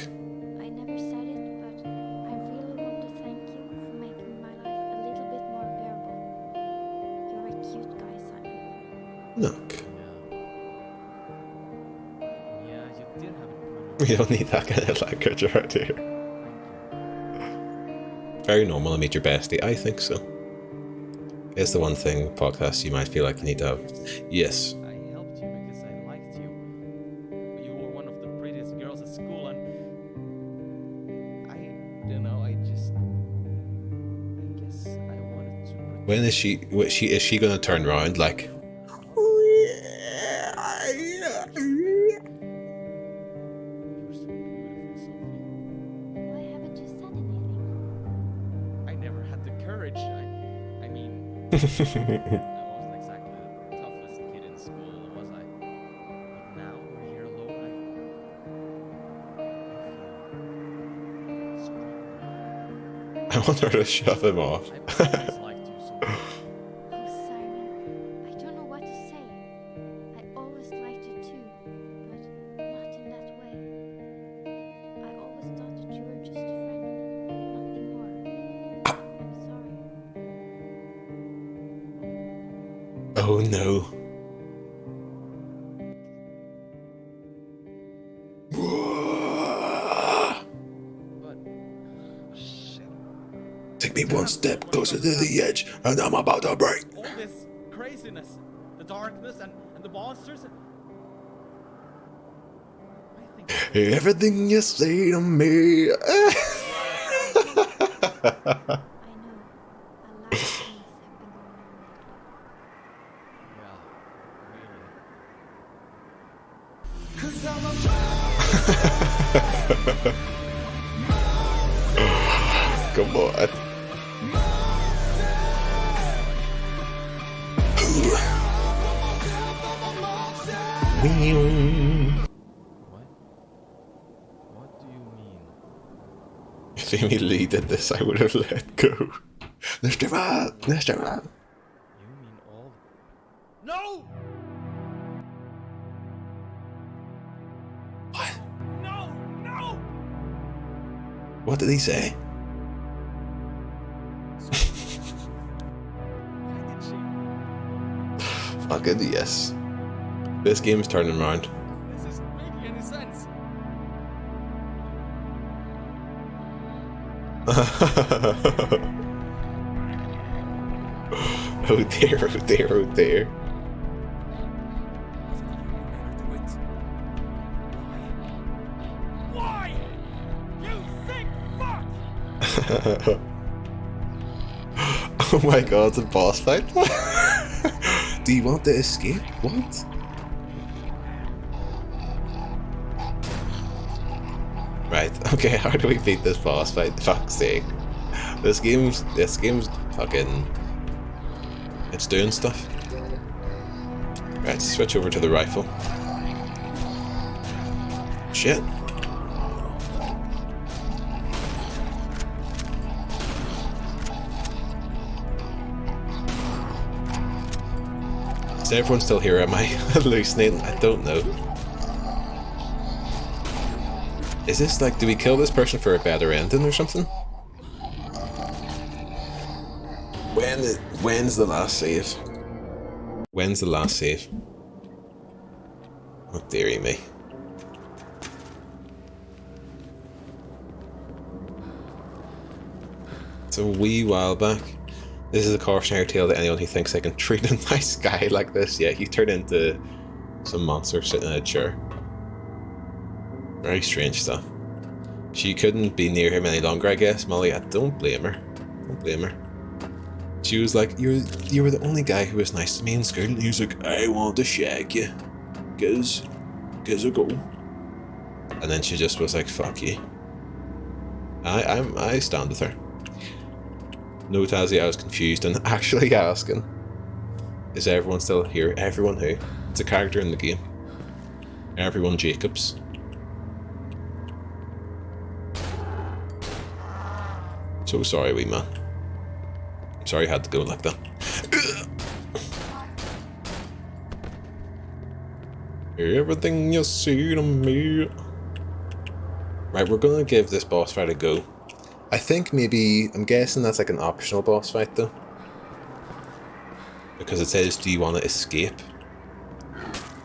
I never said it, but I really want to thank you for making my life a little bit more bearable. You're a cute guy, Simon. Look. Yeah, you did have it pretty. We don't need that kind of language right here. Very normal to meet your bestie, I think so. It's the one thing, podcast, you might feel like you need to have. Yes. I helped you because I liked you. You were one of the prettiest girls at school, and I don't know. I guess I wanted to. When is she gonna turn around like? You're so beautiful, Sophie. Why haven't you said anything? I never had the courage. I mean, I wasn't exactly the toughest kid in school, was I? But now we're here alone. I want her to shove him off. I've always liked you so much. Oh, Simon, I don't know what to say. I always liked you too, but not in that way. I always thought that you were just a friend, nothing more. I'm sorry. Oh no. Take me one step closer to the edge, and I'm about to break. All this craziness, the darkness and the monsters. I think Everything you say to me. I know. A lot of things have been going on lately. Come on. What do you mean? If Amy did this, I would have let go. Mr. Man! Mr. Man! You mean all? No! What? No! No! What did he say? Why did she? Fucking yes. This game's turning around. This isn't making any sense. Oh dear, oh dear, oh dear. Why? You sick fuck! Oh my god, it's a boss fight. Do you want to escape? What? Right, okay, how do we beat this boss fight? Fuck's sake. This game's fucking... It's doing stuff. Right, switch over to the rifle. Shit. Is everyone still here? Am I hallucinating? I don't know. Is this like, do we kill this person for a better ending or something? When's the last save? When's the last save? Oh dearie me. It's a wee while back. This is a cautionary tale to anyone who thinks they can treat a nice guy like this. Yeah, you turn into some monster sitting in a chair. Very strange stuff. She couldn't be near him any longer, I guess. Molly, I don't blame her. Don't blame her. She was like, you were the only guy who was nice to me in school. And he was like, I want to shag you. Giz a go. And then she just was like, fuck you. I stand with her. No, Tazzy, I was confused and actually asking, is everyone still here? Everyone who? It's a character in the game. Everyone Jacobs. So sorry, wee man. I'm sorry I had to go like that. Everything you see to me. Right, we're gonna give this boss fight a go. I think maybe, I'm guessing that's like an optional boss fight though. Because it says, do you want to escape?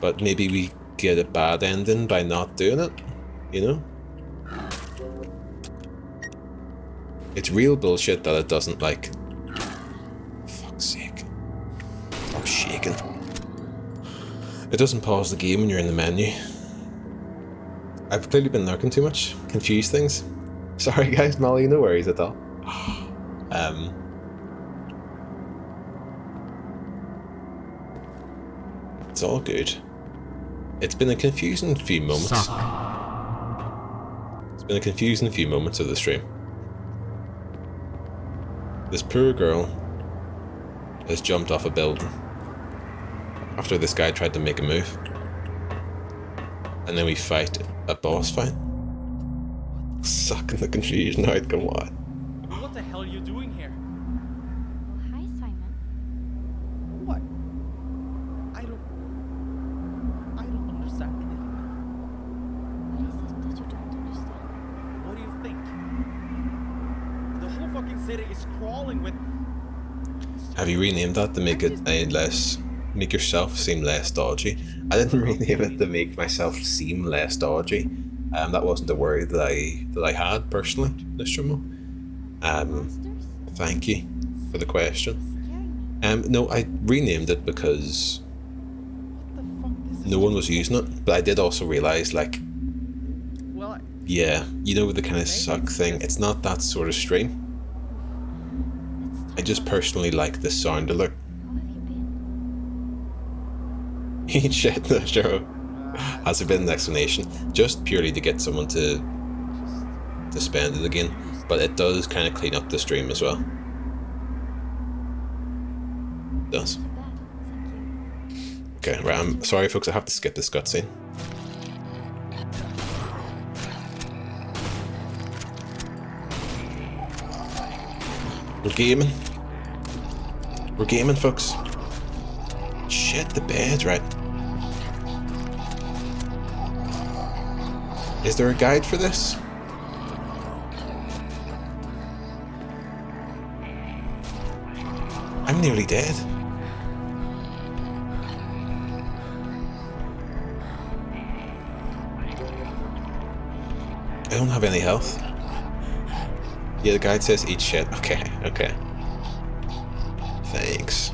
But maybe we get a bad ending by not doing it, you know? It's real bullshit that it doesn't like... Fuck's sake. I'm shaking. It doesn't pause the game when you're in the menu. I've clearly been lurking too much. Confuse things. Sorry guys, Molly, no worries at all. It's all good. It's been a confusing few moments. It's been a confusing few moments of the stream. This poor girl has jumped off a building after this guy tried to make a move. And then we fight a boss fight. Sucking the confusion out, come on. What the hell are you doing here? Oh, hi, Simon. What? I don't understand anything. What is it that you don't understand? What do you think? The whole fucking city is crawling with... Have you renamed that to make it make yourself seem less dodgy? I didn't rename it to make myself seem less dodgy. That wasn't a worry that I had personally, Mr. Mo. Monsters? Thank you for the question. Scaring me. No, I renamed it because no one was using it, but I did also realize, like, Well, yeah, you know the kind of suck thing. It's not that sort of stream. I just personally like the sound alert. How have you been? Eat shit, no, sure. Has there been an explanation? Just purely to get someone to spend it again, but it does kind of clean up the stream as well. It does. Too bad. Thank you. Okay, right, I'm sorry folks, I have to skip this cutscene. We're gaming. We're gaming, folks. Shit, the bed, right. Is there a guide for this? I'm nearly dead. I don't have any health. Yeah, the guide says eat shit. Okay, okay. Thanks.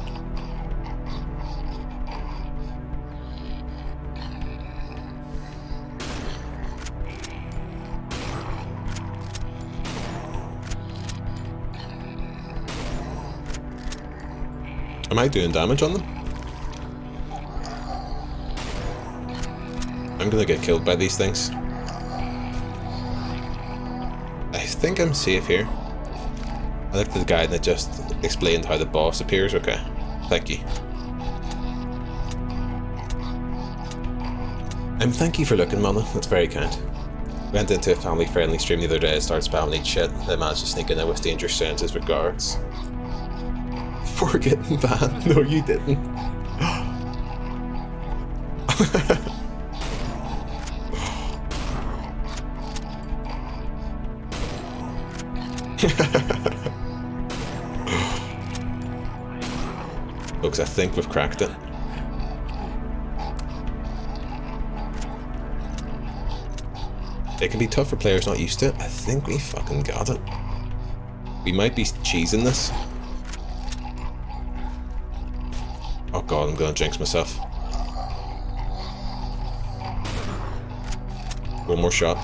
Am I doing damage on them? I'm gonna get killed by these things. I think I'm safe here. I looked at the guide and it just explained how the boss appears. Okay, thank you. Thank you for looking, Mama. That's very kind. Went into a family-friendly stream the other day, started spamming each shit, then managed to sneak in there with dangerous senses regards. For getting banned? No, you didn't. Folks, I think we've cracked it. It can be tough for players not used to it. I think we fucking got it. We might be cheesing this. Oh god, I'm gonna jinx myself. One more shot.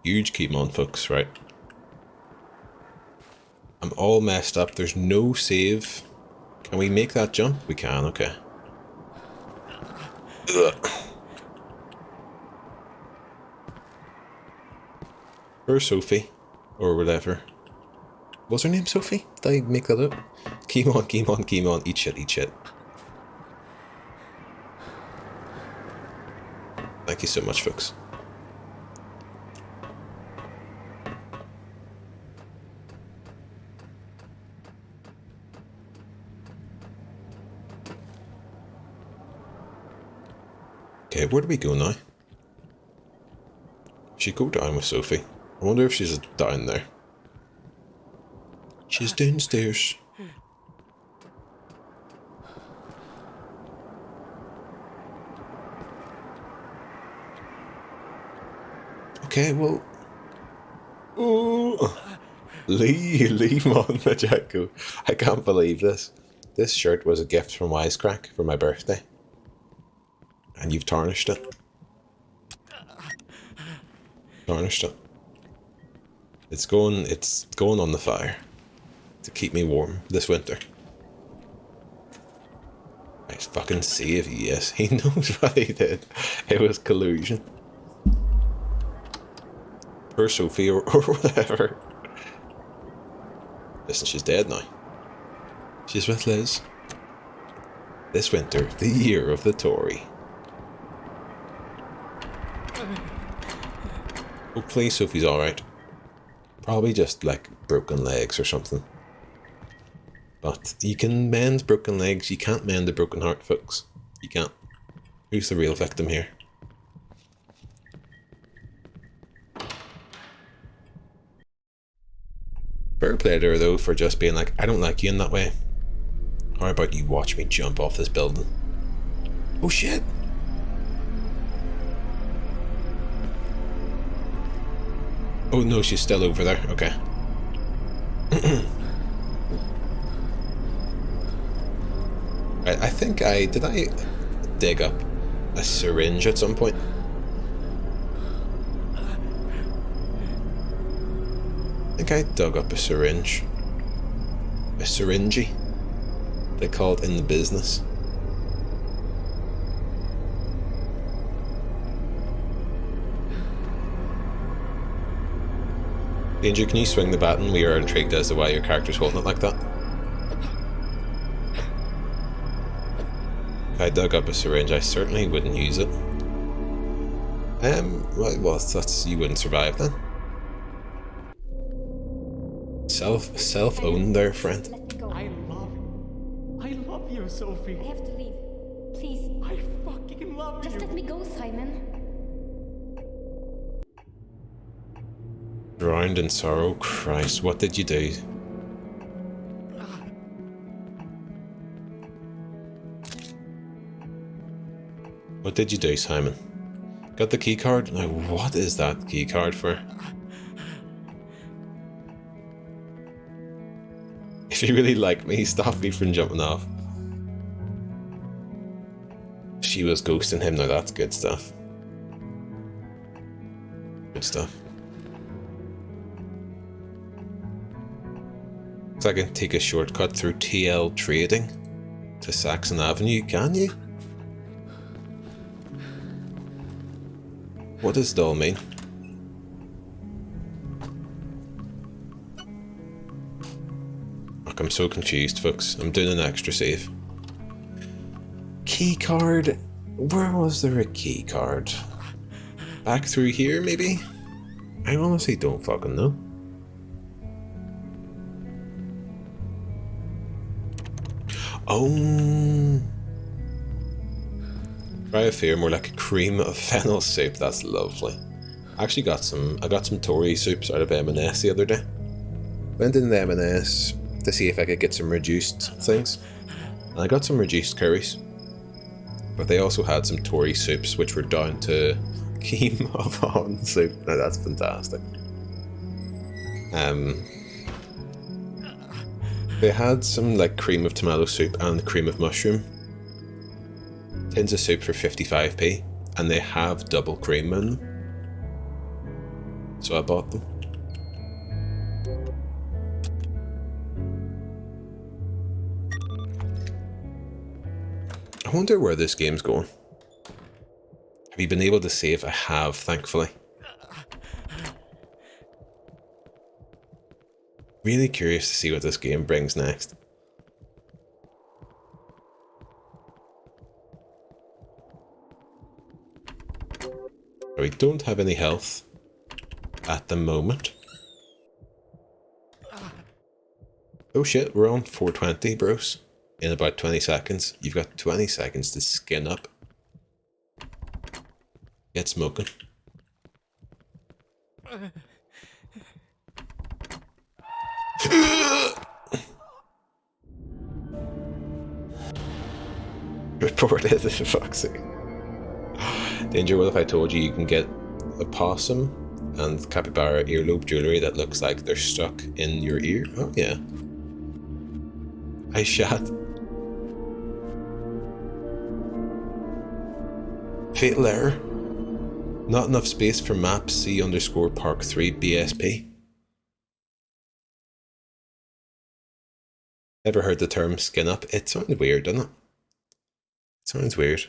Huge Keymon, folks, right? I'm all messed up. There's no save. Can we make that jump? We can, okay. Ugh. Or Sophie, or whatever. Was her name Sophie? Did I make that up? Keymon, Keymon, Keymon, eat shit, eat shit. Thank you so much, folks. Okay, where do we go now? She go down with Sophie. I wonder if she's down there. She's downstairs. Okay, well... Oh, leave on the Jacko. I can't believe this. This shirt was a gift from Wisecrack for my birthday. And you've tarnished it. Tarnished it. It's going on the fire. To keep me warm this winter. Nice fucking save, yes. He knows what he did. It was collusion. Or Sophie or whatever. Listen, she's dead now. She's with Liz. This winter, the year of the Tory. Hopefully Sophie's alright. Probably just like broken legs or something. But you can mend broken legs, you can't mend a broken heart, folks. You can't. Who's the real victim here? Fair play to her though for just being like, I don't like you in that way. How about you watch me jump off this building? Oh shit! Oh no, she's still over there. Okay. I think did I dig up a syringe at some point? I think I dug up a syringe. A syringy. They call it in the business. Danger, can you swing the baton? We are intrigued as to why your character's holding it like that. If I dug up a syringe, I certainly wouldn't use it. Well, that's you wouldn't survive then. Self-owned there, friend. I love you, Sophie. I have to leave. Please. I fucking love you. Just let me go, Simon. Drowned in sorrow. Christ, what did you do? What did you do, Simon? Got the key card? Now, what is that key card for? If you really like me, stop me from jumping off. She was ghosting him. Now that's good stuff. Good stuff. So I can take a shortcut through TL Trading to Saxon Avenue, can you? What does it all mean? Look, I'm so confused, folks. I'm doing an extra save. Key card? Where was there a key card? Back through here, maybe? I honestly don't fucking know. Oh, try a fear, more like a cream of fennel soup. That's lovely. I actually got some Tory soups out of M&S the other day. Went in the M&S to see if I could get some reduced things, and I got some reduced curries. But they also had some Tory soups, which were down to cream of on soup. Now that's fantastic. They had some like cream of tomato soup and cream of mushroom. Tins of soup for 55p, and they have double cream in them. So I bought them. I wonder where this game's going. Have you been able to save? I have, thankfully. Really curious to see what this game brings next. We don't have any health at the moment. Oh shit, we're on 420, bros. In about 20 seconds. You've got 20 seconds to skin up. Get smoking. Reported, for fuck's sake. Danger, what if I told you you can get a possum and capybara earlobe jewellery that looks like they're stuck in your ear? Oh yeah. I shot. Fatal error. Not enough space for map C_Park3 BSP. Never heard the term skin up. It sounded weird, doesn't it? It sounds weird.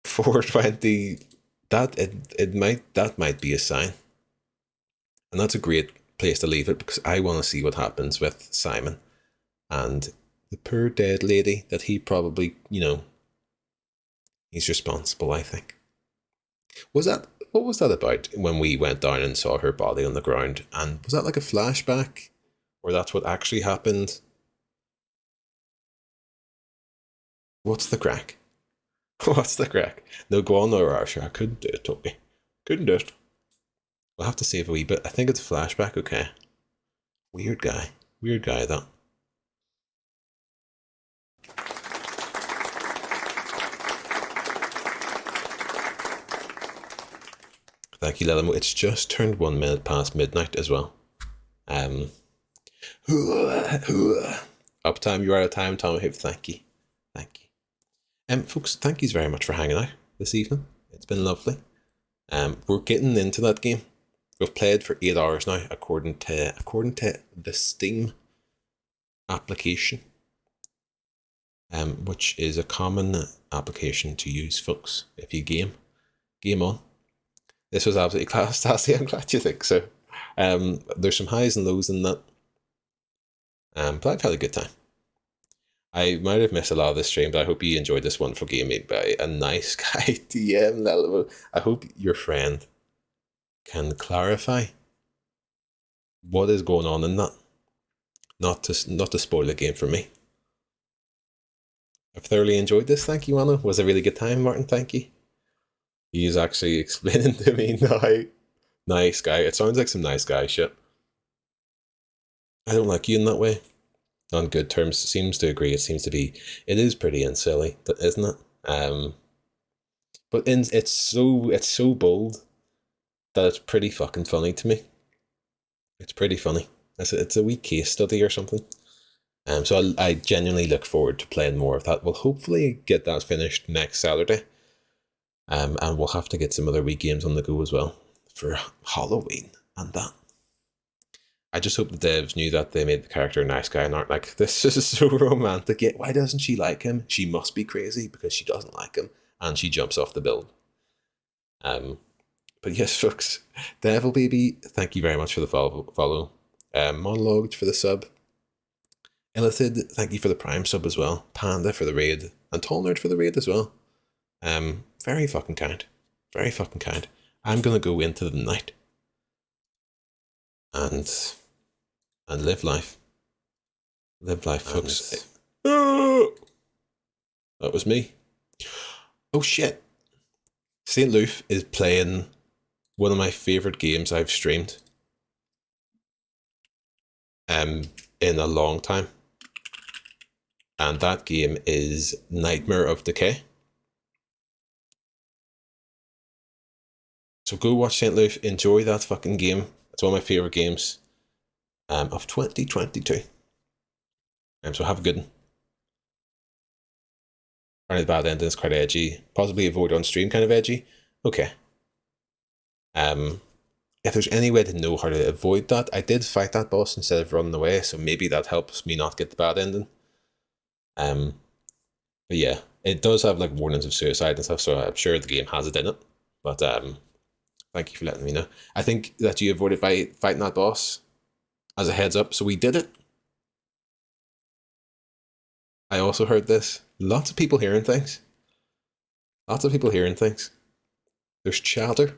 420. That might be a sign. And that's a great place to leave it because I want to see what happens with Simon and the poor dead lady that he probably, he's responsible, I think. What was that about when we went down and saw her body on the ground? And was that like a flashback? Or that's what actually happened? What's the crack? What's the crack? No, go on, no, Arsha. I couldn't do it, Toby. Couldn't do it. We'll have to save a wee bit. I think it's a flashback, okay. Weird guy, that. Thank you, Lelamo. It's just turned 1 minute past midnight as well. Uptime, you're out of time, Tom. Thank you. Folks, thank you very much for hanging out this evening. It's been lovely. We're getting into that game. We've played for 8 hours now, according to the Steam application, which is a common application to use, folks. If you game on. This was absolutely class, Tassie. I'm glad you think so. There's some highs and lows in that, but I've had a good time. I might have missed a lot of this stream, but I hope you enjoyed this wonderful game made by a nice guy, DM Lelamo. I hope your friend can clarify what is going on in that. Not to spoil the game for me. I've thoroughly enjoyed this. Thank you, Anna. Was a really good time, Martin. Thank you. He's actually explaining to me now. Nice guy. It sounds like some nice guy shit. I don't like you in that way. On good terms, seems to agree. It is pretty silly, isn't it? But it's so bold that it's pretty fucking funny to me. It's pretty funny. It's a wee case study or something. So I genuinely look forward to playing more of that. We'll hopefully get that finished next Saturday. And we'll have to get some other wee games on the go as well for Halloween and that. I just hope the devs knew that they made the character a nice guy and aren't like, this is so romantic. Why doesn't she like him? She must be crazy because she doesn't like him. And she jumps off the build. But yes, folks, Devil Baby, thank you very much for the follow. Monologued for the sub. Illithid, thank you for the Prime sub as well. Panda for the raid. And Tall Nerd for the raid as well. Very fucking kind. Very fucking kind. I'm going to go into the night. And live life. Live life, folks. That was me. Oh shit. St. Loof is playing one of my favourite games I've streamed in a long time. And that game is Nightmare of Decay. So go watch St. Loof, enjoy that fucking game. It's one of my favourite games of 2022. So have a good one. Apparently the bad ending is quite edgy. Possibly avoid on stream kind of edgy. Okay. If there's any way to know how to avoid that, I did fight that boss instead of running away, so maybe that helps me not get the bad ending. But yeah, it does have like warnings of suicide and stuff, so I'm sure the game has it in it. But thank you for letting me know. I think that you avoided by fighting that boss as a heads up, so we did it. I also heard this. Lots of people hearing things. Lots of people hearing things. There's chatter.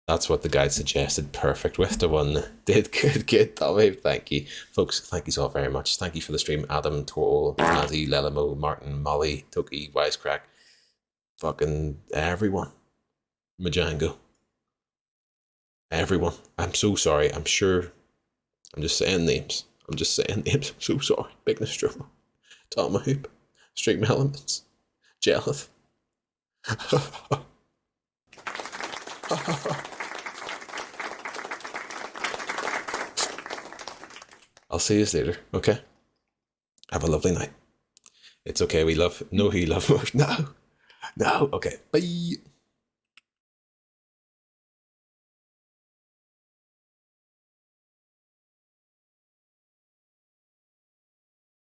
That's what the guide suggested. Perfect with the one. Did good. Tommy, thank you. Folks, thank you all very much. Thank you for the stream. Adam, Torl, Mazzy, Lelamo, Martin, Molly, Toki, Wisecrack. Fucking everyone. Majango. Everyone. I'm so sorry. I'm sure. I'm just saying names. I'm so sorry. Big Nostromo. Tom Hoop. Stream Elements. Jelith. I'll see you later, okay? Have a lovely night. It's okay, we love... No, he love most. No! Okay, bye!